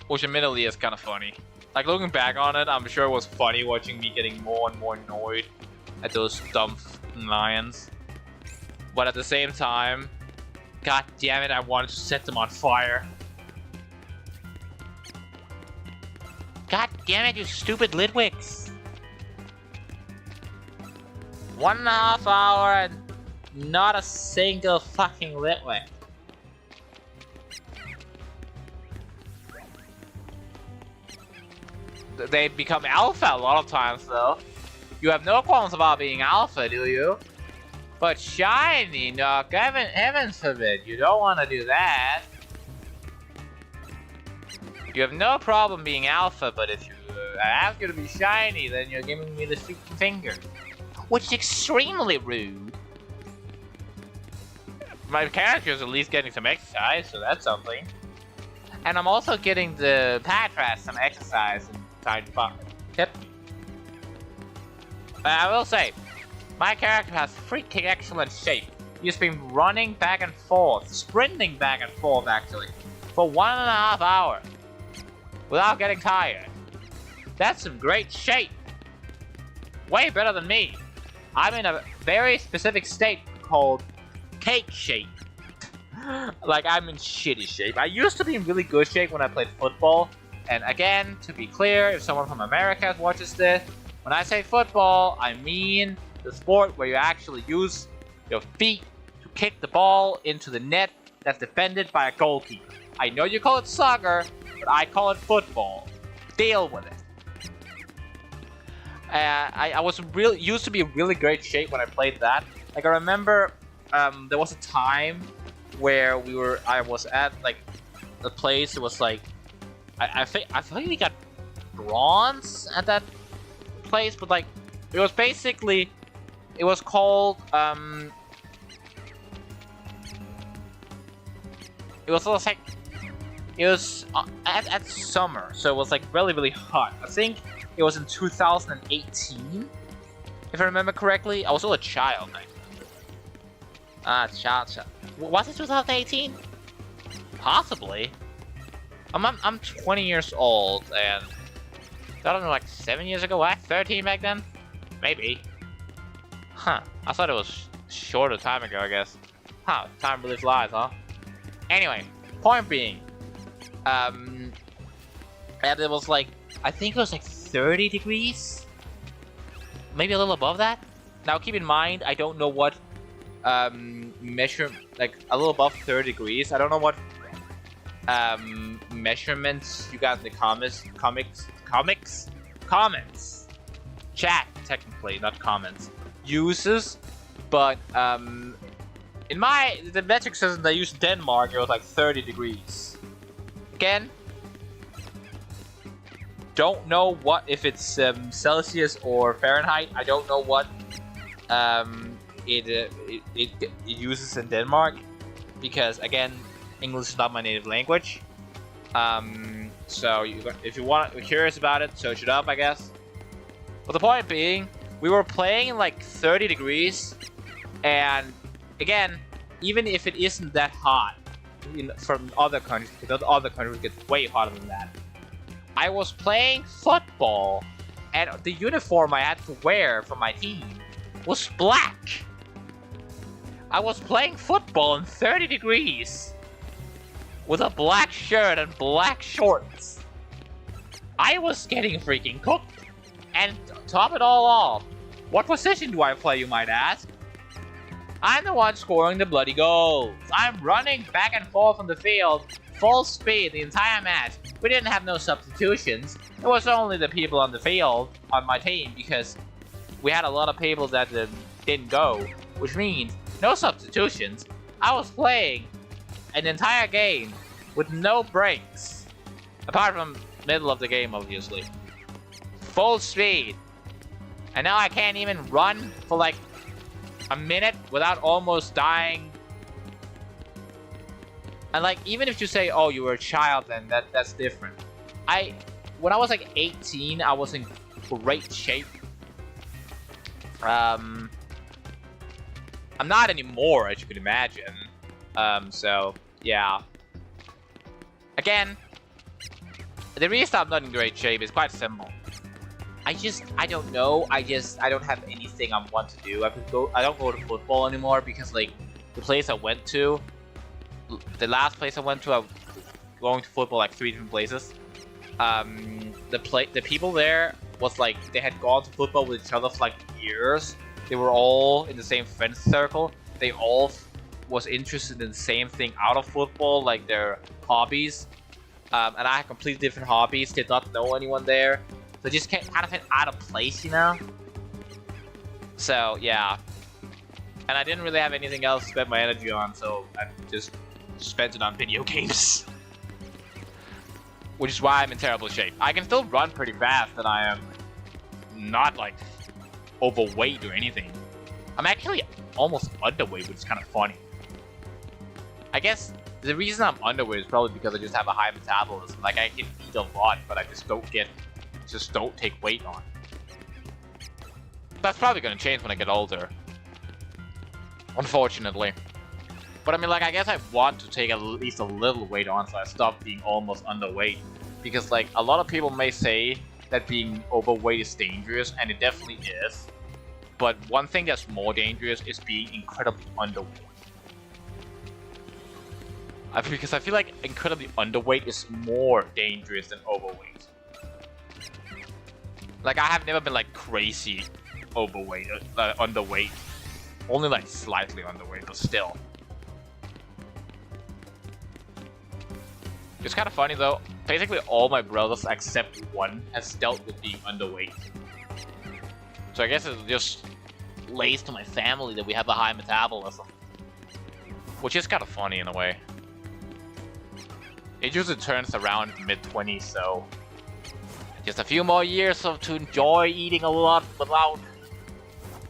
Which admittedly is kind of funny. Like, looking back on it, I'm sure it was funny watching me getting more and more annoyed at those dumb lions. But at the same time, god damn it, I wanted to set them on fire. God damn it, you stupid Litwicks! 1.5 hours and not a single fucking Litwick. They become alpha a lot of times though. You have no qualms about being alpha, do you? But shiny, no, heavens forbid, you don't want to do that. You have no problem being alpha, but if you ask you to be shiny, then you're giving me the stupid finger. Which is extremely rude. My character is at least getting some exercise, so that's something. And I'm also getting the Patras some exercise in time to fuck. Tip. I will say, my character has freaking excellent shape. He's been running back and forth, sprinting back and forth actually, for 1.5 hours. Without getting tired. That's some great shape. Way better than me. I'm in a very specific state called cake shape. Like, I'm in shitty shape. I used to be in really good shape when I played football. And again, to be clear, if someone from America watches this, when I say football, I mean the sport where you actually use your feet to kick the ball into the net that's defended by a goalkeeper. I know you call it soccer, but I call it football. Deal with it. I was used to be in really great shape when I played that. Like, I remember there was a time where I was at like the place. It was like I think we got bronze at that place, but like it was basically it was called it was like it was at summer, so it was like really hot. I think it was in 2018, if I remember correctly. I was still a child then. Child. Was it 2018? Possibly. I'm 20 years old, and I don't know, like 7 years ago. What? 13 back then? Maybe. Huh. I thought it was shorter time ago, I guess. Huh. Time really flies, huh? Anyway, point being, and it was like, I think it was like 30 degrees? Maybe a little above that? Now keep in mind, I don't know what measure, like a little above 30 degrees. I don't know what measurements you got in the comments. Chat, technically, not comments. Uses, but in the metric system they use in Denmark, it was like 30 degrees. Again, don't know what if it's Celsius or Fahrenheit. I don't know what it uses in Denmark, because again, English is not my native language. So if you're curious about it, search it up, I guess. But the point being, we were playing in like 30 degrees, and again, even if it isn't that hot from other countries, because other countries get way hotter than that, I was playing football, and the uniform I had to wear for my team was black. I was playing football in 30 degrees with a black shirt and black shorts. I was getting freaking cooked. And to top it all off, what position do I play, you might ask? I'm the one scoring the bloody goals. I'm running back and forth on the field, full speed the entire match. We didn't have no substitutions. It was only the people on the field on my team, because we had a lot of people that didn't go, which means no substitutions. I was playing an entire game with no breaks, apart from middle of the game, obviously. Full speed. And now I can't even run for like a minute without almost dying. And like, even if you say, oh, you were a child, then that's different. When I was like 18, I was in great shape. I'm not anymore, as you can imagine. So yeah. Again, the reason I'm not in great shape is quite simple. I don't know. I don't have anything I want to do. I don't go to football anymore because like the place I went to, the last place I went to, I was going to football like 3 different places. The people there was like they had gone to football with each other for like years. They were all in the same friend circle. They all was interested in the same thing out of football, like their hobbies. And I had completely different hobbies. Did not know anyone there. So just kind of felt out of place, you know? So, yeah. And I didn't really have anything else to spend my energy on, so I just spent it on video games. Which is why I'm in terrible shape. I can still run pretty fast, and I am not, like, overweight or anything. I'm actually almost underweight, which is kind of funny. I guess the reason I'm underweight is probably because I just have a high metabolism. Like, I can eat a lot, but I just don't take weight on. That's probably gonna change when I get older. Unfortunately. But I mean, like, I guess I want to take at least a little weight on so I stop being almost underweight. Because, like, a lot of people may say that being overweight is dangerous, and it definitely is. But one thing that's more dangerous is being incredibly underweight. Because I feel like incredibly underweight is more dangerous than overweight. Like, I have never been like crazy overweight, underweight. Only like slightly underweight, but still. It's kind of funny though. Basically all my brothers except one has dealt with being underweight. So I guess it just lays to my family that we have a high metabolism. Which is kind of funny in a way. It usually turns around in mid-20s, so just a few more years to enjoy eating a lot without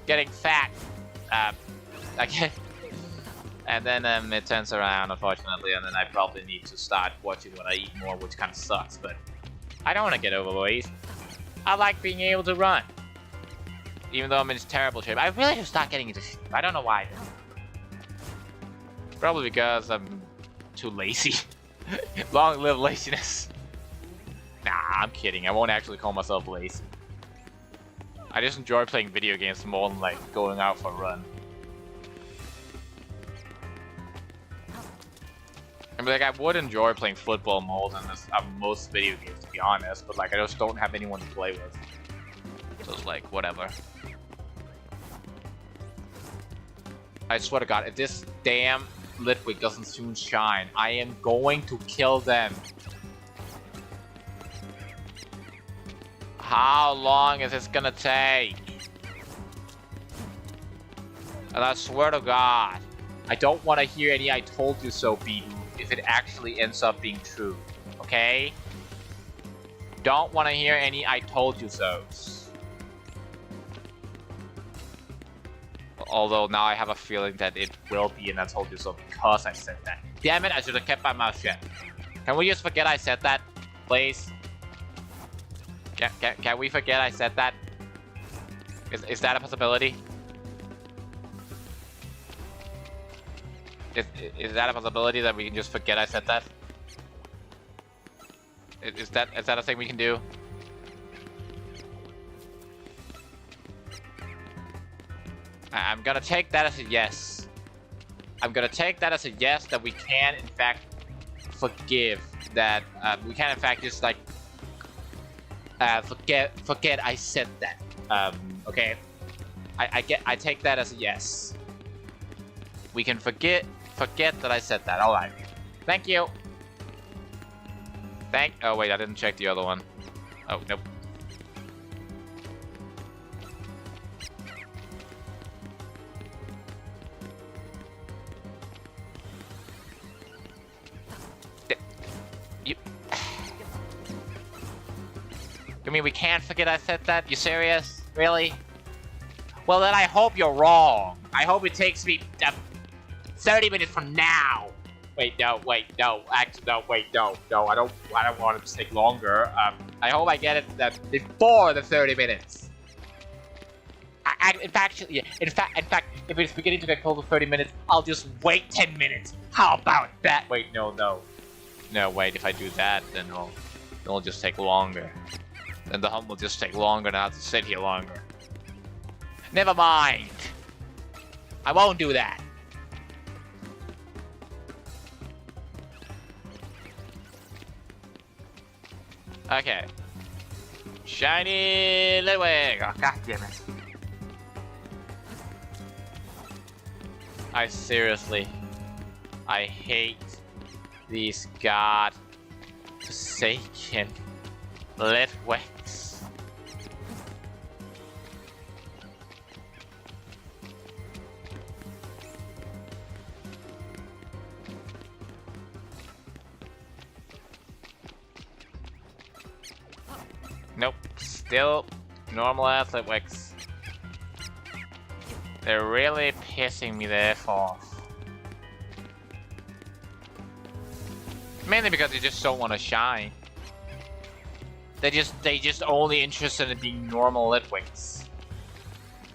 getting fat. And then it turns around, unfortunately, and then I probably need to start watching what I eat more, which kind of sucks, but I don't want to get overweight. I like being able to run. Even though I'm in terrible shape. I really should start getting into shape. I don't know why. Probably because I'm too lazy. Long live laziness. Nah, I'm kidding. I won't actually call myself lazy. I just enjoy playing video games more than like going out for a run. I mean, like, I would enjoy playing football more than most video games, to be honest, but like I just don't have anyone to play with. So it's like, whatever. I swear to God, if this damn Litwick doesn't soon shine, I am going to kill them. How long is this gonna take? And I swear to God, I don't want to hear any "I told you so" beat if it actually ends up being true. Okay? Don't want to hear any "I told you so's." Although now I have a feeling that it will be an "I told you so" because I said that. Damn it, I should have kept my mouth shut. Can we just forget I said that? Please? Can we forget I said that? Is that a possibility? Is that a possibility that we can just forget I said that? Is that a thing we can do? I'm gonna take that as a yes. I'm gonna take that as a yes that we can in fact forgive that. We can in fact just like forget I said that. Okay. I take that as a yes. We can forget that I said that. All right. Thank you. Oh wait, I didn't check the other one. Oh nope. You mean we can't forget I said that? You serious? Really? Well, then I hope you're wrong. I hope it takes me 30 minutes from now. Wait, no, actually, no, I don't want it to take longer. I hope I get it before the 30 minutes. In fact, if it's beginning to get close to 30 minutes, I'll just wait 10 minutes. How about that? Wait, no, wait, if I do that, then it'll just take longer. Then the hum will just take longer and I have to sit here longer. Never mind. I won't do that. Okay. Shiny Litwick! Oh, god damn it. I hate these god-forsaken Litwicks. Nope, still normal ass Litwicks. They're really pissing me the F off. Mainly because they just don't want to shine. They just only interested in being normal Litwicks.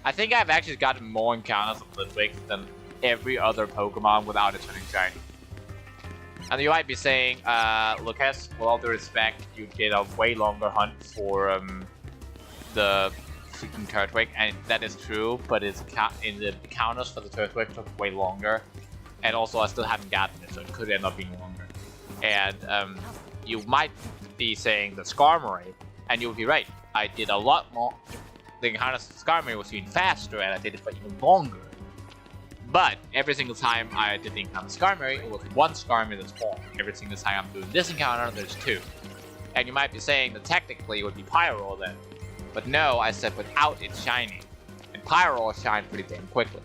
I think I've actually gotten more encounters of Litwicks than every other Pokemon without it turning shiny. And you might be saying, Lucas, with all due respect, you did a way longer hunt for the freaking Turtwig, and that is true, but in the encounters for the Turtwig took way longer. And also I still haven't gotten it, so it could end up being longer. And you might be saying the Skarmory, and you'll be right. I did a lot more. The encounters of Skarmory was even faster, and I did it for even longer. But every single time I did the encounter of Skarmory, it was one Skarmory that's formed. Every single time I'm doing this encounter, there's two. And you might be saying that technically it would be Pyro then. But no, I said without it shining. And Pyro shine pretty damn quickly.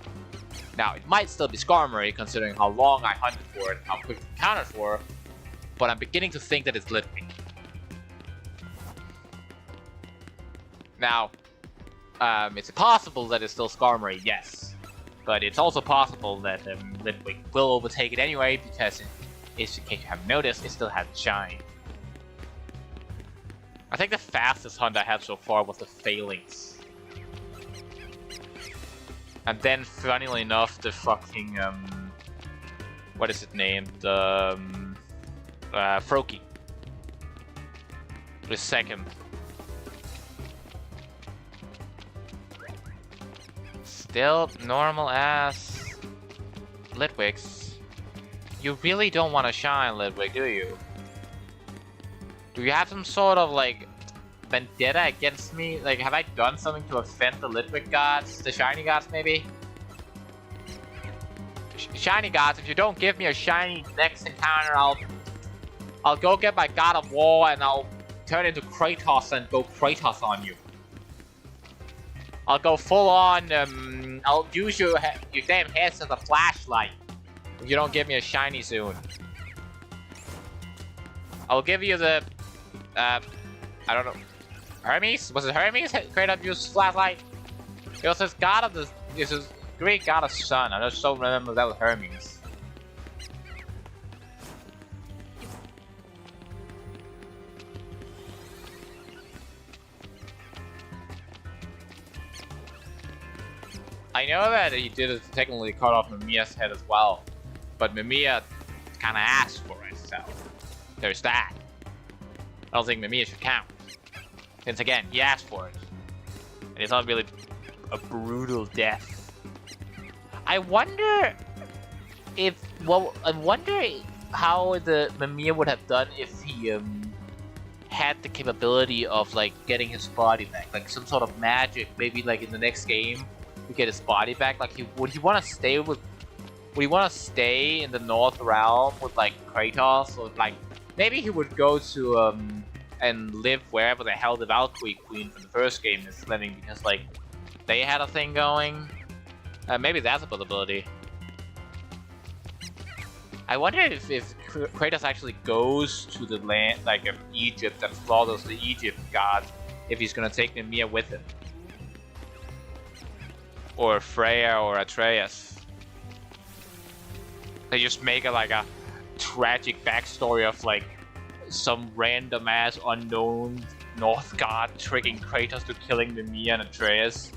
Now, it might still be Skarmory, considering how long I hunted for it and how quick the encounters were, but I'm beginning to think that it's Litwick. Now, it's possible that it's still Skarmory, yes. But it's also possible that Litwick will overtake it anyway, because in case you haven't noticed, it still has shine. I think the fastest hunt I had so far was the Phalanx. And then, funnily enough, the fucking, what is it named? Froakie. The second. Still normal ass Litwicks. You really don't want to shine, Litwick, do you? Do you have some sort of, like, vendetta against me? Like, have I done something to offend the Litwick gods? The shiny gods, maybe? Shiny gods, if you don't give me a shiny next encounter, I'll go get my God of War and I'll turn into Kratos and go Kratos on you. I'll go full on, I'll use your damn heads as a flashlight if you don't give me a shiny soon. I'll give you the, I don't know, Hermes? Was it Hermes? Kratos used flashlight? It was this god of the, this is Greek god of sun. I just don't remember that was Hermes. I know that he did technically cut off Mimia's head as well, but Mimia kind of asked for it, so there's that. I don't think Mimia should count. Since again, he asked for it. And it's not really a brutal death. I wonder if, well, I wonder how the Mimia would have done if he had the capability of like getting his body back, like some sort of magic, maybe like in the next game. To get his body back, like would he want to stay in the North Realm with like Kratos, or like maybe he would go to and live wherever the hell the Valkyrie Queen from the first game is living, because like they had a thing going. Maybe that's a possibility. I wonder if Kratos actually goes to the land like Egypt and follows the Egypt gods, if he's gonna take Mimia with him. or Freya or Atreus. They just make it like a tragic backstory of like some random ass unknown North god tricking Kratos to killing Mimir and Atreus.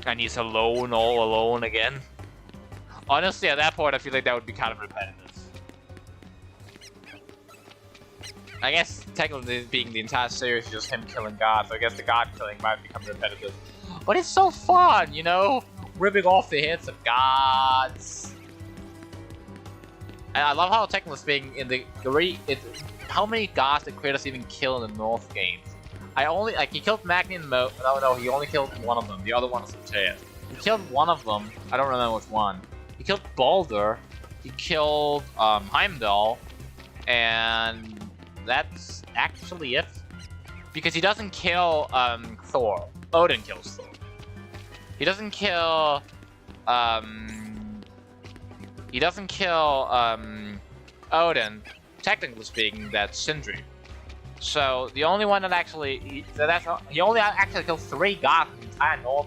And he's alone, all alone again. Honestly, at that point, I feel like that would be kind of repetitive. I guess, technically, being the entire series is just him killing gods, so I guess the god killing might become repetitive. But it's so fun, you know? Ripping off the heads of gods. And I love how technically speaking, in the how many gods did Kratos even kill in the North games? He killed Magni and no, he only killed one of them. The other one was Atreus. He killed one of them. I don't remember which one. He killed Baldur. He killed Heimdall, and that's actually it. Because he doesn't kill Thor. Odin kills Thor. He doesn't kill Odin. Technically speaking, that's Sindri. So the only one that he only actually killed 3 gods in the entire North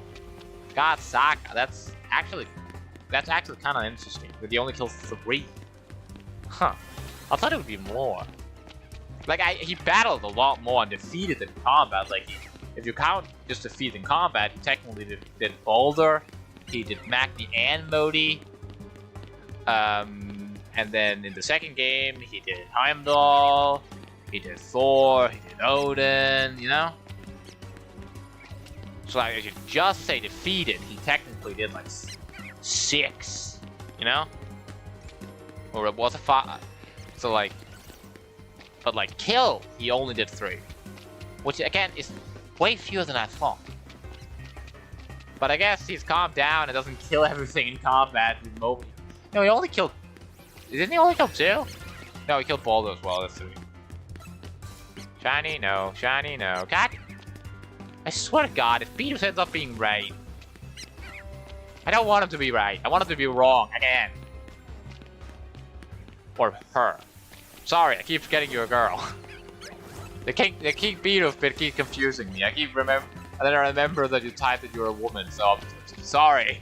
God saga. That's actually kind of interesting. But he only killed 3. Huh. I thought it would be more. Like he battled a lot more and defeated in combat. Like if you count just defeat in combat, he technically did Baldur. He did Magni and Modi. And then in the second game, he did Heimdall. He did Thor, he did Odin, you know? So like, if you just say defeated, he technically did like 6, you know? Or it was a 5. So like, but like kill, he only did 3. Which again, is way fewer than I thought. But I guess he's calmed down and doesn't kill everything in combat with Moby. No, he only killed, didn't he only kill 2? No, he killed Baldur as well, that's 3. Shiny, no. Shiny, no. God! I swear to God, if Beatus ends up being right... I don't want him to be right. I want him to be wrong, again. Or her. Sorry, I keep forgetting you're a girl. the King Beatus bit keeps confusing me. And then I remember that you typed that you're a woman, so I'm sorry.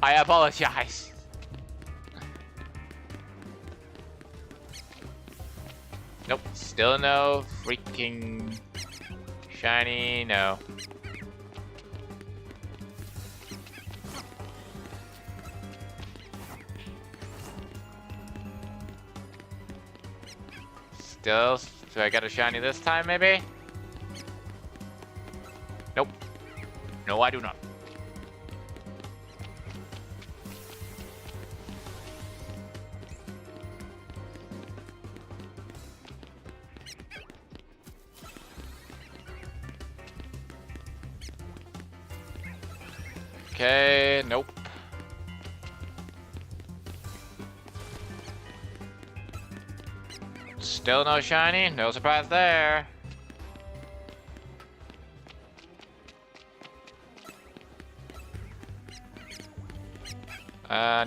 I apologize. Nope, still no freaking shiny, no. Still, do I get a shiny this time maybe? Nope. No, I do not. Okay, nope. Still no shiny, no surprise there.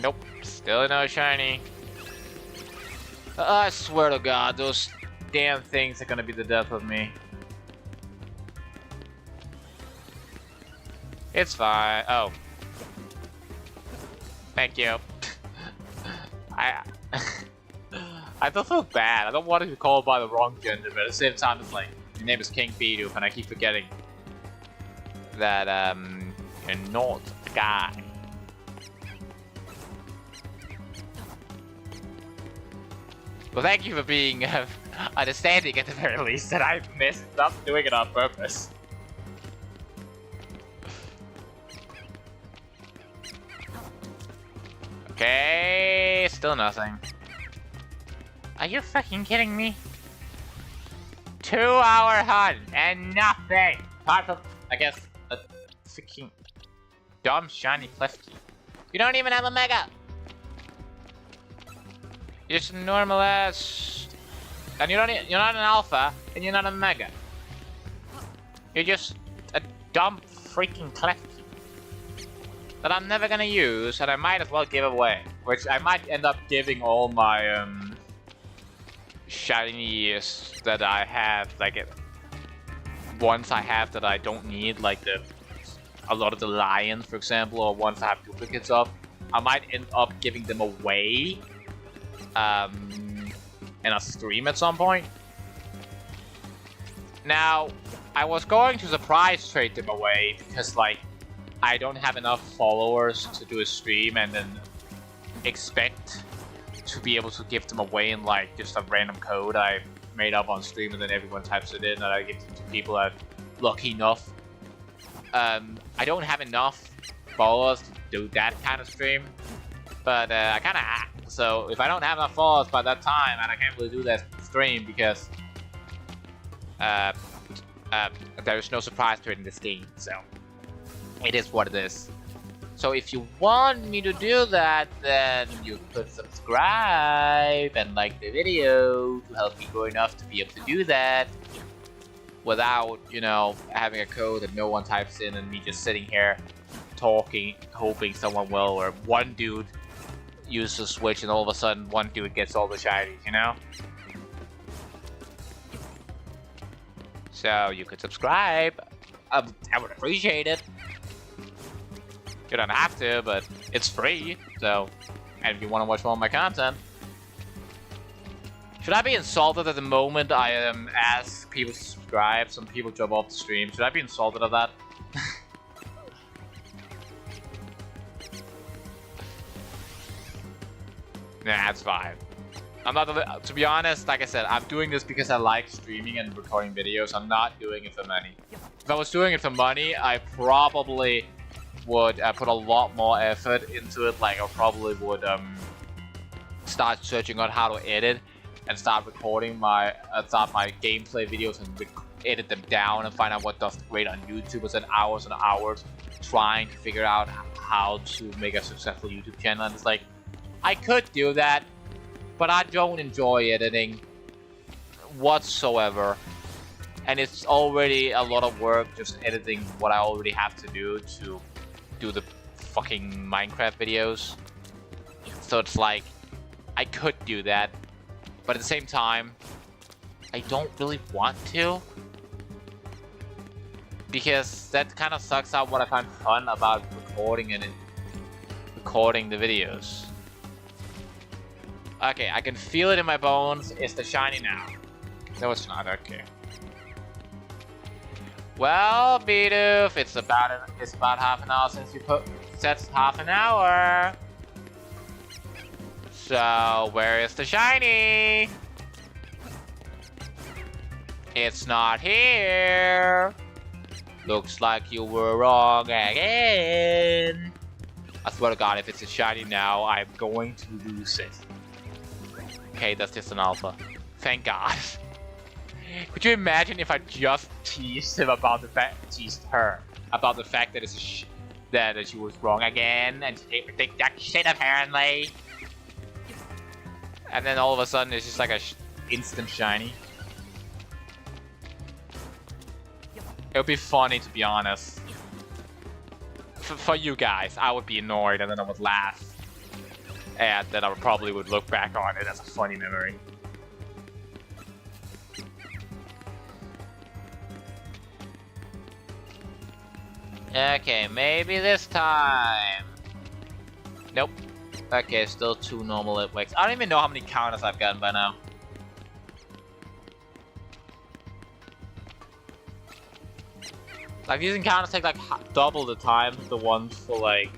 Nope. Still no shiny. I swear to God, those damn things are gonna be the death of me. It's fine. Oh. Thank you. I don't feel bad. I don't want to be called by the wrong gender, but at the same time, it's like, your name is King Bidoof, and I keep forgetting that, you're not a guy. Well, thank you for being, understanding at the very least that I missed not doing it on purpose. Okay, still nothing. Are you fucking kidding me? 2-hour hunt and nothing! Apart from, I guess, a freaking dumb shiny Klefki. You don't even have a Mega! You're just a normal ass... And you're not an Alpha, and you're not a Mega. You're just a dumb freaking Klefki that I'm never gonna use, and I might as well give away. Which I might end up giving all my, shinies that I have, like, ones I have that I don't need, like a lot of the lions, for example, or ones I have duplicates of, I might end up giving them away in a stream at some point. Now, I was going to surprise trade them away because, like, I don't have enough followers to do a stream and then expect to be able to give them away in, like, just a random code I made up on stream and then everyone types it in and I give it to people that are lucky enough. I don't have enough followers to do that kind of stream, but I kind of so if I don't have enough followers by that time, and I can't really do that stream because there is no surprise trade in this game, so it is what it is. So if you want me to do that, then you could subscribe and like the video to help me grow enough to be able to do that without, you know, having a code that no one types in and me just sitting here talking, hoping someone will, or one dude uses a switch and all of a sudden one dude gets all the shinies, you know? So you could subscribe. I would appreciate it. You don't have to, but it's free, so, and if you want to watch more of my content. Should I be insulted at the moment I ask people to subscribe? Some people jump off the stream. Should I be insulted at that? Nah, it's fine. I'm not, to be honest, like I said, I'm doing this because I like streaming and recording videos. I'm not doing it for money. If I was doing it for money, I probably would put a lot more effort into it. Like I probably would start searching on how to edit and start recording my gameplay videos and edit them down and find out what does great on YouTube. I spend hours and hours trying to figure out how to make a successful YouTube channel, and it's like I could do that, but I don't enjoy editing whatsoever. And it's already a lot of work just editing what I already have to do the fucking Minecraft videos. So it's like, I could do that, but at the same time, I don't really want to. Because that kind of sucks out what I find fun about recording the videos. Okay, I can feel it in my bones. It's the shiny now. No, it's not. Okay. Well, Bidoof, it's about half an hour since you set half an hour. So where is the shiny? It's not here. Looks like you were wrong again. I swear to God, if it's a shiny now, I'm going to lose it. Okay, that's just an alpha. Thank God. Could you imagine if I just teased him about the fact, teased her about the fact that that she was wrong again and she didn't think that shit apparently, and then all of a sudden it's just like a instant shiny. It would be funny, to be honest. For you guys, I would be annoyed and then I would laugh, and then I probably would look back on it as a funny memory. Okay, maybe this time. Nope. Okay, still 2 normal Litwicks. I don't even know how many counters I've gotten by now. Like, these encounters take like double the time the ones for like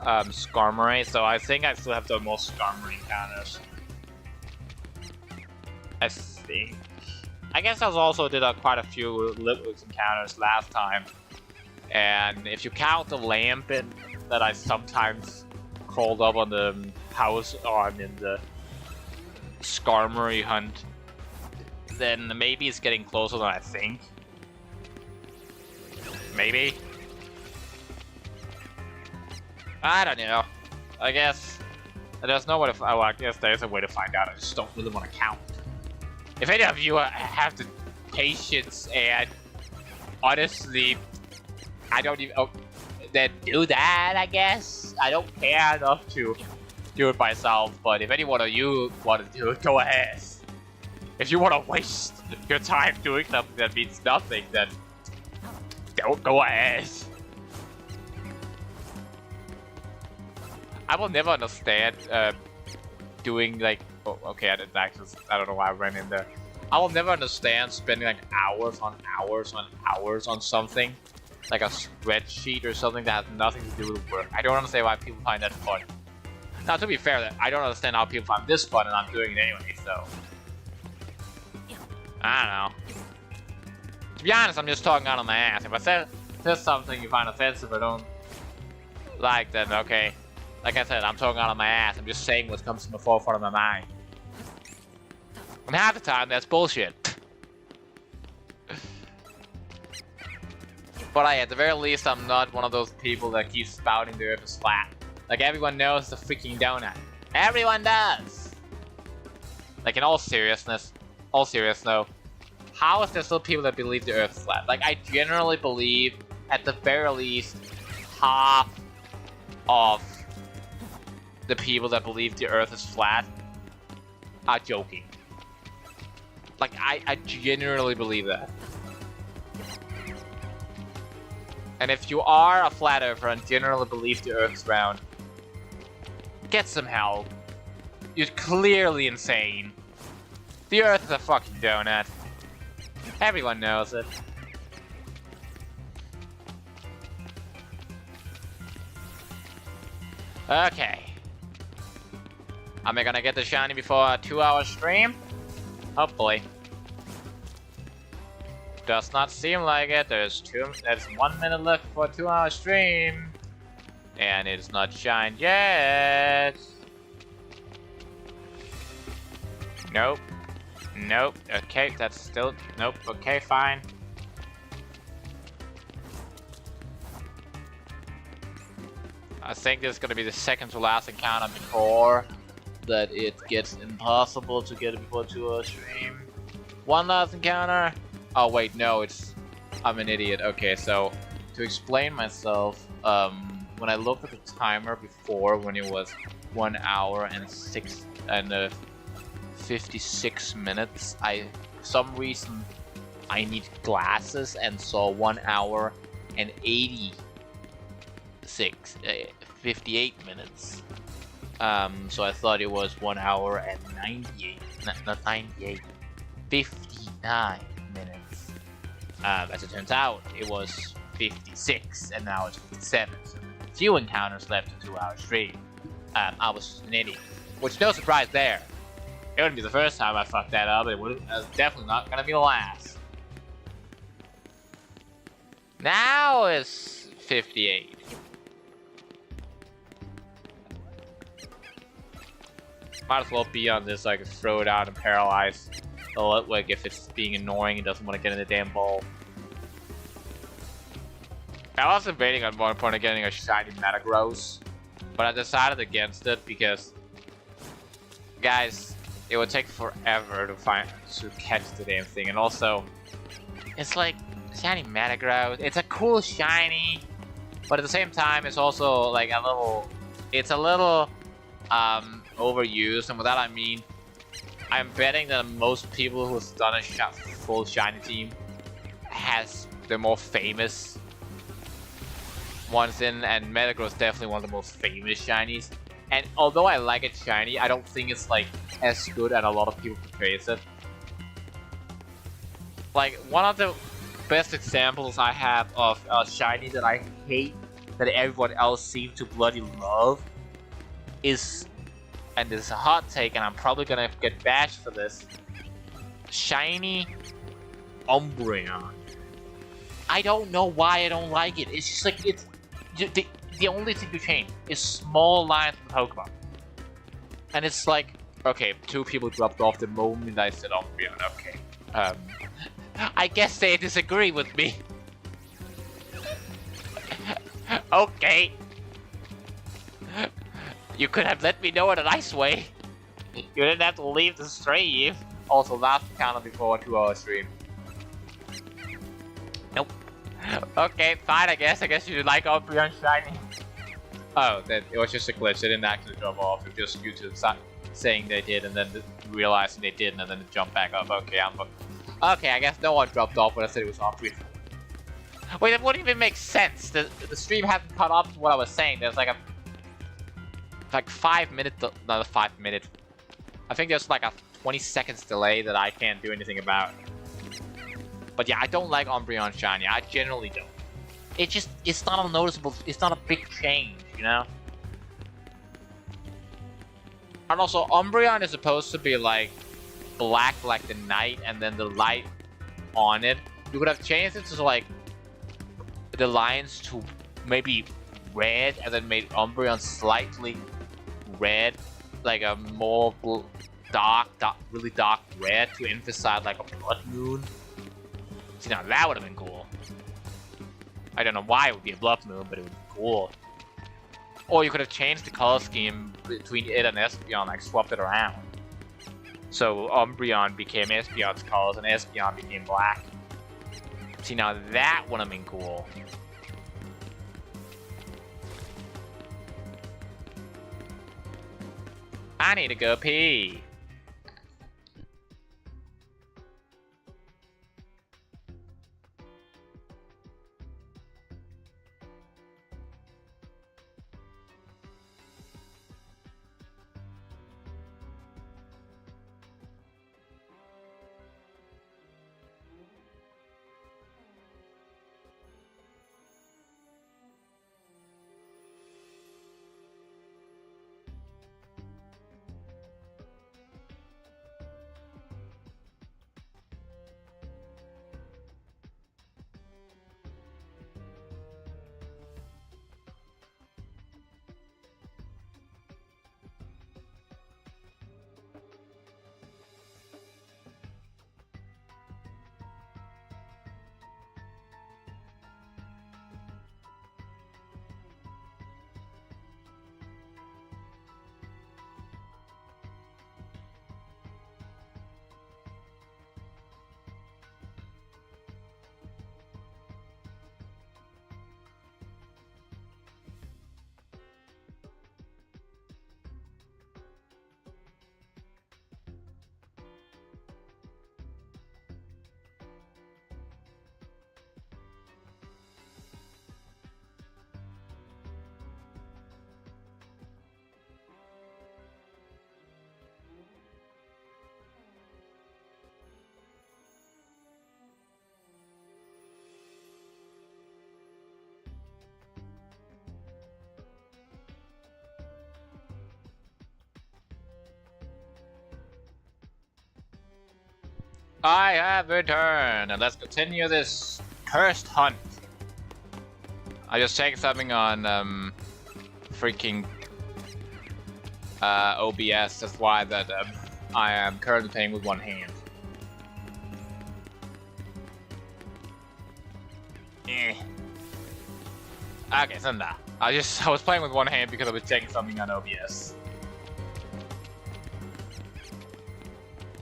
Skarmory, so I think I still have the most Skarmory encounters. I think. I guess I also did quite a few Litwicks encounters last time. And if you count the lamp that I sometimes crawled up on the house on in the Skarmory hunt, then maybe it's getting closer than I think. Maybe. I don't know. I guess there's no way to. Oh, I guess there's a way to find out. I just don't really want to count. If any of you have the patience and honestly, I don't even. Oh, then do that. I guess I don't care enough to do it myself. But if any one of you want to do it, go ahead. If you want to waste your time doing something that means nothing, then don't go ahead. I will never understand doing like. Oh, okay, I didn't actually. I don't know why I ran in there. I will never understand spending like hours on hours on hours on something, like a spreadsheet or something that has nothing to do with work. I don't understand why people find that fun. Now, to be fair, I don't understand how people find this fun, and I'm doing it anyway. So I don't know. To be honest, I'm just talking out of my ass. If I said something you find offensive or don't like, then okay. Like I said, I'm talking out of my ass. I'm just saying what comes to the forefront of my mind. And half the time, that's bullshit. But at the very least, I'm not one of those people that keeps spouting the earth is flat. Like, everyone knows the freaking donut. Everyone does! Like, in all seriousness, though, how is there still people that believe the earth is flat? Like, I generally believe, at the very least, half of the people that believe the earth is flat are joking. Like, I genuinely believe that. And if you are a flat earther and generally believe the earth is round, get some help. You're clearly insane. The earth is a fucking donut. Everyone knows it. Okay. Am I gonna get the shiny before a 2-hour stream? Hopefully. Does not seem like it. There's 1 minute left for a 2-hour stream. And it's not shined yet. Nope. Nope. Okay, that's still... Nope. Okay, fine. I think this is gonna be the second to last encounter before that it gets impossible to get it before 2-hour stream. One last encounter. Oh wait, no, it's... I'm an idiot. Okay, so to explain myself, when I looked at the timer before, when it was 1 hour and 56 minutes, for some reason I need glasses and saw 1 hour and 58 minutes. So I thought it was 1 hour and 59 minutes. As it turns out, it was 56, and now it's 57. So few encounters left in 2-hour stream. I was an idiot, which no surprise there. It wouldn't be the first time I fucked that up. It was definitely not gonna be the last. Now it's 58. Might as well be on this, like, throw it out and paralyze. Like, if it's being annoying and doesn't want to get in the damn ball. I was debating at one point of getting a shiny Metagross, but I decided against it because, guys, it would take forever to catch the damn thing, and also, it's like shiny Metagross. It's a cool shiny, but at the same time, it's also like a little overused, and with that I mean, I'm betting that most people who've done a full shiny team has the more famous ones in, and Metagross is definitely one of the most famous shinies. And although I like it shiny, I don't think it's like as good as a lot of people praise it. Like, one of the best examples I have of a shiny that I hate that everyone else seems to bloody love is, and this is a hot take, and I'm probably gonna get bashed for this, shiny Umbreon. I don't know why I don't like it. It's just like, it's the only thing to change is small lines of Pokemon. And it's like, okay, 2 people dropped off the moment I said Umbreon, okay. I guess they disagree with me. Okay. You could have let me know in a nice way. You didn't have to leave the stream. Also, last encounter before a 2-hour stream. Nope. Okay, fine, I guess you like Umbreon shiny. Oh, it was just a glitch. They didn't actually drop off. It was just YouTube saying they did, and then realizing they didn't and then it jumped back up. Okay, okay, I guess no one dropped off when I said it was Umbreon. Wait, that wouldn't even make sense. The stream hasn't caught up to what I was saying. There's like a 5 minute, not a 5 minute. I think there's like a 20 seconds delay that I can't do anything about. But yeah, I don't like Umbreon Shiny. I generally don't. It's not a noticeable, it's not a big change, you know? And also, Umbreon is supposed to be like black like the night and then the light on it. You could have changed it to like the lines to maybe red and then made Umbreon slightly red, like a more dark, really dark red to emphasize like a blood moon. See, now that would have been cool. I don't know why it would be a blood moon, but it would be cool. Or you could have changed the color scheme between it and Espeon, like swapped it around. So Umbreon became Espeon's colors and Espeon became black. See, now that would have been cool. I need to go pee. I have returned, and let's continue this cursed hunt. I just checked something on freaking OBS. That's why that I am currently playing with one hand. Okay, so nah. I was playing with one hand because I was checking something on OBS.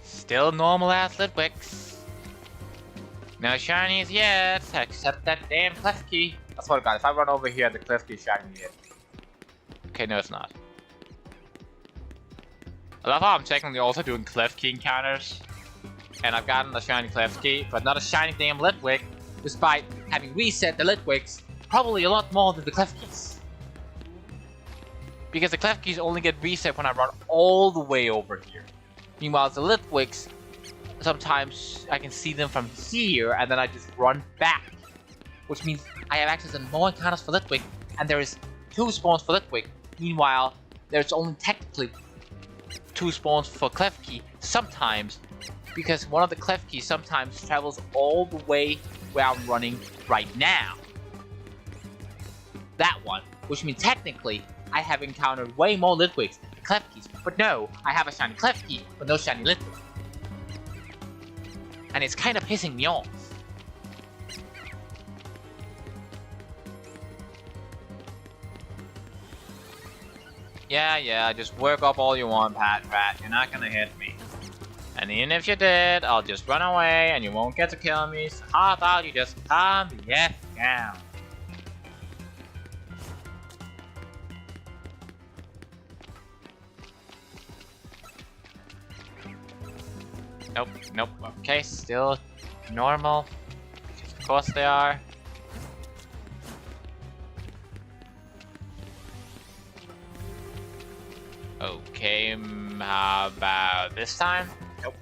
Still normal ass Litwicks. No shinies yet, except that damn Klefki. I swear to God, if I run over here, the Klefki is shiny yet. Okay, no it's not. I love how I'm technically also doing Klefki encounters. And I've gotten a shiny Klefki, but not a shiny damn Litwick, despite having reset the Litwicks probably a lot more than the Klefkis. Because the Klefkis only get reset when I run all the way over here. Meanwhile, the Litwicks, sometimes I can see them from here, and then I just run back. Which means I have access to more encounters for Litwick, and there is 2 spawns for Litwick. Meanwhile, there's only technically 2 spawns for Klefki, sometimes, because one of the Klefkis sometimes travels all the way where I'm running right now. That one, which means technically, I have encountered way more Litwicks than Klefkis, but no, I have a shiny Klefki, but no shiny Litwick. And it's kind of pissing me off. Yeah, just work up all you want, Pat, you're not gonna hit me. And even if you did, I'll just run away and you won't get to kill me, so how about you just calm the F down. Nope, nope. Okay, still normal. Of course they are. Okay, how about this time? Nope.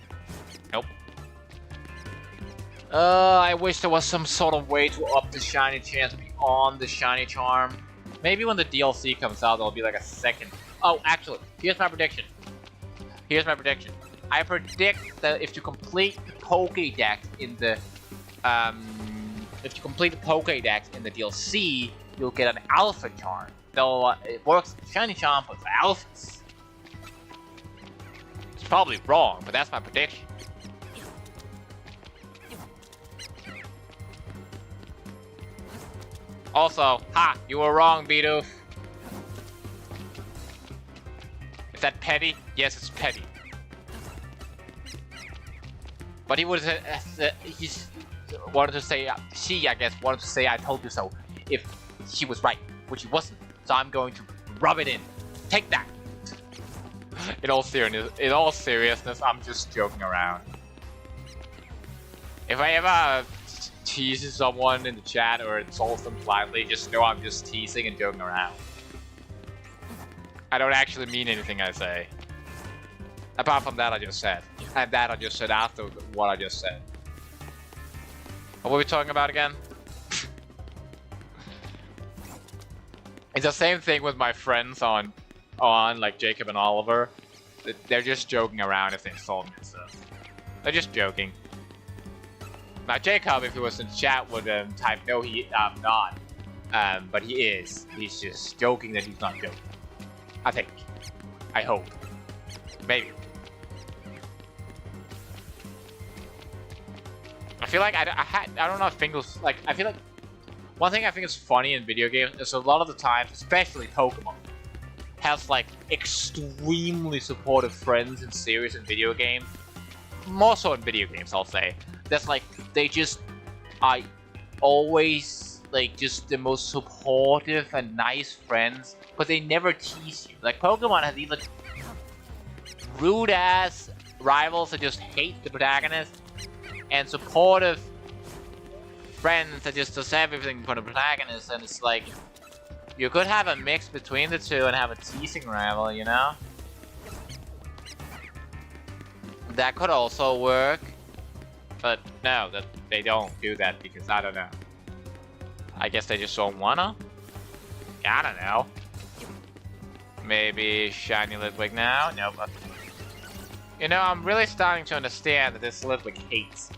Nope. I wish there was some sort of way to up the shiny chance beyond the shiny charm. Maybe when the DLC comes out, there'll be like a second. Oh, actually, here's my prediction. Here's my prediction. I predict that if you complete the Pokédex in the DLC, you'll get an Alpha Charm. Though it works with Shiny Charm, but for Alphas. It's probably wrong, but that's my prediction. Also, ha! You were wrong, Bidoof. Is that petty? Yes, it's petty. But he would he's wanted to say she, I guess, wanted to say I told you so if she was right, which she wasn't. So I'm going to rub it in. Take that. In all seriousness, I'm just joking around. If I ever tease someone in the chat or insult them politely, just know I'm just teasing and joking around. I don't actually mean anything I say. Apart from that I just said. And that I just said after what I just said. What were we talking about again? It's the same thing with my friends on like Jacob and Oliver. They're just joking around if they insult me and stuff. They're just joking. Now Jacob, if he was in chat, would type no, I'm not. But he is. He's just joking that he's not joking. I think. I hope. Maybe. I feel like I don't know if Fingles, like, I feel like one thing I think is funny in video games is a lot of the times, especially Pokemon, has like extremely supportive friends in series and video games. More so in video games, I'll say. That's like, they just are always like just the most supportive and nice friends, but they never tease you. Like Pokemon has either rude ass rivals that just hate the protagonist, and supportive friends that just does everything for the protagonist, and it's like, you could have a mix between the two and have a teasing rival, you know? That could also work, but no, that they don't do that because I don't know. I guess they just don't wanna? I don't know. Maybe Shiny Litwick now? Nope. You know, I'm really starting to understand that this Litwick hates.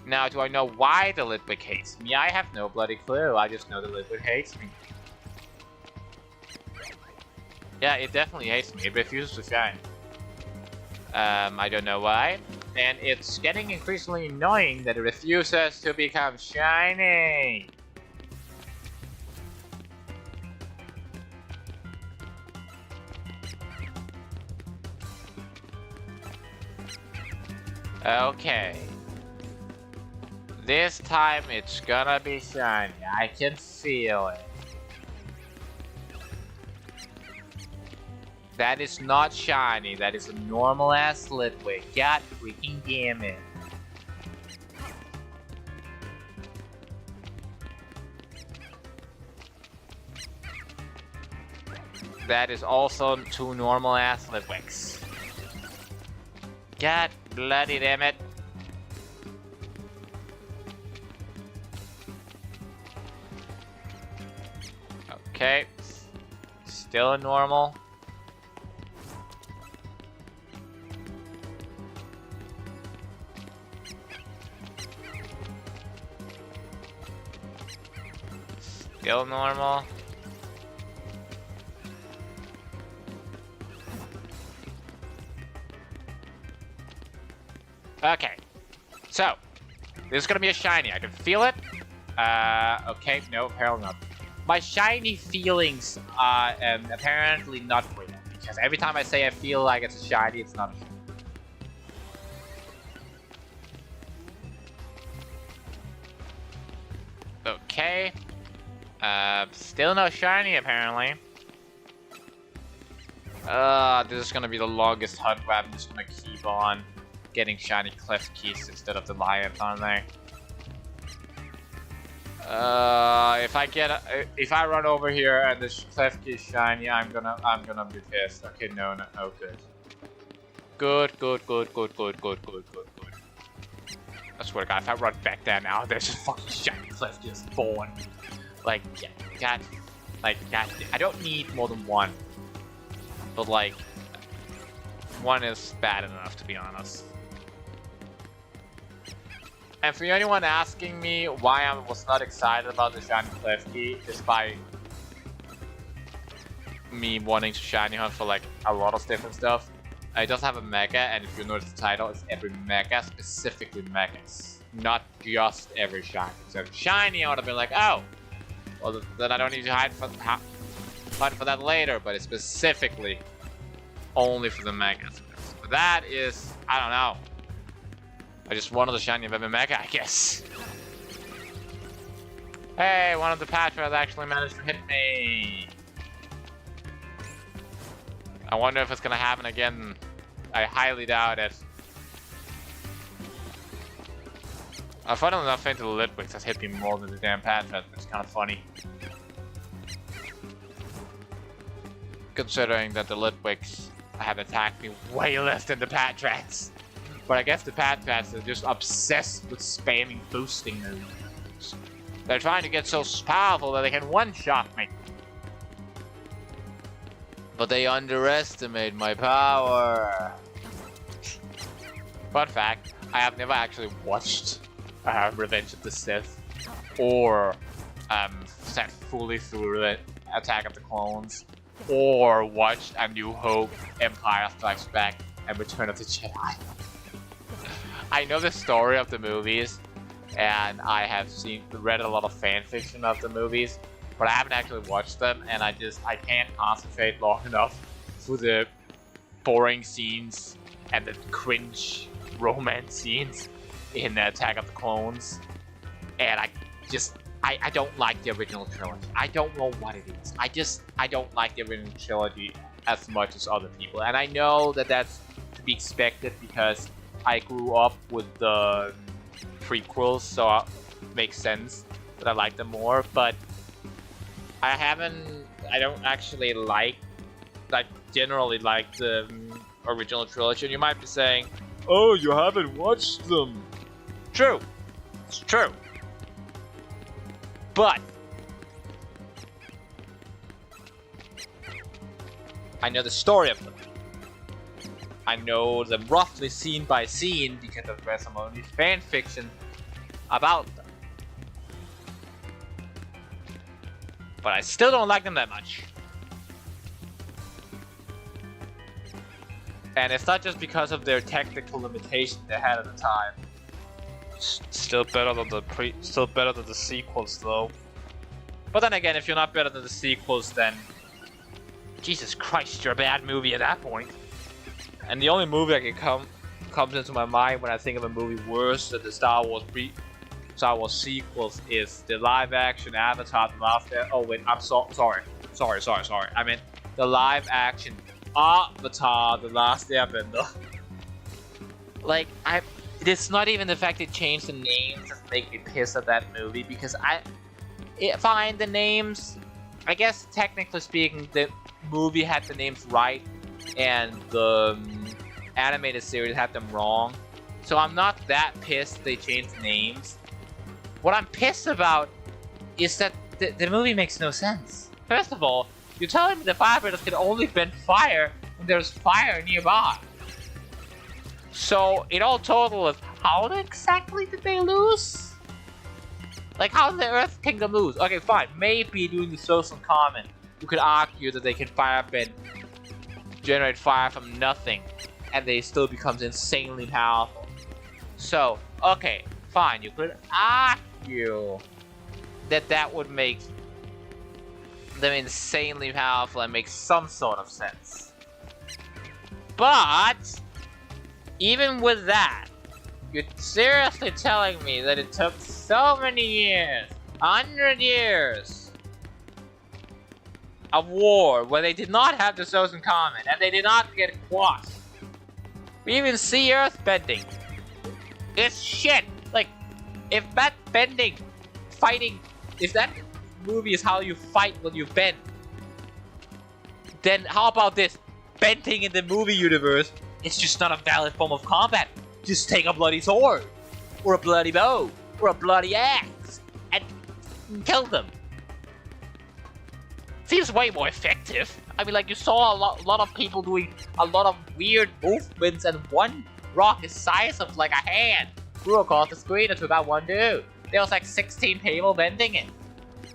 Now, do I know why the Litwick hates me? I have no bloody clue. I just know the Litwick hates me. Yeah, it definitely hates me. It refuses to shine. I don't know why. And it's getting increasingly annoying that it refuses to become shiny. Okay. This time it's gonna be shiny. I can feel it. That is not shiny. That is a normal ass Litwick. God freaking damn it. That is also two normal ass Litwicks. God bloody damn it. Okay. Still a normal. Still normal. Okay. So, this is gonna be a shiny. I can feel it. Okay, no, apparently not. My shiny feelings are apparently not real, because every time I say I feel like it's a shiny, it's not a shiny. Okay. Still no shiny, apparently. This is gonna be the longest hunt where I'm just gonna keep on. getting shiny Clef Keys instead of the Lion on there. If I run over here and the Clef Key is shiny, I'm gonna be pissed. Okay, no, oh good. Good. I swear to God, if I run back there now, there's a fucking shiny Clef Key spawn. Like, God, I don't need more than one. But like, one is bad enough, to be honest. And for anyone asking me why I was not excited about the shiny Clef Key, despite me wanting to shiny hunt for like a lot of different stuff, it does have a mega, and if you notice the title, it's every mega, specifically megas, not just every shiny. So shiny, I would have been like, oh, well then I don't need to hunt for that later, but it's specifically only for the megas. But that is, I don't know. I just wanted the shiny of every mega, I guess. Hey, one of the Patras actually managed to hit me. I wonder if it's gonna happen again. I highly doubt it. I funnily enough think the Litwix has hit me more than the damn Patras, which is kind of funny. Considering that the Litwix have attacked me way less than the Patras. But I guess the Patras are just obsessed with spamming boosting moves. They're trying to get so powerful that they can one-shot me. But they underestimate my power. Fun fact, I have never actually watched Revenge of the Sith or sat fully through the Attack of the Clones or watched A New Hope, Empire Strikes Back, and Return of the Jedi. I know the story of the movies, and I have read a lot of fan fiction of the movies, but I haven't actually watched them, and I can't concentrate long enough for the boring scenes and the cringe romance scenes in the Attack of the Clones. And I don't like the original trilogy. I don't know what it is. I don't like the original trilogy as much as other people, and I know that that's to be expected because I grew up with the prequels, so it makes sense that I like them more, but I don't actually generally like the original trilogy. And you might be saying, oh, you haven't watched them. True. It's true. But I know the story of them. I know them roughly scene by scene because I've read some of these fan fiction about them. But I still don't like them that much. And it's not just because of their technical limitations they had at the time. Still better than the sequels though. But then again, if you're not better than the sequels, then Jesus Christ, you're a bad movie at that point. And the only movie that comes into my mind when I think of a movie worse than the Star Wars sequels is the live-action Avatar: The Last Airbender. Oh wait, I'm sorry. I meant the live-action Avatar: The Last Airbender. Like, it's not even the fact they changed the names that make me pissed at that movie, because fine, the names, I guess technically speaking, the movie had the names right, and the animated series had them wrong. So I'm not that pissed they changed the names. What I'm pissed about is that the movie makes no sense. First of all, you're telling me the firefighters can only bend fire when there's fire nearby. So, in all total, how exactly did they lose? Like, how did the Earth Kingdom lose? Okay, fine, maybe doing the social comment, you could argue that they can firebend, generate fire from nothing, and they still becomes insanely powerful. So, okay, fine, you could argue that would make them insanely powerful and make some sort of sense. But even with that, you're seriously telling me that it took so many years, 100 years of war where they did not have the Chosen Comet and they did not get quashed We even see Earth bending. It's shit. Like, if that bending, fighting, if that movie is how you fight when you bend, then how about this? Bending in the movie universe, it's just not a valid form of combat. Just take a bloody sword, or a bloody bow, or a bloody axe, and kill them. Seems way more effective. I mean, like, you saw a lot of people doing a lot of weird movements, and one rock is size of like a hand flew across the screen and took out one dude. There was like 16 people bending it.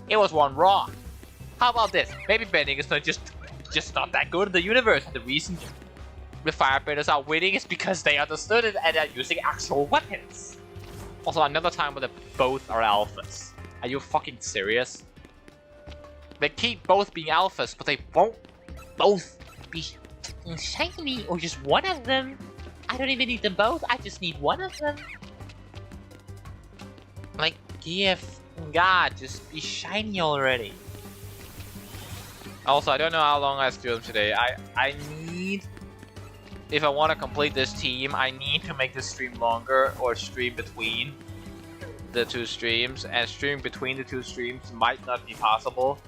It was one rock. How about this? Maybe bending is not just not that good in the universe. The reason the Firebenders are winning is because they understood it and are using actual weapons. Also, another time where both are alphas. Are you fucking serious? They keep both being alphas, but they won't both be shiny, or just one of them. I don't even need them both, I just need one of them. Like, God, just be shiny already. Also, I don't know how long I stream today. I need, if I want to complete this team, I need to make the stream longer, or stream between the two streams, and stream between the two streams might not be possible.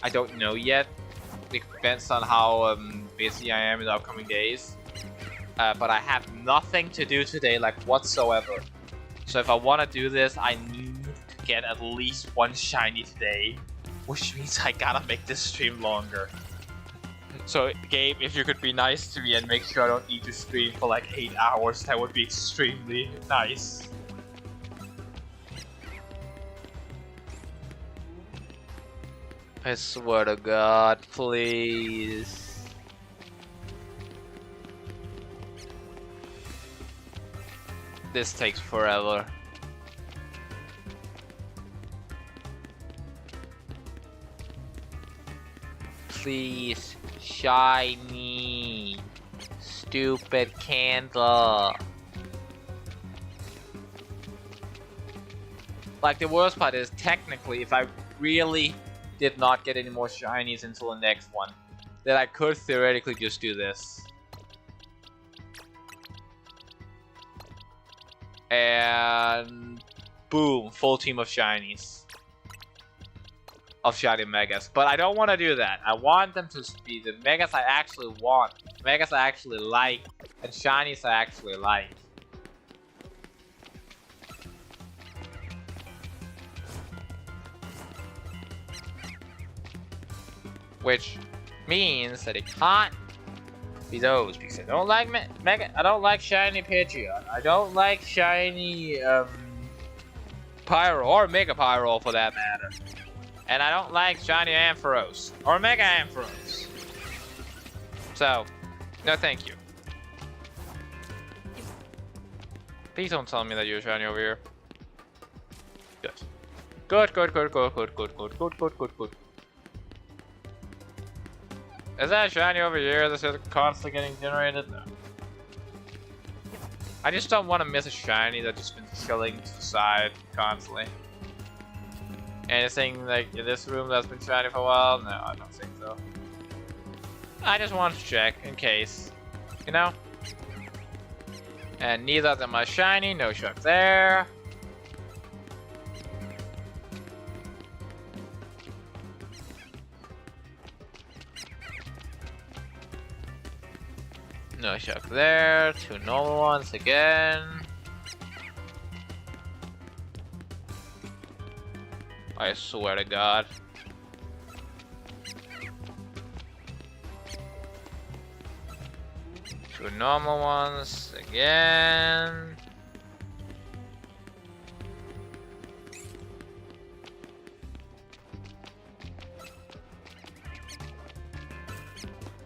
I don't know yet. It depends on how busy I am in the upcoming days. But I have nothing to do today, like, whatsoever. So if I want to do this, I need to get at least one shiny today, which means I gotta make this stream longer. So Gabe, if you could be nice to me and make sure I don't need to stream for like 8 hours, that would be extremely nice. I swear to God, please. This takes forever. Please, shiny, stupid candle. Like, the worst part is, technically, if I really did not get any more shinies until the next one, then I could theoretically just do this. And boom, full team of shinies. Of shiny megas. But I don't want to do that. I want them to be the megas I actually want. Megas I actually like. And shinies I actually like. Which means that it can't be those, because I don't like I don't like shiny Pidgeot. I don't like shiny Pyro, or Mega Pyro for that matter. And I don't like shiny Ampharos, or Mega Ampharos. So, no thank you. Please don't tell me that you're shiny over here. Good. Good, good, good, good, good, good, good, good, good, good, good. Is that shiny over here that's constantly getting generated? No. I just don't want to miss a shiny that's just been chilling to the side constantly. Anything like in this room that's been shiny for a while? No, I don't think so. I just want to check in case, you know? And neither of them are shiny, no shock there. No shock there, two normal ones again. I swear to God. Two normal ones again.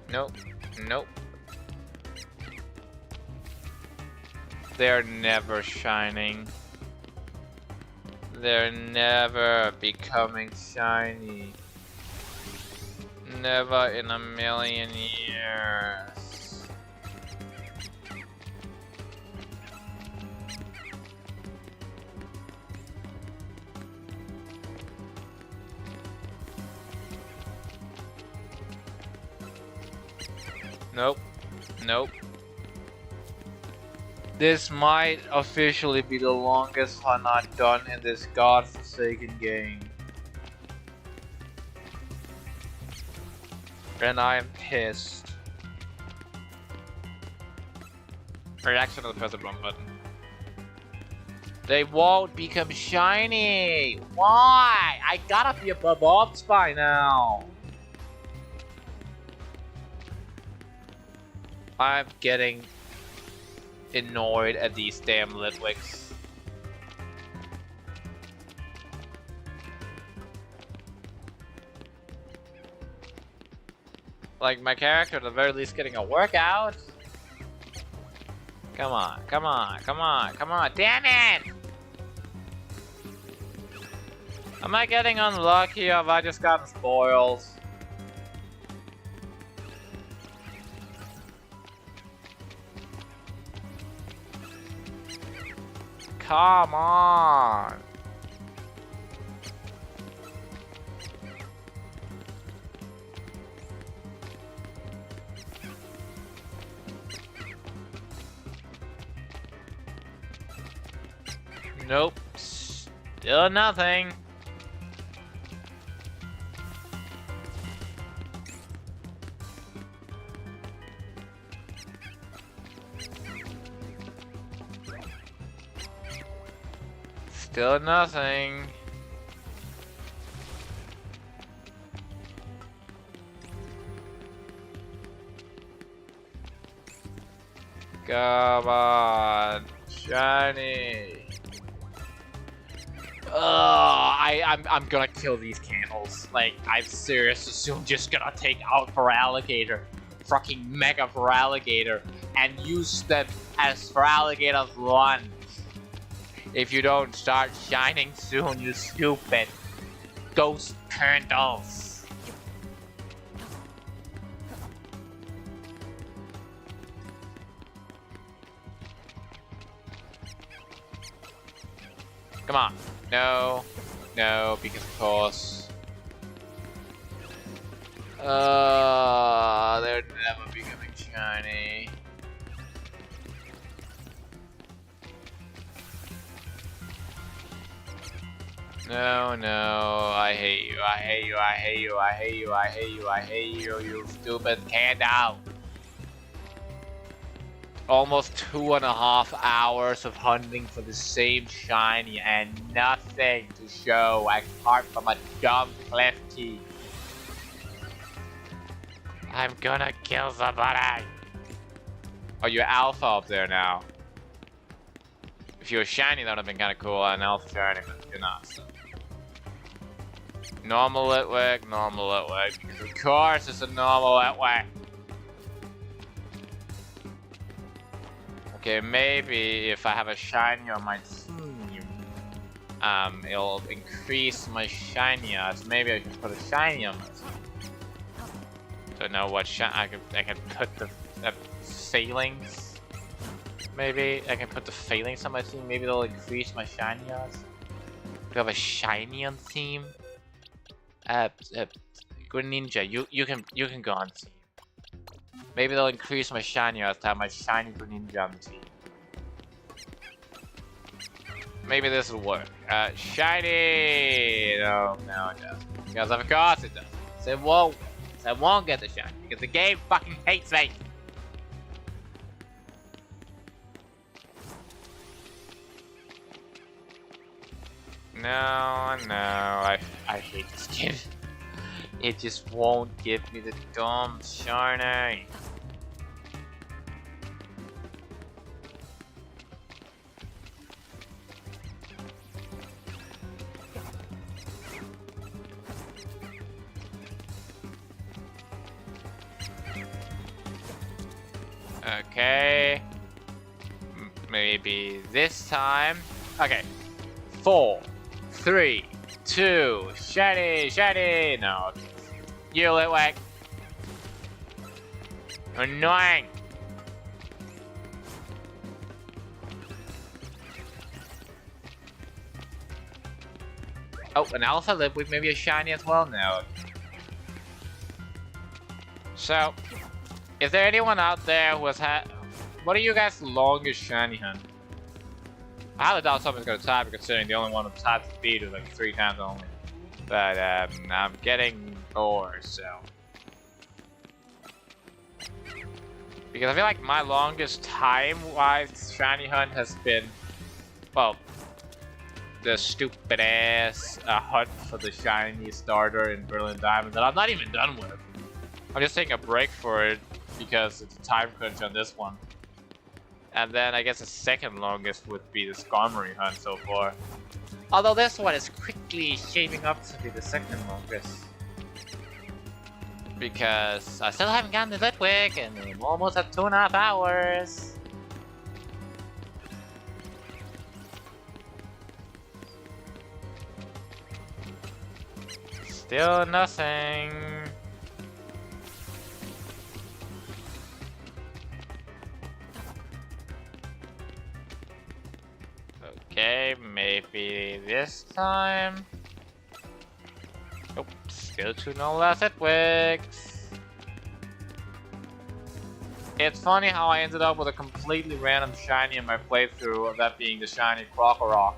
Nope, nope. They're never shining. They're never becoming shiny. Never in a million years. Nope. Nope. This might officially be the longest hunt I've done in this godforsaken game. And I am pissed. Or actually, press the wrong button. They won't become shiny! Why? I gotta be above ops by now. I'm getting annoyed at these damn Litwicks. Like, my character at the very least getting a workout. Come on, come on, come on, come on, damn it! Am I getting unlucky or have I just gotten spoils? Come on! Nope. Still nothing. Still nothing. Come on, shiny. I'm gonna kill these candles. Like, I'm seriously soon just gonna take out Feraligatr, fucking Mega Feraligatr, and use them as Feraligatr's run. If you don't start shining soon, you stupid ghost candles. Come on. No. No, because of course. They're never becoming shiny. No, no, I hate you, I hate you, I hate you, I hate you, I hate you, I hate you, you stupid candle. Almost 2.5 hours of hunting for the same shiny and nothing to show apart from a dumb cliff key. I'm gonna kill somebody. Oh, you're alpha up there now. If you were shiny, that would have been kind of cool. An alpha shiny, but you're not. So. Normal Litwick, normal Litwick. Because of course it's a normal Litwick. Okay, maybe if I have a shiny on my team, it'll increase my shiny odds. Maybe I can put a shiny on my team. Don't know what I can put the failings. Maybe I can put the failings on my team. Maybe they'll increase my shiny odds. Do I have a shiny on team? Greninja, you can go on team. Maybe they'll increase my shiny odds to have my shiny Greninja on team. Maybe this will work. Shiny! No, it doesn't. Because of course it doesn't. So it won't. So I won't get the shiny because the game fucking hates me. No, I hate this game. It just won't give me the dumb shiny. Okay. Maybe this time. Okay. 4, 3, 2, shiny! No. You Litwick. Annoying. Oh, an alpha Litwick, maybe a shiny as well? No. So, is there anyone out there who has what are you guys' longest shiny hunt? I highly doubt someone's gonna type it, considering the only one who types the speed is like 3 times only. But I'm getting bored, so. Because I feel like my longest time-wise shiny hunt has been, well, the stupid ass hunt for the shiny starter in Berlin Diamond that I'm not even done with. I'm just taking a break for it because it's a time crunch on this one. And then I guess the second longest would be the Skarmory hunt so far. Although this one is quickly shaping up to be the second longest. Because I still haven't gotten the Litwick and I'm almost at 2.5 hours. Still nothing. Okay, maybe this time. Nope, still 2 no less Litwicks. It's funny how I ended up with a completely random shiny in my playthrough, that being the shiny Krokorok.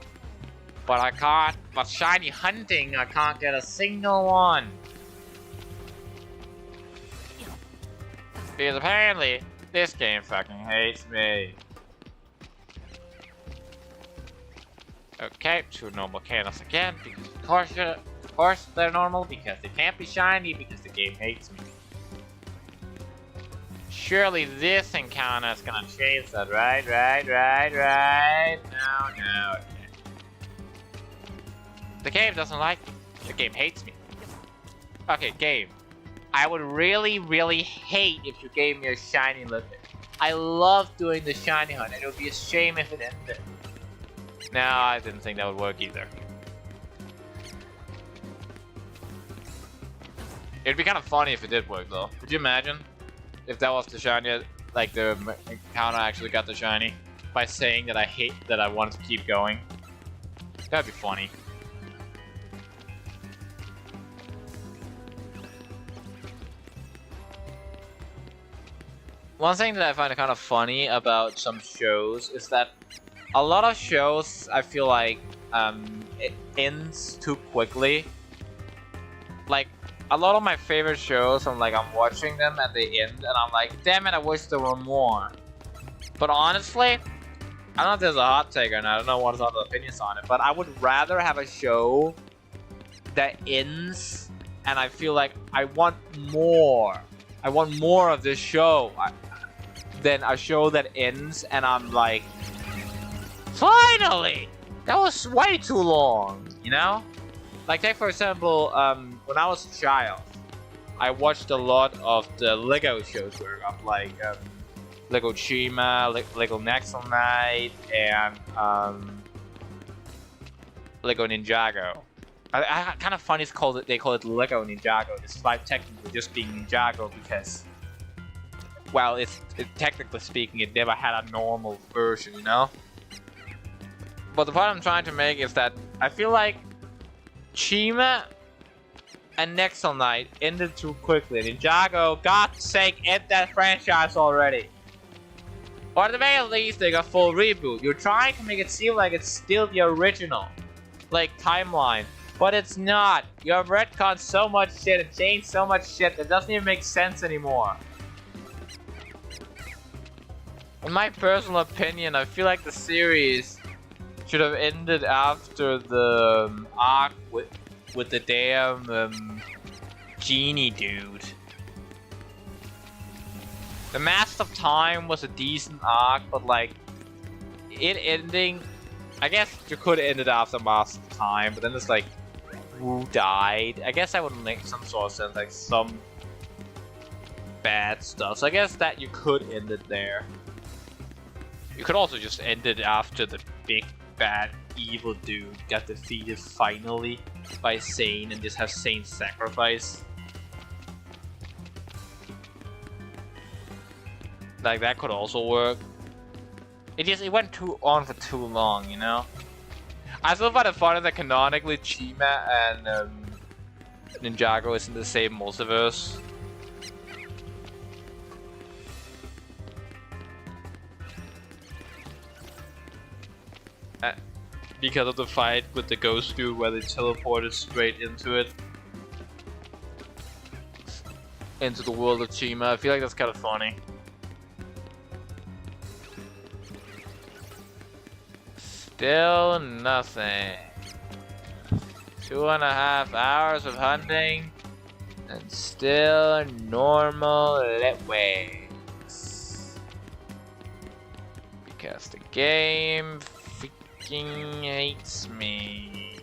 But shiny hunting, I can't get a single one. Because apparently, this game fucking hates me. Okay, 2 normal Kalos again, because of course they're normal, because they can't be shiny, because the game hates me. Surely this encounter is gonna change that, right? No. The game doesn't like me. The game hates me. Okay, game. I would really, really hate if you gave me a shiny Litwick. I love doing the shiny hunt, and it would be a shame if it ended. No, I didn't think that would work either. It'd be kind of funny if it did work, though. Could you imagine if that was the shiny, like the encounter actually got the shiny by saying that I wanted to keep going? That'd be funny. One thing that I find kind of funny about some shows is that a lot of shows, I feel like, it ends too quickly. Like, a lot of my favorite shows, I'm watching them and they end, and I'm like, damn it, I wish there were more. But honestly, I don't know if there's a hot take or not, I don't know what other opinions on it, but I would rather have a show that ends, and I feel like I want more. I want more of this show than a show that ends, and I'm like, finally! That was way too long, you know? Like, take for example, when I was a child, I watched a lot of the Lego shows growing up, like Lego Chima, Lego Nexel Knight, and Lego Ninjago. I kind of funny they call it Lego Ninjago, despite technically just being Ninjago because, well, technically speaking, it never had a normal version, you know? But the point I'm trying to make is that I feel like Chima and Nexel Knight ended too quickly. Ninjago, God's sake, end that franchise already. Or at the very least, they got full reboot. You're trying to make it seem like it's still the original, like, timeline. But it's not. You have retconned so much shit and changed so much shit that doesn't even make sense anymore. In my personal opinion, I feel like the series should have ended after the arc with the damn genie dude. The Mask of Time was a decent arc, but like it ending, I guess you could end it after Mask of Time, but then it's like who died. I guess that would make some sort of sense, like some bad stuff. So I guess that you could end it there. You could also just end it after the big bad evil dude got defeated finally by Sane and just have Sane sacrifice. Like that could also work. It went on for too long, you know? I still find it funny that canonically Chima and Ninjago is in the same multiverse. because of the fight with the ghost dude where they teleported straight into it. Into the world of Chima. I feel like that's kind of funny. Still nothing. 2.5 hours of hunting and still normal Litwigs. Because the game freaking hates me.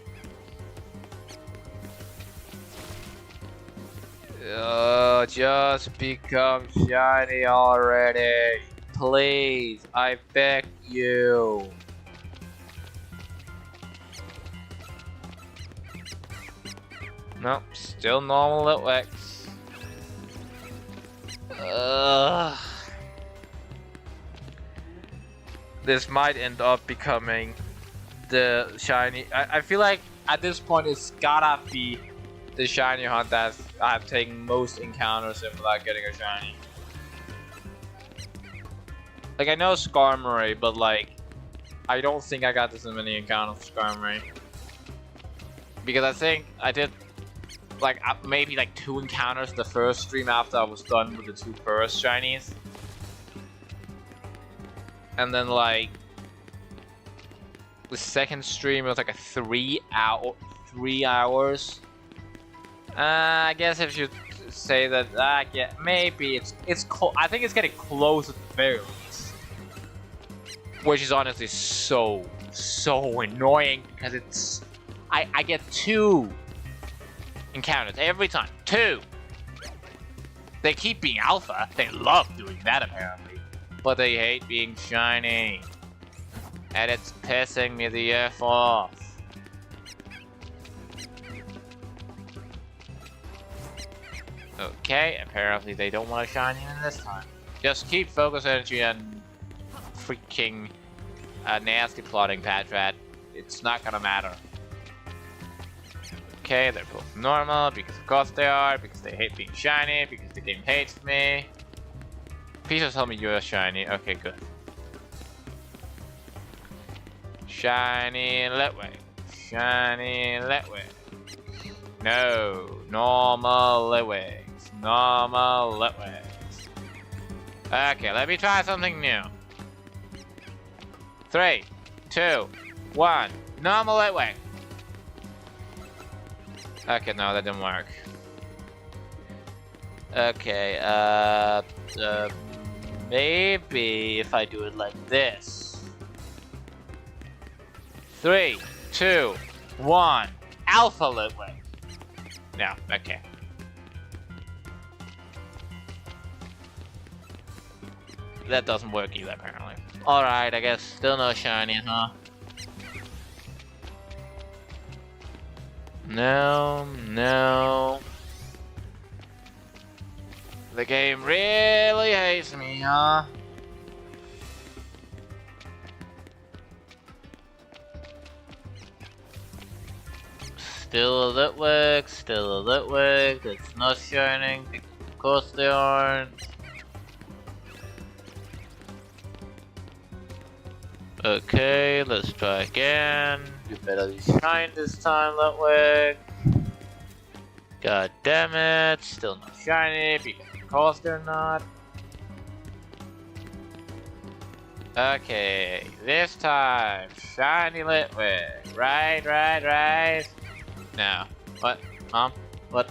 Oh, just become shiny already. Please, I beg you. Nope, still normal Litwigs. This might end up becoming the shiny. I feel like at this point it's gotta be the shiny hunt that I've taken most encounters in without getting a shiny. Like, I know Skarmory, but like, I don't think I got this many encounters with Skarmory. Because I think I did like maybe like 2 encounters the first stream after I was done with the 2 first shinies. And then like the second stream was like a 3 hours. I guess if you say that, yeah, maybe it's I think it's getting close at the very least. Which is honestly so annoying because it's I get 2 encounters every time. 2. They keep being alpha. They love doing that apparently, but they hate being shiny, and it's pissing me the F off. Okay, apparently they don't want to shine in this time. Just keep focus energy on freaking nasty plotting, Patrat. It's not gonna matter. Okay, they're both normal, because of course they are, because they hate being shiny, because the game hates me. Please just tell me you're shiny. Okay, good. Shiny Litwig. Shiny Litwig. No, normal Litwigs. Normal Litwigs. Okay, let me try something new. 3, 2, 1. Normal Litwig. Okay, no, that didn't work. Okay, maybe if I do it like this. 3, 2, 1. Alpha Litwig. No, okay. That doesn't work either, apparently. Alright, I guess still no shiny, huh? No, no. The game really hates me, huh? Still a Litwig, still a Litwig. It's not shining. Of course they aren't. Okay, let's try again. You better shine this time, Litwig. God damn it, still not shiny because of course they're not. Okay, this time, shiny Litwig. Right. Now, what? Mom? What?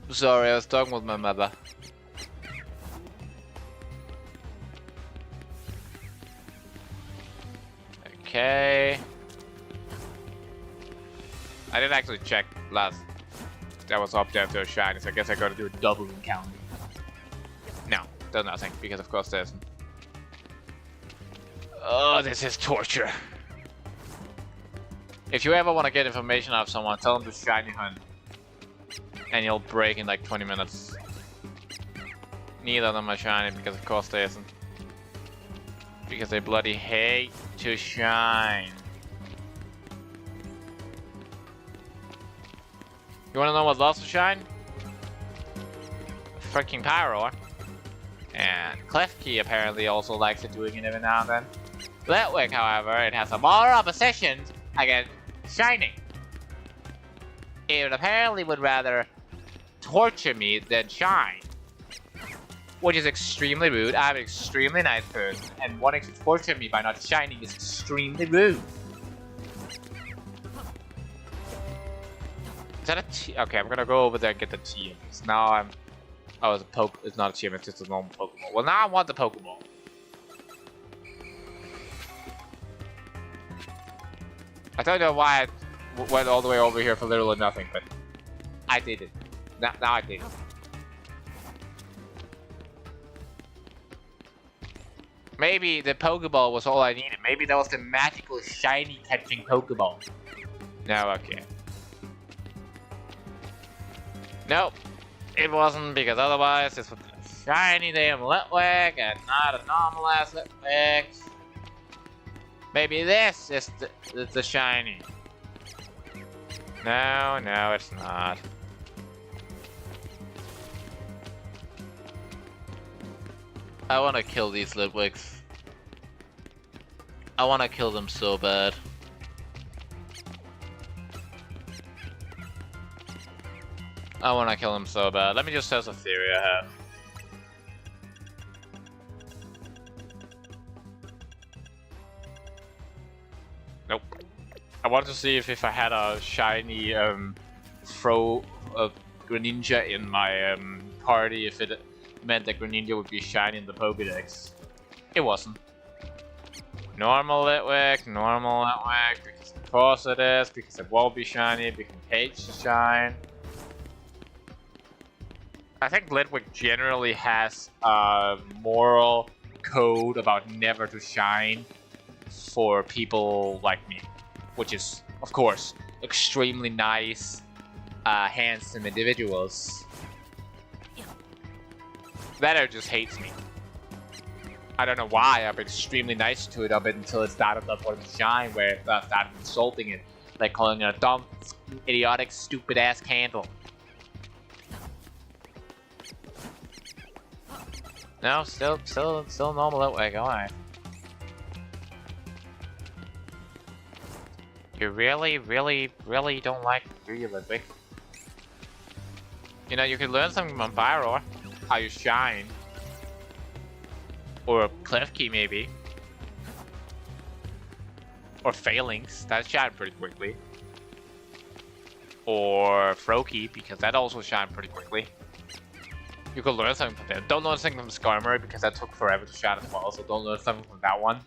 Sorry, I was talking with my mother. Okay. I didn't actually check last. That was up there to a shiny, so I guess I gotta do a double encounter. No, does nothing, because of course there isn't. Oh, this is torture. If you ever want to get information out of someone, tell them to shiny hunt. And you'll break in like 20 minutes. Neither of them are shiny because of course they isn't. Because they bloody hate to shine. You wanna know what loves to shine? Freaking Pyroar. And Klefki apparently also likes it doing it every now and then. Litwick, however, it has a more opposition against shining. It apparently would rather torture me than shine. Which is extremely rude. I'm an extremely nice person, and wanting to torture me by not shining is extremely rude. Is that a T? Okay, I'm gonna go over there and get the T. Now I'm... Oh, it's a poke. It's not a TM, it's just a normal Pokeball. Well, now I want the Pokeball. I don't know why I went all the way over here for literally nothing, but I did it. Now I did it. Maybe the Pokeball was all I needed. Maybe that was the magical shiny catching Pokeball. No, okay. Nope. It wasn't, because otherwise this would be a shiny damn Litwick and not a normal ass Litwick. Maybe this is the shiny. No, no, it's not. I wanna kill these Litwicks. I wanna kill them so bad. I wanna kill them so bad. Let me just test a theory I have. Nope. I wanted to see if I had a shiny throw of Greninja in my party, if it meant that Greninja would be shiny in the Pokédex. It wasn't. Normal Litwick, because of course it is, because it won't be shiny, because it hates to shine. I think Litwick generally has a moral code about never to shine for people like me, which is, of course, extremely nice, handsome individuals. That just hates me. I don't know why. I'm extremely nice to it up until it started up wanting to shine, where it started insulting it, like calling it a dumb, idiotic, stupid ass candle. No, still normal Litwick. Alright. You really don't like it, do you, Litwick? You know, you could learn something from Pyroar. How you shine. Or Klefki, maybe. Or Phalanx, that shine pretty quickly. Or Froakie, because that also shine pretty quickly. You could learn something from that. Don't learn something from Skarmory, because that took forever to shine as well, so don't learn something from that one.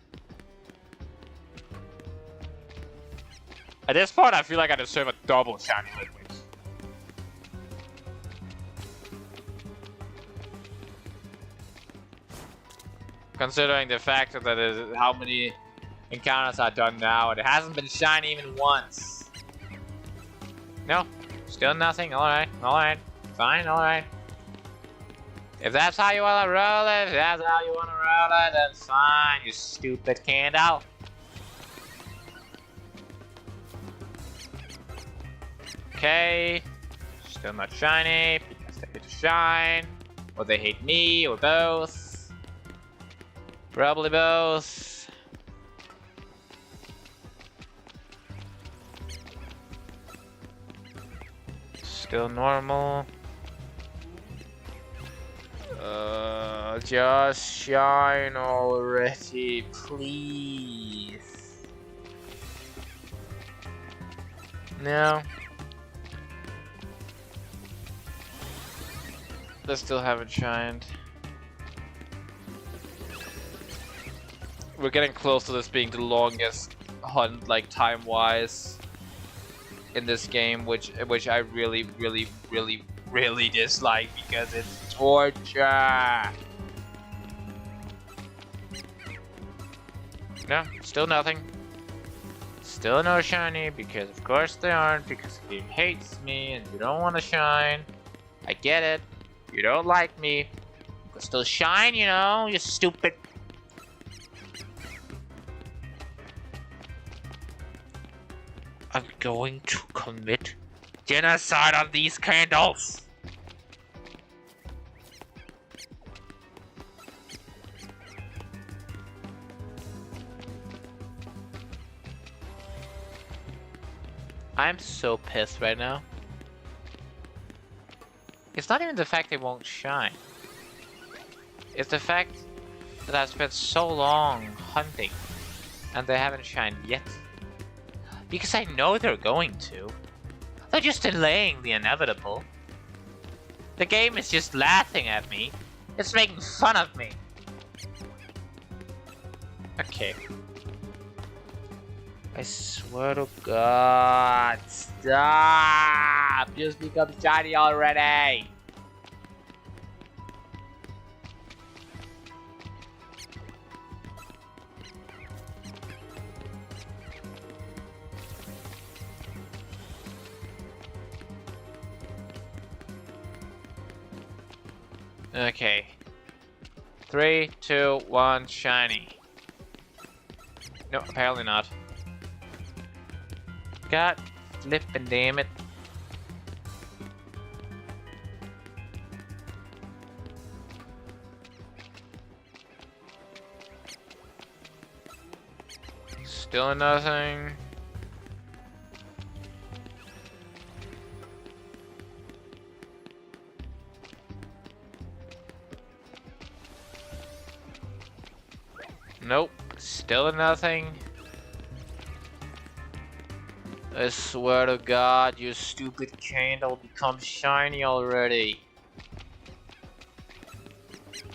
At this point, I feel like I deserve a double shiny Litwick. Considering the fact that is how many encounters I've done now, and it hasn't been shiny even once. No, still nothing. Alright, fine, alright. If that's how you wanna roll it, if that's how you wanna roll it, then fine, you stupid candle. Okay, still not shiny, because they hate to shine, or they hate me, or both. Probably both. Still normal. Just shine already, please. No. They still haven't shined. We're getting close to this being the longest hunt, like time-wise, in this game, which I really dislike because it's torture. No, still nothing. Still no shiny, because of course they aren't, because the game hates me and you don't want to shine. I get it. You don't like me. You can still shine, you know, you stupid. I'm going to commit genocide on these candles. I'm so pissed right now. It's not even the fact they won't shine. It's the fact that I've spent so long hunting and they haven't shined yet. Because I know they're going to. They're just delaying the inevitable. The game is just laughing at me. It's making fun of me. Okay. I swear to God, stop! Just become shiny already! Okay. 3, 2, 1, shiny. No, apparently not. God flippin' damn it. Still nothing. Nope, still nothing. I swear to God, your stupid candle becomes shiny already.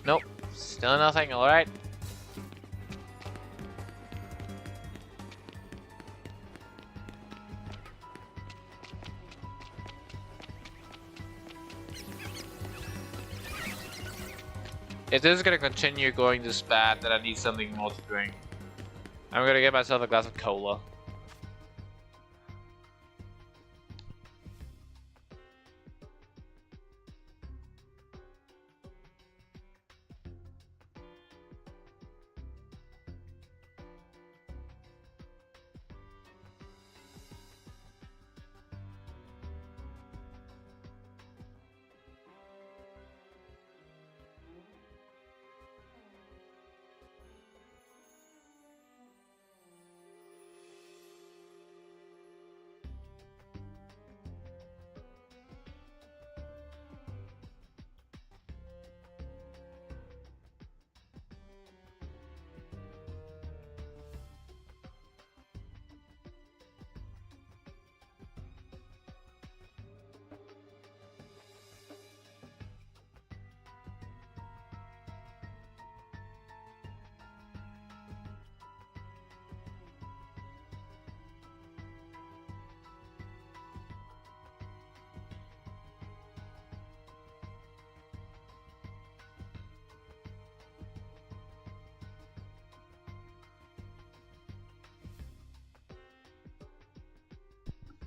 Nope, still nothing, alright. If this is gonna continue going this bad, then I need something more to drink. I'm gonna get myself a glass of cola.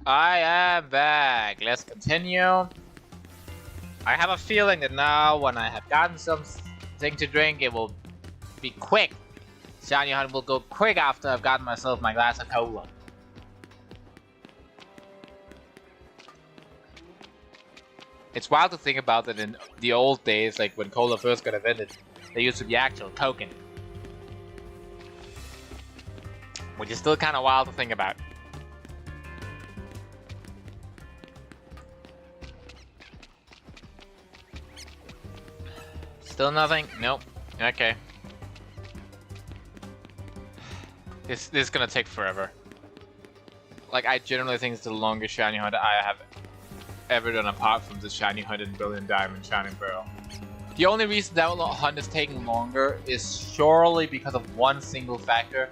I am back. Let's continue. I have a feeling that now, when I have gotten something to drink, it will be quick. Shiny Hunt will go quick after I've gotten myself my glass of cola. It's wild to think about that in the old days, like when cola first got invented, they used to be actual token. Which is still kind of wild to think about. Still nothing? Nope. Okay. This is gonna take forever. Like, I generally think it's the longest shiny hunt I have ever done apart from the shiny hunt in Brilliant Diamond Shining Pearl. The only reason that hunt is taking longer is surely because of one single factor.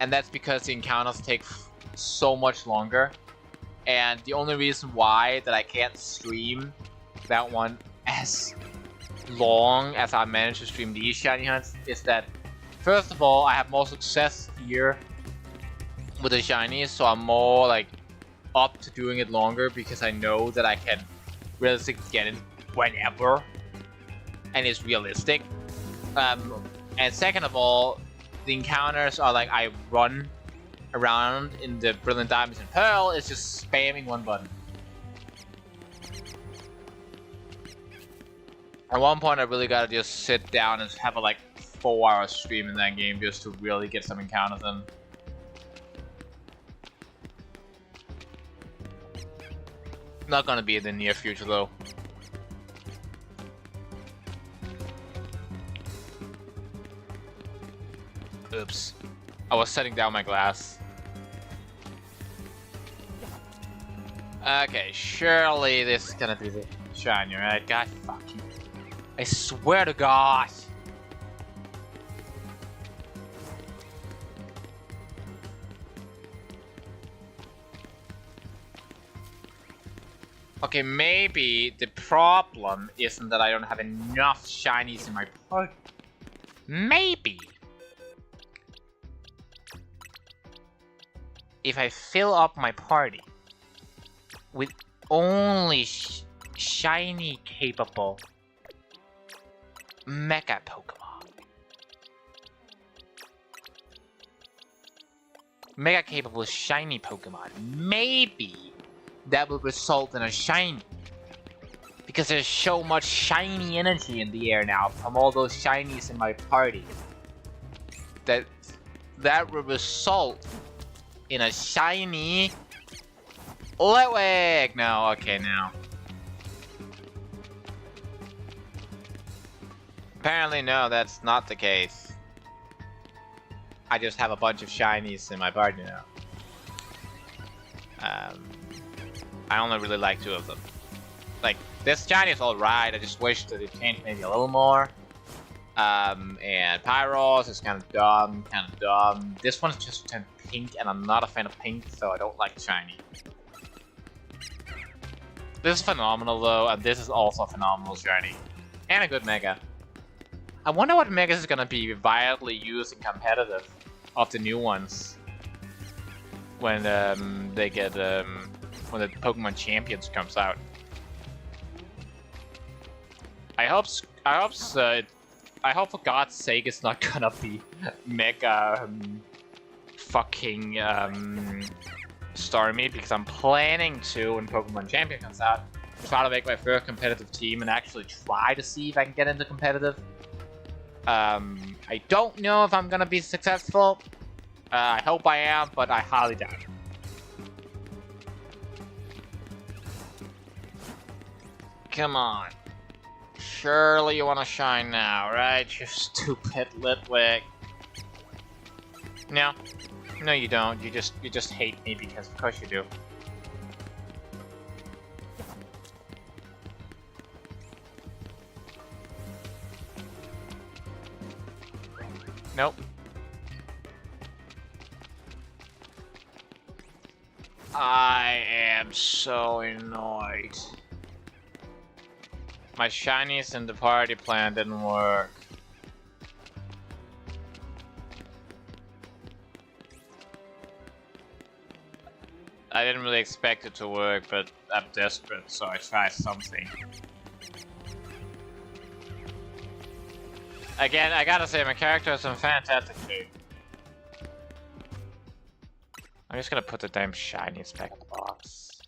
And that's because the encounters take so much longer. And the only reason why that I can't stream that one as long as I managed to stream these shiny hunts is that, first of all, I have more success here with the shinies, so I'm more like up to doing it longer because I know that I can realistically get it whenever and it's realistic. And second of all, the encounters are like I run around in the Brilliant Diamonds and Pearl is just spamming one button. At one point, I really gotta just sit down and have a like 4-hour stream in that game just to really get some encounters in. Not gonna be in the near future though. Oops. I was setting down my glass. Okay, surely this is gonna be the shiny, right? God, fuck you. I swear to God. Okay, maybe the problem isn't that I don't have enough shinies in my party. Maybe. If I fill up my party with only shiny capable Mega Pokemon. Mega capable shiny Pokemon. Maybe that will result in a shiny. Because there's so much shiny energy in the air now from all those shinies in my party. That will result in a shiny Litwick! No, okay, now. Apparently, no, that's not the case. I just have a bunch of shinies in my party now. I only really like 2 of them. Like, this shiny is alright, I just wish that it changed maybe a little more. And Pyros is kind of dumb. This one's just turned pink, and I'm not a fan of pink, so I don't like shiny. This is phenomenal though, and this is also a phenomenal shiny. And a good Mega. I wonder what Megas is gonna be widely used in competitive of the new ones. When they get when the Pokemon Champions comes out. I hope for God's sake it's not gonna be Mega fucking Stormy, because I'm planning to, when Pokemon Champion comes out, try to make my first competitive team and actually try to see if I can get into competitive. I don't know if I'm gonna be successful. I hope I am, but I highly doubt it. Come on. Surely you want to shine now, right? You stupid Litwick. No. No, you don't. You just hate me because of course you do. Nope. I am so annoyed. My shinies in the party plan didn't work. I didn't really expect it to work, but I'm desperate, so I tried something. Again, I gotta say, my character is in fantastic shape. I'm just gonna put the damn shinies back in the box.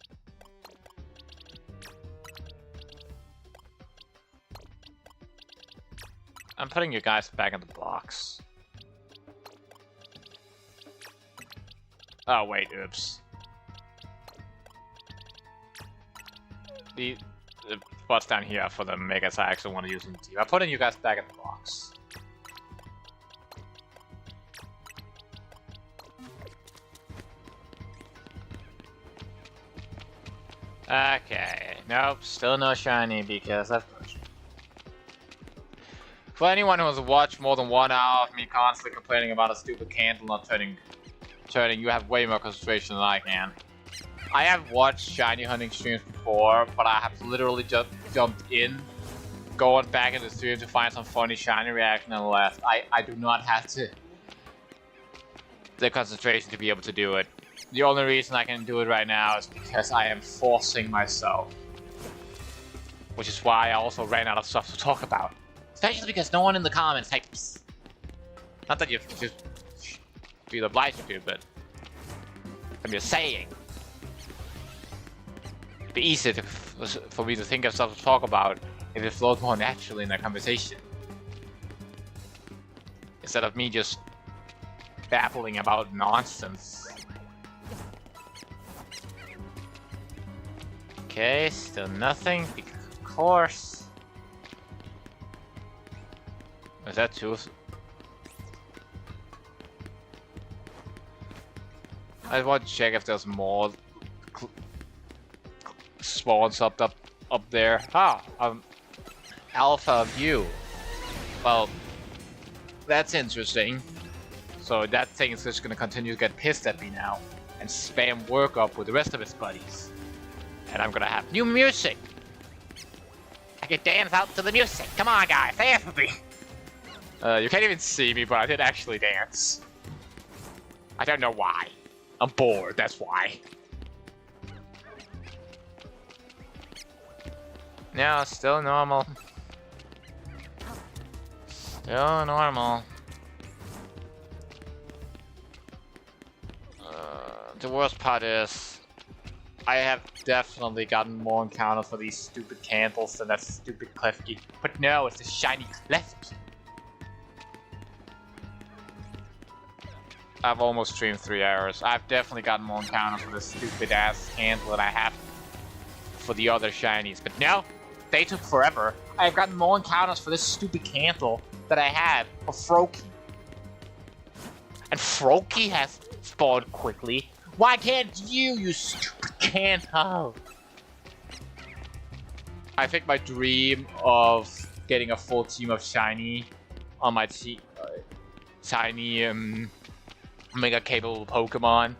I'm putting you guys back in the box. Oh wait, oops. The spots down here for the Megas I actually want to use in the team. I'm putting you guys back in the box. Okay, nope, still no shiny because I've pushed. For anyone who has watched more than 1 hour of me constantly complaining about a stupid candle not turning, you have way more concentration than I can. I have watched shiny hunting streams before, but I have literally just jumped in, going back in the stream to find some funny shiny reaction and left. I do not have the concentration to be able to do it. The only reason I can do it right now is because I am forcing myself. Which is why I also ran out of stuff to talk about. Especially because no one in the comments types. Not that you just feel obliged to, but I'm just saying. It'd be easier for me to think of stuff to talk about if it flowed more naturally in a conversation. Instead of me just babbling about nonsense. Okay, still nothing, because of course. Is that two? I want to check if there's more spawns up there. Ah, alpha view. Well, that's interesting. So that thing is just gonna continue to get pissed at me now and spam work up with the rest of his buddies. And I'm gonna have new music. I can dance out to the music. Come on, guys, dance with me. You can't even see me, but I did actually dance. I don't know why. I'm bored, that's why. No, still normal. Still normal. The worst part is, I have definitely gotten more encounters for these stupid candles than that stupid Klefki. But no, it's the shiny Klefki. I've almost streamed 3 hours. I've definitely gotten more encounters for this stupid ass candle than I have for the other shinies. But no, they took forever. I've gotten more encounters for this stupid candle than I had for Froakie. And Froakie has spawned quickly. Why can't you stupid candle? I think my dream of getting a full team of shiny on my shiny mega capable Pokemon.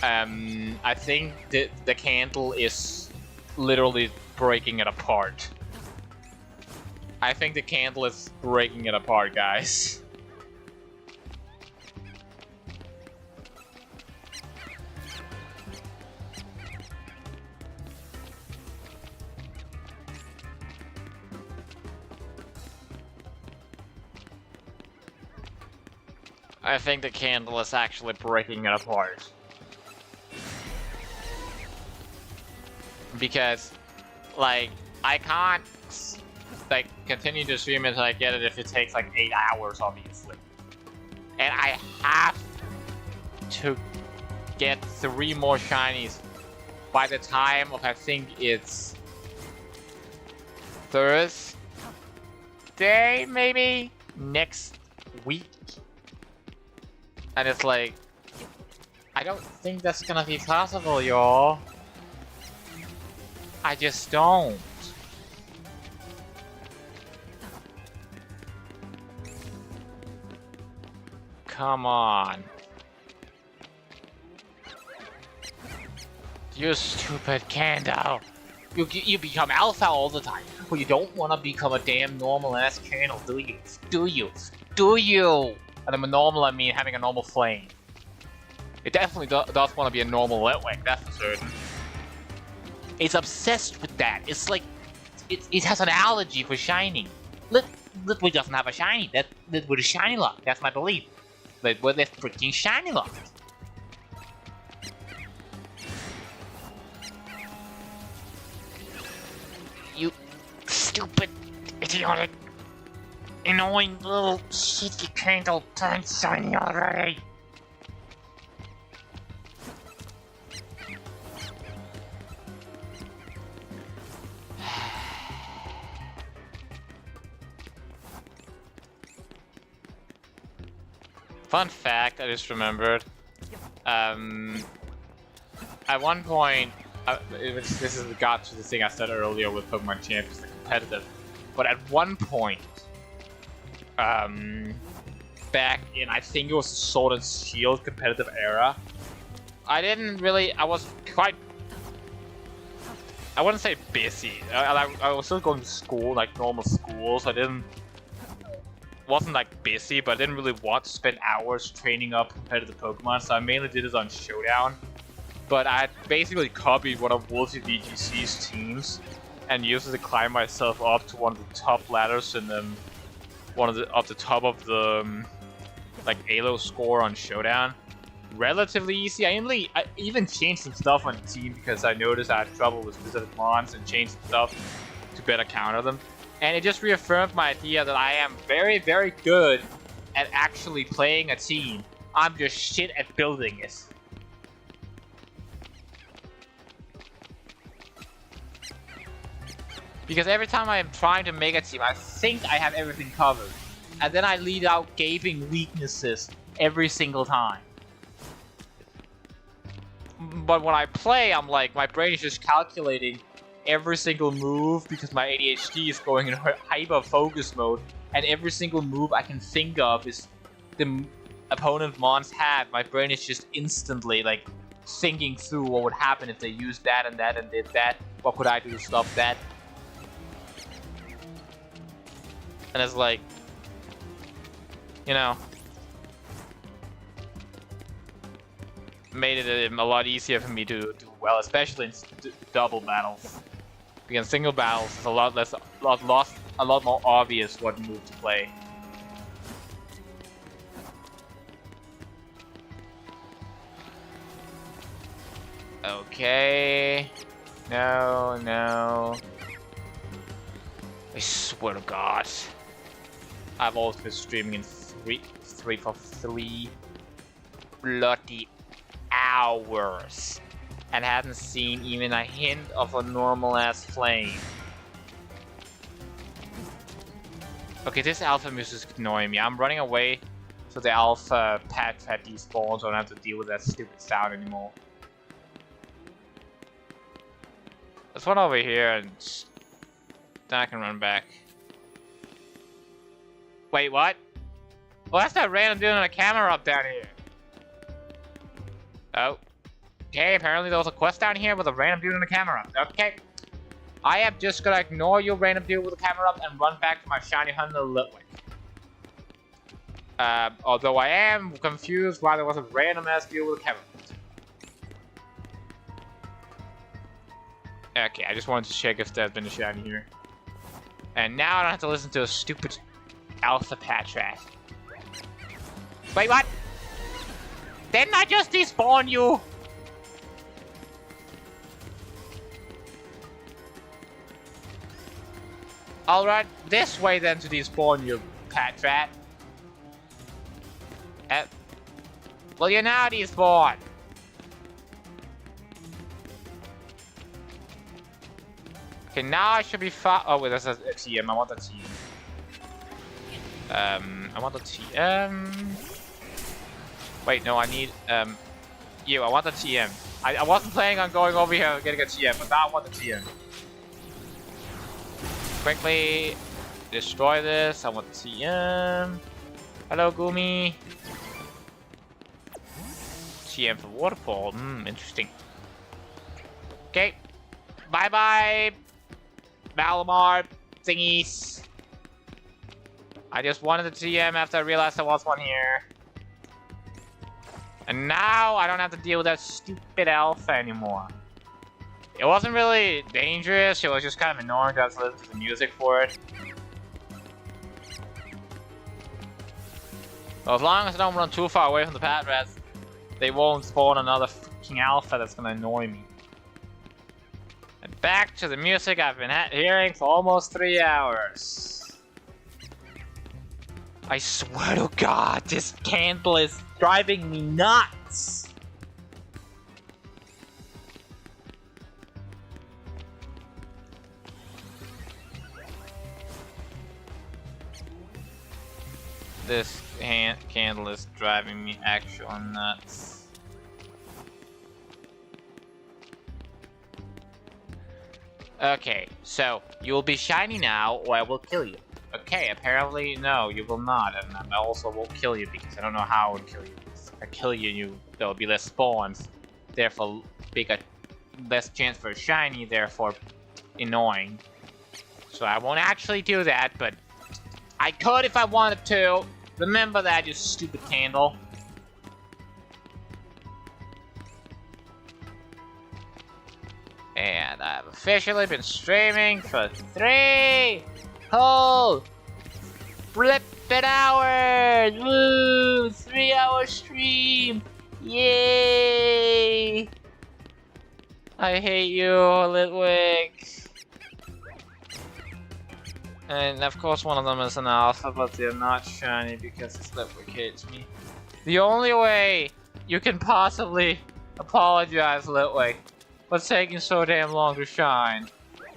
I think the candle is literally breaking it apart. I think the candle is breaking it apart, guys. I think the candle is actually breaking it apart. Because, like, I can't, like, continue to stream until I get it if it takes, like, 8 hours, obviously. And I have to get 3 more shinies by the time of, I think it's Thursday, maybe? Next week? And it's like, I don't think that's gonna be possible, y'all. I just don't. Come on. You stupid candle. You become alpha all the time. But you don't want to become a damn normal ass candle, do you? Do you? Do you? And I'm a normal, I mean having a normal flame. It definitely does want to be a normal Litwick, that's for certain. It's obsessed with that. It's like, it has an allergy for shiny. Litwick doesn't have a shiny. Litwick is shiny lock. That's my belief. Litwick is freaking shiny lock. You stupid, idiotic, annoying little shitty candle turned shiny already. Fun fact, I just remembered. At one point, this is got to the thing I said earlier with Pokemon Champions, the competitive. But at one point, back in, I think it was the Sword and Shield competitive era, I was quite, I wouldn't say busy. I was still going to school, like normal school, so wasn't like busy, but I didn't really want to spend hours training up competitive Pokemon, so I mainly did it on Showdown. But I basically copied one of Wolfie VGC's teams and used it to climb myself up to one of the top ladders and then up the top of the like Elo score on Showdown. relatively easy. I even changed some stuff on the team because I noticed I had trouble with specific mons and changed some stuff to better counter them. And it just reaffirmed my idea that I am very, very good at actually playing a team. I'm just shit at building it. Because every time I am trying to make a team, I think I have everything covered. And then I lead out gaping weaknesses every single time. But when I play, I'm like, my brain is just calculating every single move because my ADHD is going in hyper focus mode. And every single move I can think of is the opponent mons have. My brain is just instantly like thinking through what would happen if they used that and that and did that. What could I do to stop that? And it's like, you know, made it a lot easier for me to do well, especially in double battles. Because in single battles, it's a lot more obvious what move to play. Okay. No. I swear to God. I've also been streaming in 3 for 3 bloody hours and hadn't seen even a hint of a normal ass flame. Okay, this alpha music is annoying me. I'm running away so the alpha patch had despawns, so I don't have to deal with that stupid sound anymore. There's one over here and then I can run back. Wait, what? Well, that's that random dude on a camera up down here. Oh. Okay, apparently there was a quest down here with a random dude on a camera. Okay. I am just gonna ignore you, random dude with a camera up, and run back to my shiny hunter Litwick. Although I am confused why there was a random ass dude with a camera. Okay, I just wanted to check if there's been a shiny here. And now I don't have to listen to a stupid alpha patch rat. Wait, what? Didn't I just despawn you? I'll run this way then to despawn you, patch rat. Well, you're now despawned. Okay, now I should be far. Oh, wait, that's a TM. I want a TM. I want a TM. Wait, no, I need you. I want a TM. I wasn't planning on going over here and getting a TM, but now I want a TM. Quickly destroy this. I want the TM. Hello, Gumi. TM for waterfall. Interesting. Okay. Bye bye. Malamar thingies. I just wanted the TM after I realized there was one here. And now I don't have to deal with that stupid alpha anymore. It wasn't really dangerous, it was just kind of annoying to have to listen to the music for it. So as long as I don't run too far away from the pad rats, they won't spawn another freaking alpha that's gonna annoy me. And back to the music I've been hearing for almost 3 hours. I swear to God, this candle is driving me nuts! This candle is driving me actual nuts. Okay, so you will be shiny now, or I will kill you. Okay, apparently no, you will not, and I also won't kill you because I don't know how I would kill you. If I kill you, there will be less spawns, therefore less chance for a shiny, therefore annoying. So I won't actually do that, but I could if I wanted to. Remember that, you stupid candle. And I've officially been streaming for 3 whole flippin' hours! Woo! 3-hour stream! Yay! I hate you, Litwick. And of course one of them is an alpha, but they're not shiny because this Litwick hates me. The only way you can possibly apologize, Litwick, for taking so damn long to shine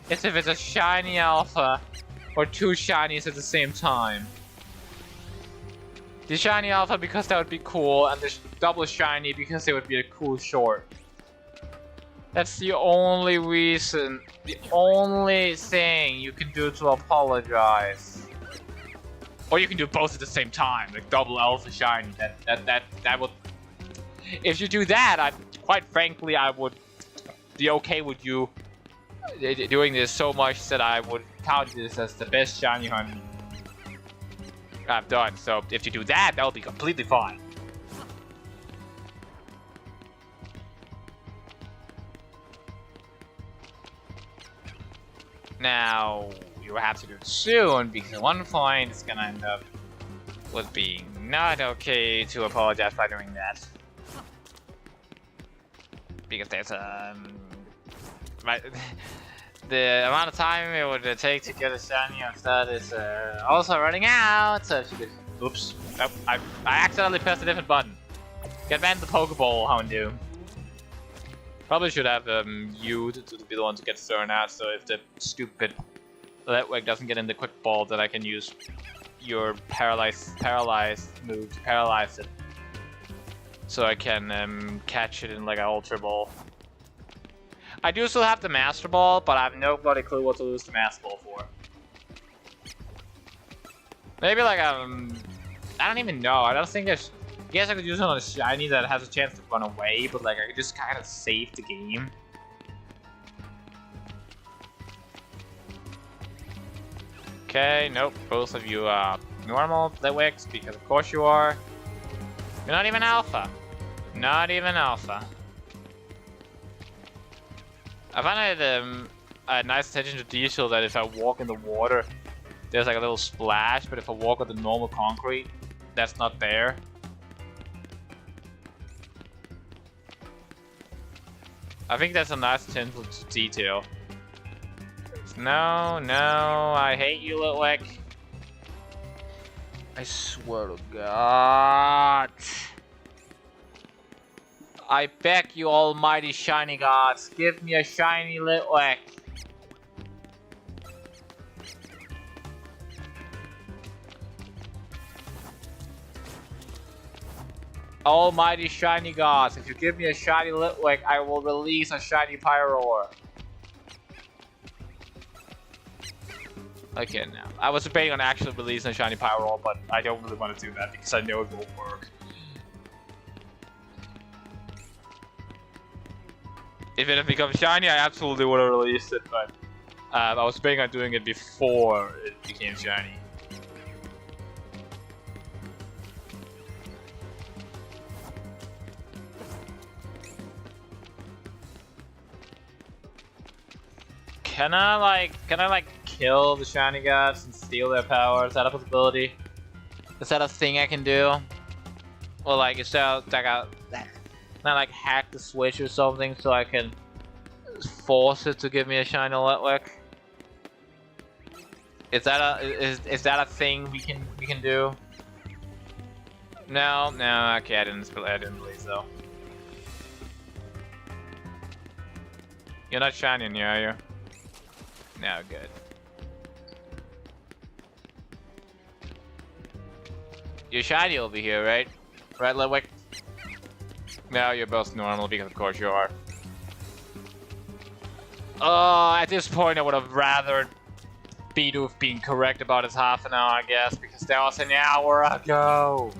is if it's a shiny alpha or two shinies at the same time. The shiny alpha because that would be cool, and the double shiny because it would be a cool short. That's the only reason, the only thing you can do to apologize. Or you can do both at the same time, like double alpha shiny. That would. If you do that, quite frankly, I would be okay with you doing this so much that I would count this as the best shiny hunt I've done. So if you do that, that would be completely fine. Now, you have to do it soon, because at one point it's gonna end up with being not okay to apologize by doing that. Because there's the amount of time it would take to get a shiny of that is also running out, so if you could, oops, nope, I accidentally pressed a different button. Get back to the Pokeball, Houndoom. Probably should have you to be the one to get thrown out, so if the stupid Litwick doesn't get in the quick ball, that I can use your paralyzed move to paralyze it. So I can catch it in like an Ultra Ball. I do still have the Master Ball, but I have no bloody clue what to lose the Master Ball for. Maybe like I don't even know. I don't think there's. I guess I could use it on a shiny that has a chance to run away, but like I could just kind of save the game. Okay, nope. Both of you are normal Litwicks, because of course you are. You're not even alpha. Not even alpha. I find it a nice attention to detail that if I walk in the water, there's like a little splash, but if I walk on the normal concrete, that's not there. I think that's a nice attention to detail. No, I hate you, Litwick. I swear to God. I beg you, almighty shiny gods, give me a shiny Litwick. Almighty shiny gods, if you give me a shiny Litwick, I will release a shiny Pyroar. Okay, now. I was debating on actually releasing a shiny Pyroar, but I don't really want to do that because I know it won't work. If it had become shiny, I absolutely would have released it, but I was debating on doing it before it became shiny. Can I like kill the shiny gods and steal their power? Is that a possibility? Is that a thing I can do? Or like, is that like can I like hack the switch or something so I can force it to give me a shiny Litwick? Is that a thing we can do? No, okay, I didn't believe so. You're not shiny in here, are you? No, good. You're shiny over here, right? Right, Litwick? No, you're both normal because of course you are. At this point I would have rather Bidoof being correct about his half an hour, I guess, because that was an hour ago.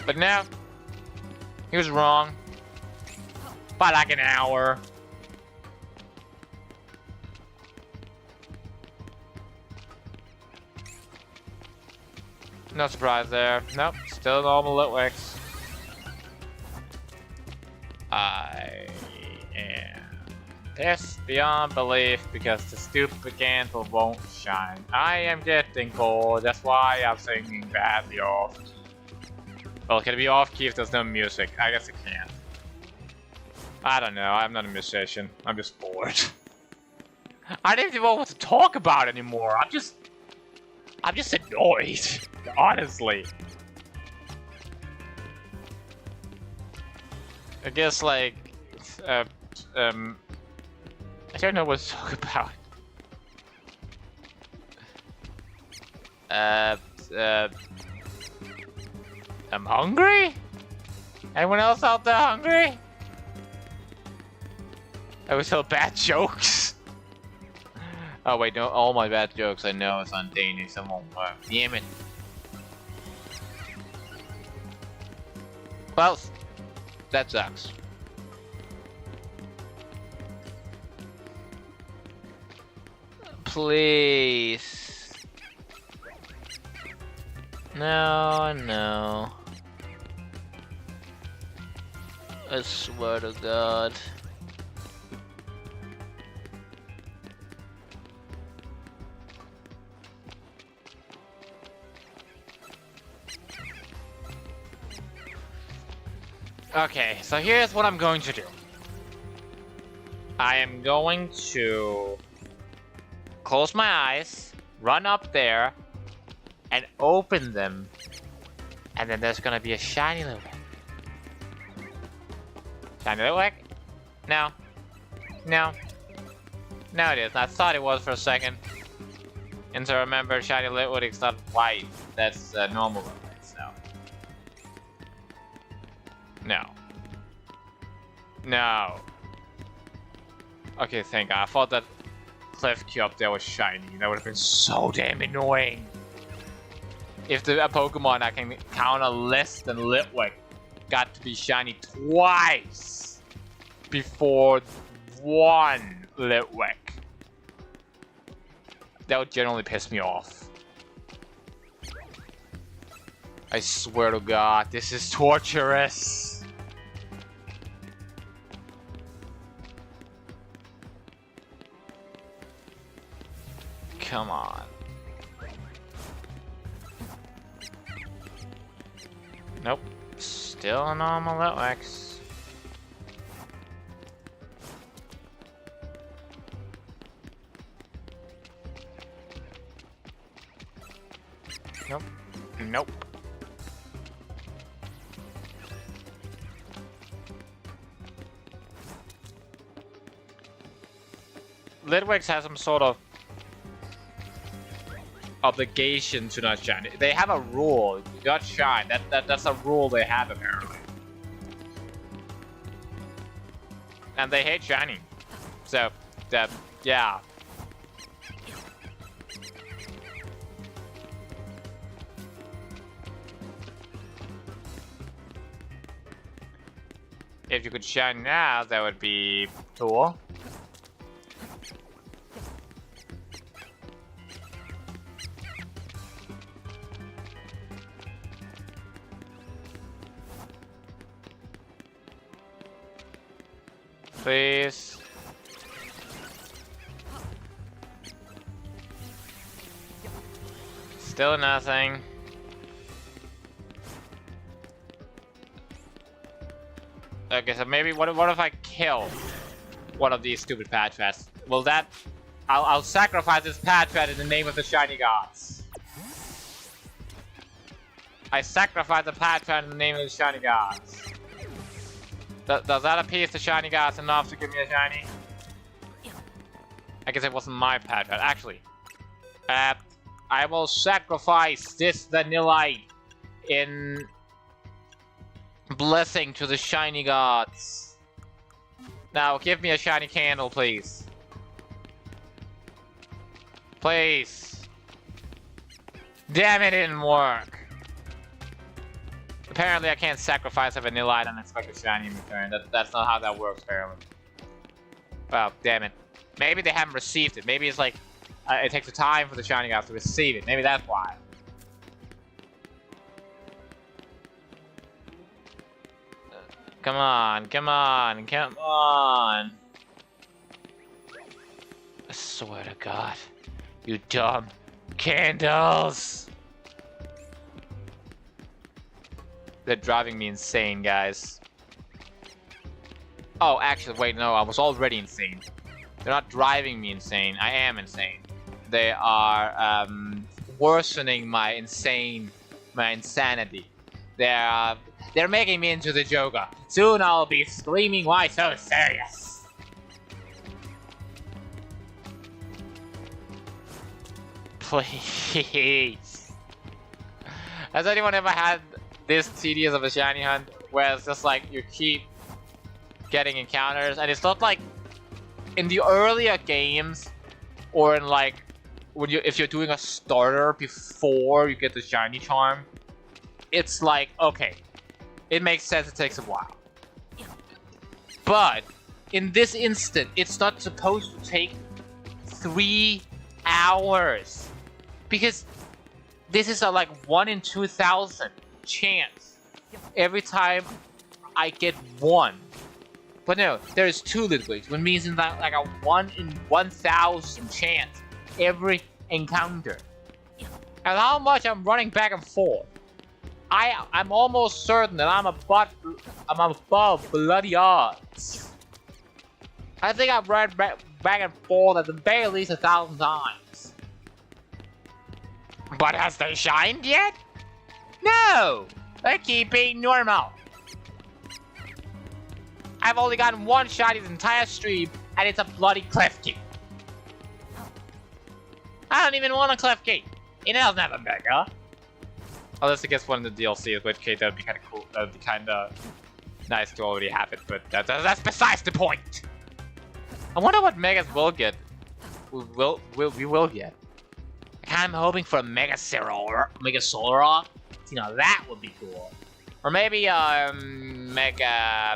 But no, he was wrong. By like an hour. No surprise there. Nope, still normal Litwicks. I am pissed beyond belief because the stupid Gantle won't shine. I am getting bored, that's why I'm singing badly off. Well, can it be off key if there's no music? I guess it can. I don't know. I'm not a musician. I'm just bored. I don't even know what to talk about anymore. I'm just annoyed. Honestly. I guess like, I don't know what to talk about. I'm hungry? Anyone else out there hungry? That was all bad jokes. Oh wait, no, all my bad jokes I know it's on Danish, some won't work. Damn it. Well, that sucks. Please. No, no. I swear to God. Okay, so here's what I'm going to do. I am going to close my eyes, run up there, and open them. And then there's gonna be a shiny Litwick. Shiny Litwick? No. No. No it is. I thought it was for a second. And to remember, shiny Litwick is not white. That's normal Litwick, so. No. No. Okay, thank God. I thought that Klefki up there was shiny. That would have been so damn annoying. If the Pokemon I can counter less than Litwick got to be shiny twice before one Litwick. That would generally piss me off. I swear to God, this is torturous. Come on. Nope. Still a normal Litwick. Nope. Nope. Litwick has some sort of obligation to not shine. They have a rule. You got shine. That's a rule they have apparently. And they hate shining. So yeah. If you could shine now, that would be cool. Please. Still nothing. Okay, so maybe what if I kill one of these stupid Patrats? Will that? I'll sacrifice this Patrat in the name of the shiny gods. I sacrifice the Patrat in the name of the shiny gods. Does that appease the shiny gods enough to give me a shiny? I guess it wasn't my Patrat. Actually, I will sacrifice this Vanillite in blessing to the shiny gods. Now, give me a shiny candle, please. Please. Damn it, it didn't work. Apparently, I can't sacrifice a Vanillite and expect a shiny in return. That's not how that works, apparently. Well, damn it. Maybe they haven't received it. Maybe it's like, it takes a time for the shiny gods to receive it. Maybe that's why. Come on, come on, come on. I swear to God. You dumb candles. They're driving me insane, guys. Oh, actually, wait, no, I was already insane. They're not driving me insane. I am insane. They are worsening my insanity. They're making me into the Joker. Soon I'll be screaming, "Why so serious?" Please. Has anyone ever had this tedious of a shiny hunt where it's just like you keep getting encounters and it's not like in the earlier games or in like when if you're doing a starter before you get the shiny charm, it's like, okay, it makes sense, it takes a while. But in this instant, it's not supposed to take 3 hours because this is a like 1 in 2,000 chance every time I get one. But no, there's 2 Litwigs, which means in that like a 1 in 1,000 chance every encounter. And how much I'm running back and forth. I'm almost certain that I'm above bloody odds. I think I've run back and forth at the very least 1,000 times. But has they shined yet? No! They keep being normal. I've only gotten 1 shiny this entire stream, and it's a bloody Klefki. I don't even want a Klefki. It doesn't have a mega. Unless it gets one in the DLC, in which case that would be kind of cool. That would be kind of nice to already have it, but that's besides the point. I wonder what megas we'll get. We will get. I'm hoping for a Mega Solrock. You know, that would be cool. Or maybe Mega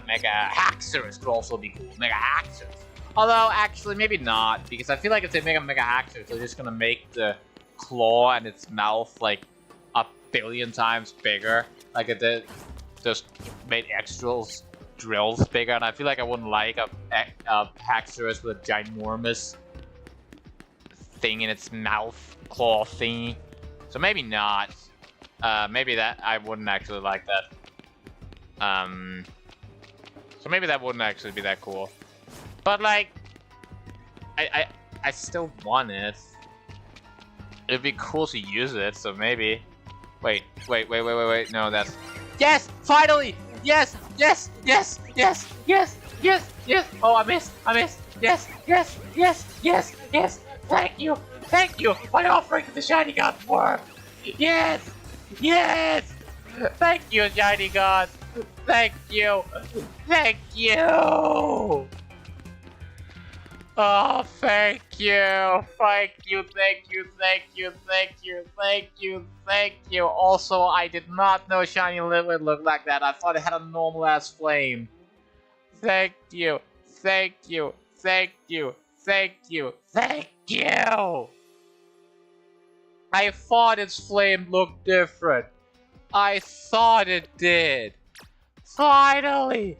Haxorus could also be cool. Mega Haxorus. Although actually maybe not, because I feel like if they make a Mega Haxorus, they're just gonna make the claw and its mouth like 1,000,000,000 times bigger. Like it did, just made extra drills bigger, and I feel like I wouldn't like a Haxorus with a ginormous thing in its mouth, claw thingy. So maybe not. Maybe that I wouldn't actually like that. So maybe that wouldn't actually be that cool. But like, I still want it. It'd be cool to use it. So maybe. Wait. No, that's. Yes! Finally! Yes! Oh, I missed! Yes! Thank you! My offering to the Shiny Gods worked! Yes! Thank you, Shiny Gods! Thank you! Oh, thank you! Also, I did not know Shiny Litwick looked like that. I thought it had a normal ass flame. Thank you! I thought its flame looked different. I thought it did. Finally!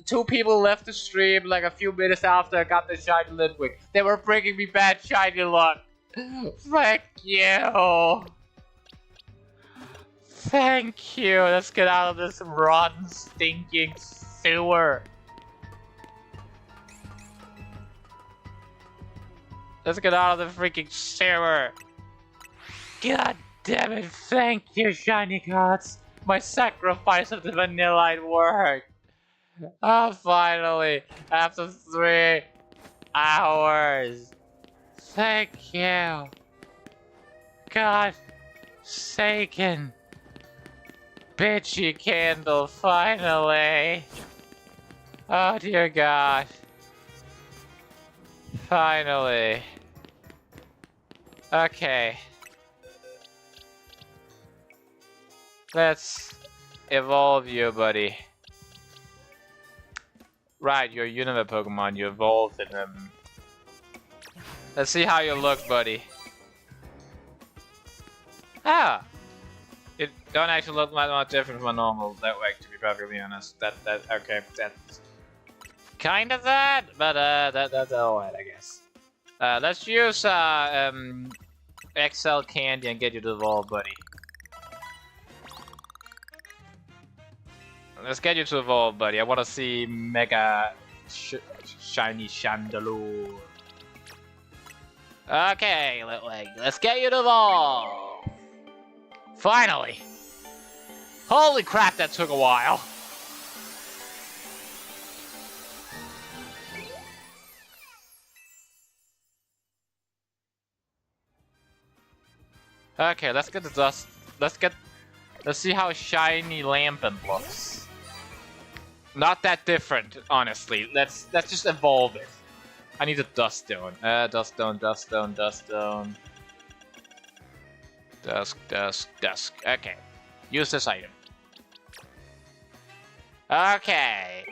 2 people left the stream like a few minutes after I got the Shiny Litwick. They were bringing me bad shiny luck. Thank you. Let's get out of this rotten, stinking sewer. Let's get out of the freaking sewer. God damn it. Thank you, Shiny Gods. My sacrifice of the Vanillite worked. Oh, finally, after 3 hours. Thank you. God saken. Bitchy candle, finally. Oh, dear God. Finally. Okay. Let's evolve you, buddy. Right, you're a Unova Pokemon, you evolved in them. Let's see how you look, buddy. Ah! It don't actually look that much different from a normal Litwick, to be perfectly honest. Okay, that's kind of that, but that's alright, I guess. Let's use XL Candy and get you to evolve, buddy. Let's get you to evolve, buddy. I want to see Mega Shiny Chandelure. Okay, Litwick, let's get you to evolve. Finally. Holy crap, that took a while. Okay, let's get the dust. Let's see how shiny Lampent looks. Not that different, honestly. Let's just evolve it. I need a Dust Stone. Dust Stone. Dusk. Okay. Use this item. Okay.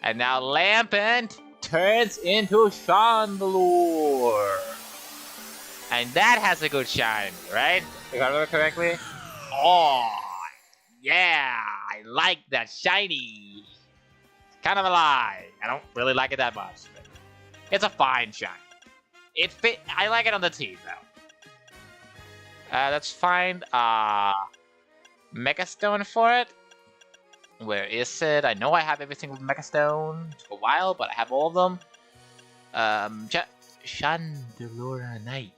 And now Lampent turns into Chandelure. And that has a good shine, right? If I remember correctly. Oh, yeah. I like that shiny. Kind of a lie. I don't really like it that much. But it's a fine shine. It fit. I like it on the team though. Let's find Mega Stone for it. Where is it? I know I have everything with Mega Stone. It took a while, but I have all of them. Chandelure Knight.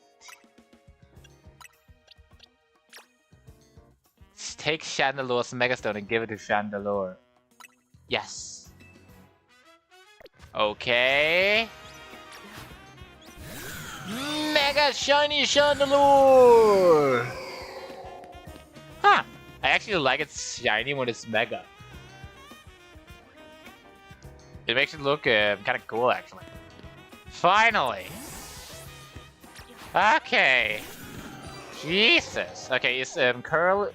Let's take Chandelure's Mega Stone and give it to Chandelure. Yes. Okay. Mega Shiny Chandelure! Huh. I actually like it shiny when it's Mega. It makes it look kind of cool, actually. Finally! Okay. Jesus. Okay, is Gardevoir,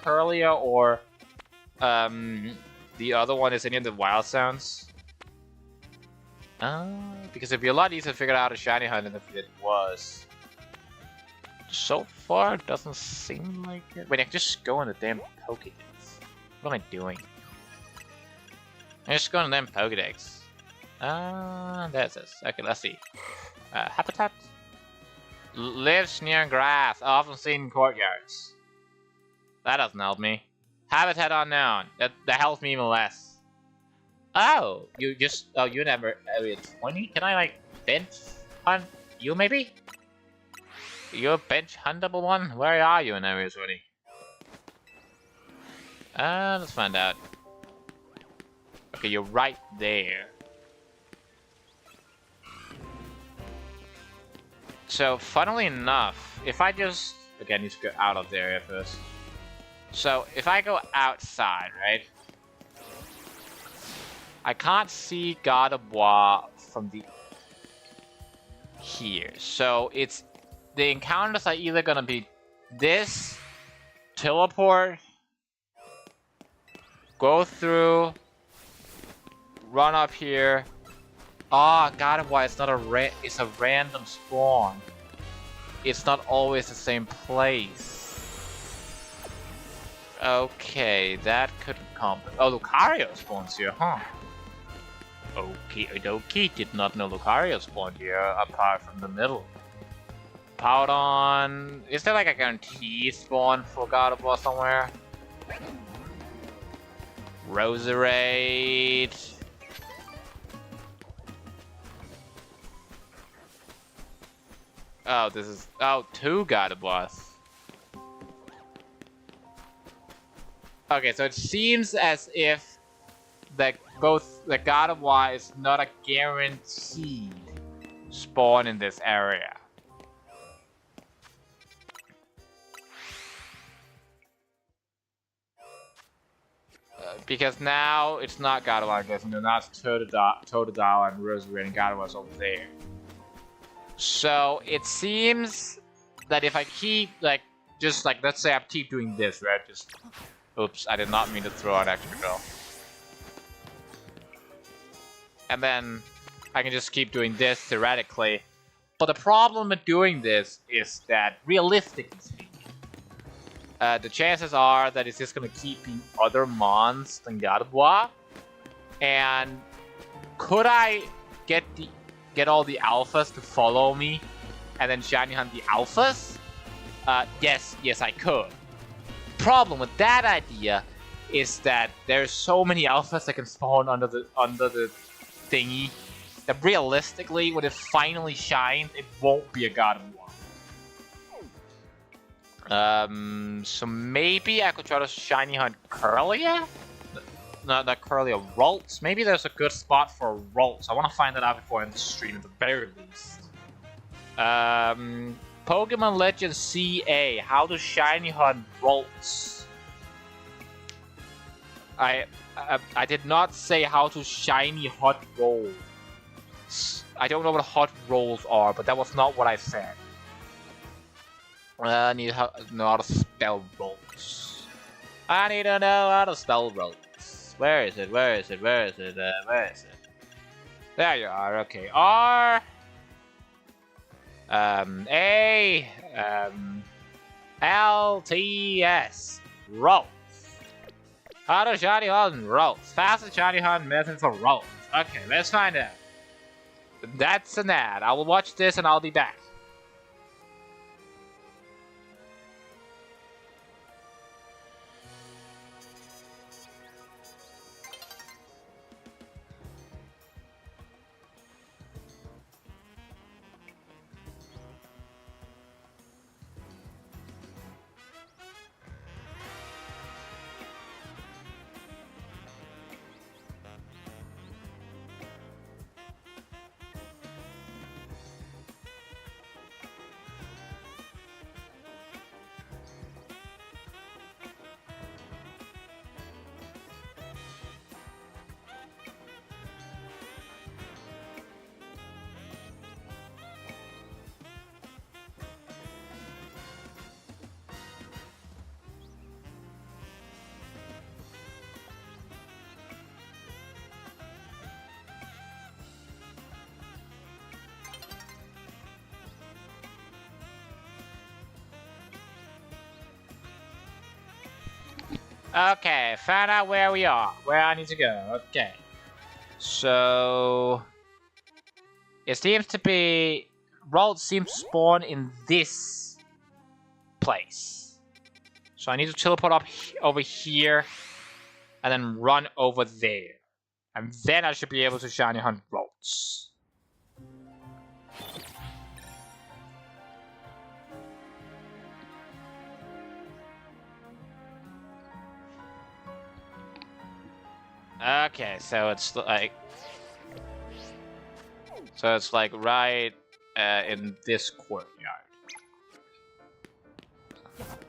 Kirlia, or the other one is any of the wild sounds? Because it'd be a lot easier to figure out a shiny hunt than if it was. So far, it doesn't seem like it. Wait, I can just go in the damn Pokédex. What am I doing? I just go in the damn Pokédex. There's this. Okay, let's see. Habitat lives near grass, often seen in courtyards. That doesn't help me. Habitat unknown. That helps me even less. Oh, you never area 20? Can I like bench hunt you maybe? You're a bench huntable one? Where are you in area 20? Let's find out. Okay, you're right there. So, funnily enough, if I just... Okay, I need to go out of the area first. So, if I go outside, right? I can't see Gardevoir from the... here. So, it's... The encounters are either gonna be this, teleport, go through, run up here. Ah, Gardevoir, it's not it's a random spawn. It's not always the same place. Okay, that could come. Oh, Lucario spawns here, huh? Okay, did not know Lucario spawned here, apart from the middle. Powdon... Is there like a guaranteed spawn for Gardevoir somewhere? Roserade... Oh, this is... Oh, 2 Gardevoirs. Okay, so it seems as if both the Gardevoir is not a guaranteed spawn in this area. Because now it's not Gardevoir, I guess. Now it's Totodile and Roserade and Gardevoir's over there. So it seems that if I keep let's say I keep doing this, right? Oops, I did not mean to throw out extra go. And then I can just keep doing this theoretically. But the problem with doing this is that realistically speaking, the chances are that it's just gonna keep being other mons than Gardevoir. And could I get all the alphas to follow me and then shiny hunt the alphas? Yes, I could. Problem with that idea is that there's so many alphas that can spawn under the thingy that realistically, when it finally shines, it won't be a God of War. So maybe I could try to shiny hunt Kirlia? Not Kirlia, Ralts. Maybe there's a good spot for Ralts. I want to find that out before I end the stream at the very least. Pokemon Legends CA, how to shiny hunt Ralts. I did not say how to shiny hot roll. I don't know what hot rolls are, but that was not what I said. I need to know how to spell rolls. I need to know how to spell rolls. Where is it? Where is it? Where is it? Where is it? There you are. Okay. R. A. L. T. S. Rolls. How to shiny hunt Rolls. Fastest shiny hunt method for Rolls. Okay, let's find out. That's an ad. I will watch this and I'll be back. Okay, found out where we are, where I need to go. Okay. So it seems to be Ralts seems to spawn in this place. So I need to teleport up over here and then run over there. And then I should be able to shiny hunt Ralts. Okay, so it's like right in this courtyard.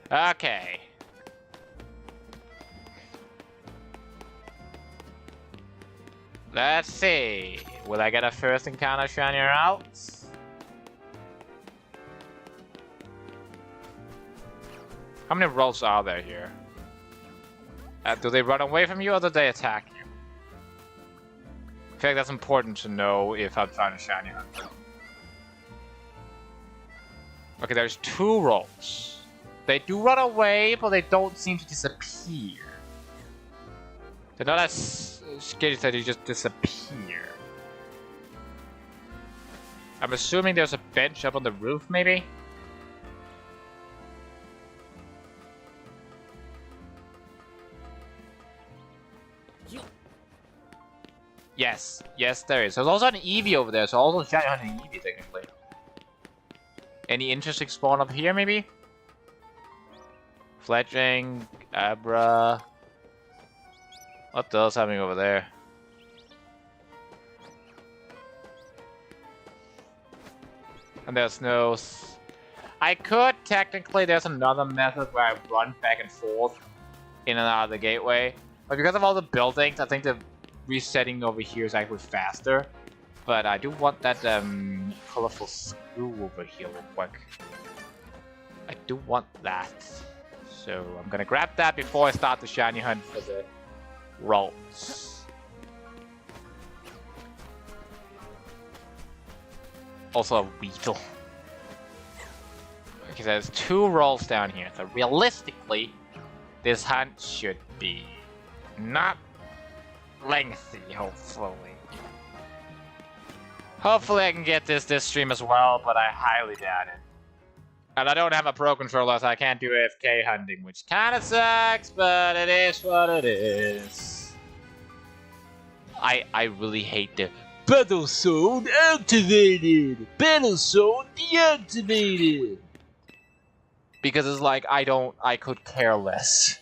Okay. Let's see. Will I get a first encounter shiny Ralts? How many Ralts are there here? Do they run away from you or do they attack you? I feel like that's important to know if I'm trying to shiny hunt them. Okay, there's 2 Ralts. They do run away, but they don't seem to disappear. They're not as scary that they just disappear. I'm assuming there's a bench up on the roof, maybe? Yes, yes there is. There's also an Eevee over there, so also shiny hunting Eevee technically. Any interesting spawn up here, maybe? Fletching, Abra. What the hell's happening over there? And there's no... I could technically, there's another method where I run back and forth in and out of the gateway. But because of all the buildings, I think the resetting over here is actually faster. But I do want that colorful screw over here real quick. I do want that. So I'm gonna grab that before I start the shiny hunt for the Ralts. Also a Weedle. Okay, there's 2 Ralts down here. So realistically, this hunt should be not lengthy, hopefully. Hopefully I can get this stream as well, but I highly doubt it. And I don't have a pro controller, so I can't do AFK hunting, which kinda sucks, but it is what it is. I really hate the Battle Zone activated! Battle Zone deactivated! Because it's like, I could care less.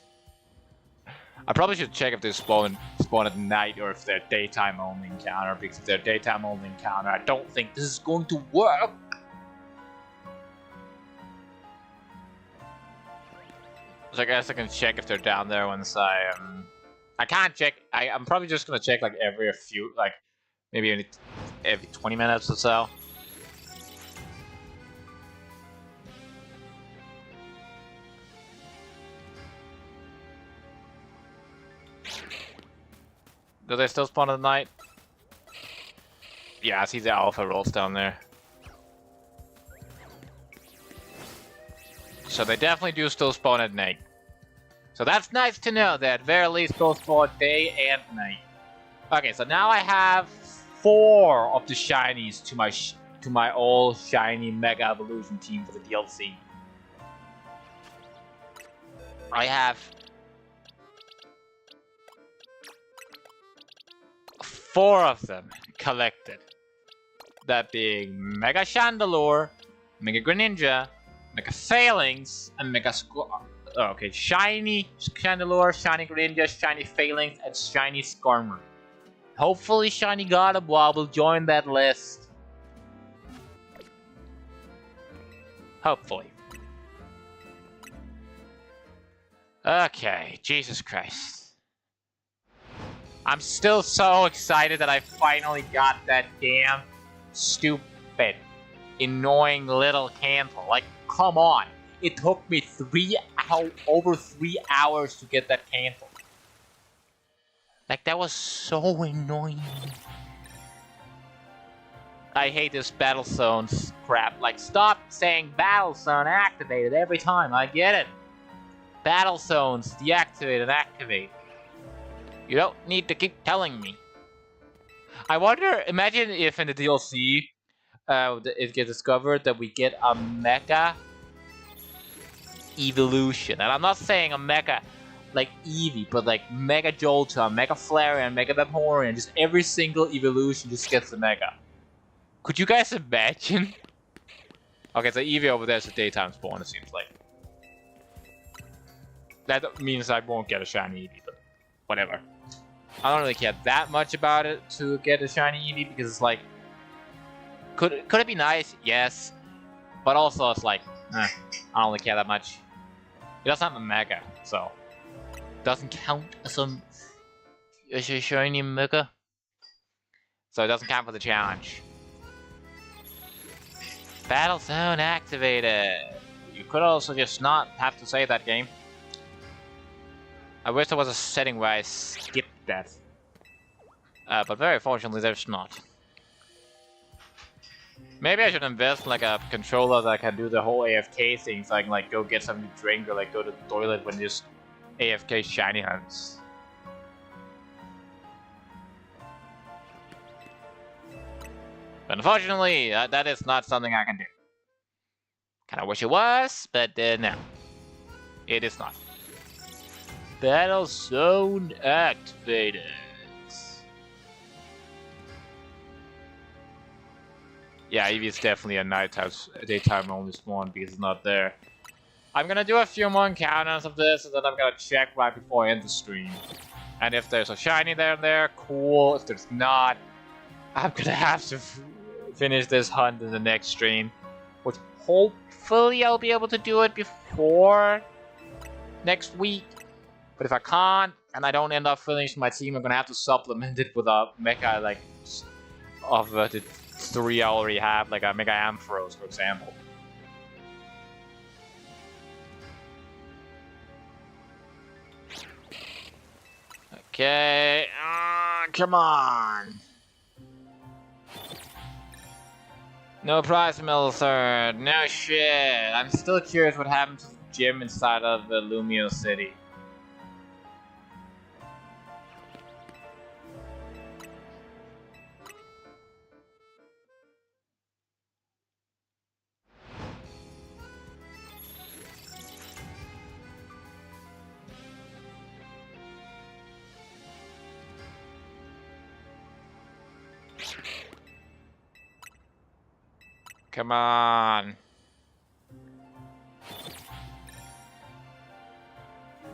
I probably should check if they spawn at night or if they're daytime only encounter, because if they're daytime only encounter, I don't think this is going to work. So I guess I can check if they're down there once I can't check. I'm probably just gonna check like every few, like maybe every 20 minutes or so. Do they still spawn at night? Yeah, I see the alpha rolls down there. So they definitely do still spawn at night. So that's nice to know that at very least both spawn day and night. Okay, so now I have 4 of the shinies to my all shiny Mega Evolution team for the DLC. I have 4 of them collected. That being Mega Chandelure, Mega Greninja, Mega Phalanx, and Mega okay, Shiny Chandelure, Shiny Greninja, Shiny Phalanx, and Shiny Skarmory. Hopefully Shiny Gardevoir will join that list. Hopefully. Okay, Jesus Christ. I'm still so excited that I finally got that damn stupid, annoying little candle. Like, come on. It took me over 3 hours to get that candle. Like, that was so annoying. I hate this Battle Zones crap. Like, stop saying Battle Zone activated every time. I get it. Battle Zones deactivate and activate. You don't need to keep telling me. I wonder, imagine if in the DLC, it gets discovered that we get a Mega Evolution. And I'm not saying a Mega like Eevee, but like Mega Jolteon, Mega Flareon, Mega Vaporeon, just every single evolution just gets a Mega. Could you guys imagine? Okay, so Eevee over there is a daytime spawn, it seems like. That means I won't get a shiny Eevee, but whatever. I don't really care that much about it to get a shiny Eevee because it's like, could it be nice? Yes, but also it's like, I don't really care that much. It doesn't have a Mega, so it doesn't count as a shiny Mega, so it doesn't count for the challenge. Battle Zone activated. You could also just not have to say that, game. I wish there was a setting where I skipped that. But very fortunately there's not. Maybe I should invest in like a controller that can do the whole AFK thing, so I can like go get something to drink or like go to the toilet when just AFK shiny hunts. But unfortunately, that is not something I can do. Kinda wish it was, but no. It is not. Battle Zone activated. Yeah, Eevee is definitely a daytime only spawn because it's not there. I'm gonna do a few more encounters of this, and then I'm gonna check right before I end the stream. And if there's a shiny there, cool. If there's not, I'm gonna have to finish this hunt in the next stream. Which hopefully I'll be able to do it before next week. But if I can't, and I don't end up finishing my team, I'm gonna have to supplement it with a Mecha, like, of the 3 I already have, like a Mega Ampharos, for example. Okay, come on. No prize mill third, no shit. I'm still curious what happened to the gym inside of the Lumio City. Come on.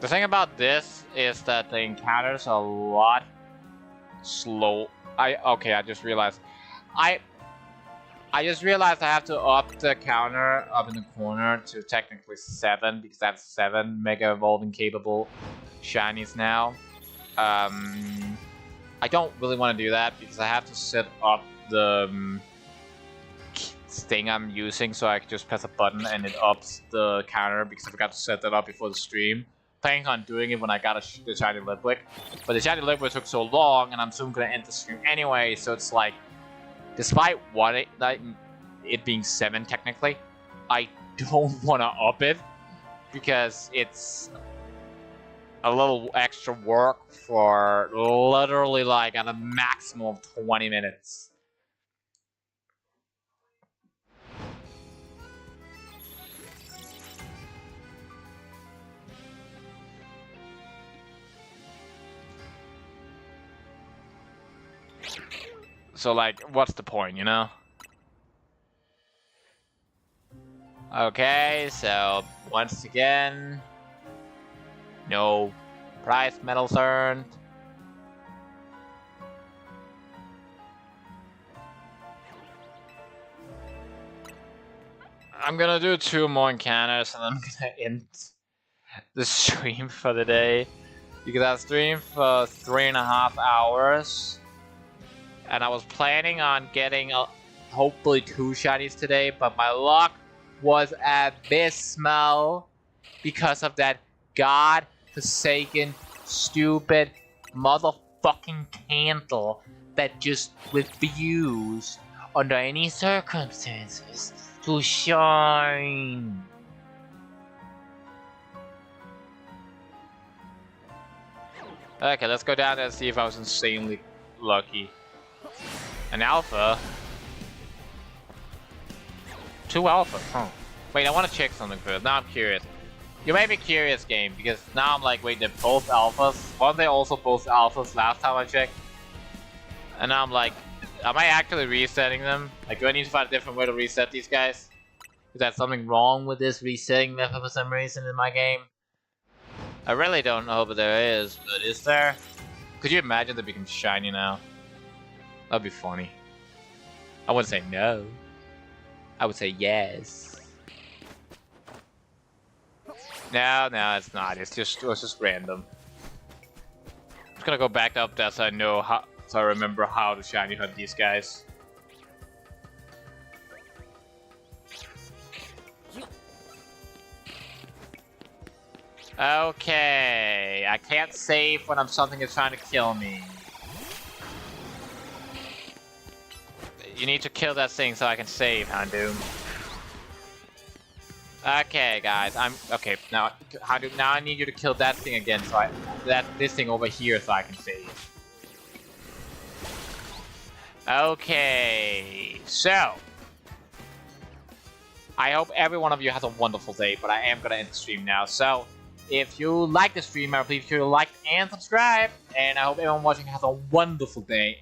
The thing about this is that the encounters are a lot slow. I just realized. I just realized I have to up the counter up in the corner to technically 7 because that's 7 Mega Evolving capable shinies now. I don't really want to do that because I have to set up the thing I'm using so I can just press a button and it ups the counter because I forgot to set that up before the stream. Planning on doing it when I got the shiny Litwick, but the shiny Litwick took so long, and I'm soon gonna end the stream anyway. So it's like, despite it being 7 technically, I don't want to up it because it's a little extra work for literally like at a maximum of 20 minutes. So like, what's the point, you know? Okay, so once again, no prize medals earned. I'm gonna do 2 more encounters and I'm gonna end the stream for the day. Because I streamed for 3.5 hours. And I was planning on getting hopefully 2 shinies today, but my luck was abysmal because of that god-forsaken, stupid, motherfucking candle that just refused, under any circumstances, to shine. Okay, let's go down there and see if I was insanely lucky. An alpha? 2 alpha? Huh. Wait, I want to check something first. Now I'm curious. You made me curious, game, because now I'm like, wait, they're both alphas? Weren't they also both alphas last time I checked? And now I'm like, am I actually resetting them? Like, do I need to find a different way to reset these guys? Is there something wrong with this resetting method for some reason in my game? I really don't know, but there is. But is there? Could you imagine they become shiny now? That'd be funny. I wouldn't say no. I would say yes. No, it's not. It was just random. I'm just gonna go back up there so I remember how to shiny hunt these guys. Okay, I can't save when something is trying to kill me. You need to kill that thing so I can save, Houndoom. Okay, guys, okay. Now, Houndoom, now I need you to kill that thing again, so this thing over here, so I can save. Okay, so I hope every one of you has a wonderful day, but I am gonna end the stream now. So if you like the stream, please be sure to like and subscribe, and I hope everyone watching has a wonderful day.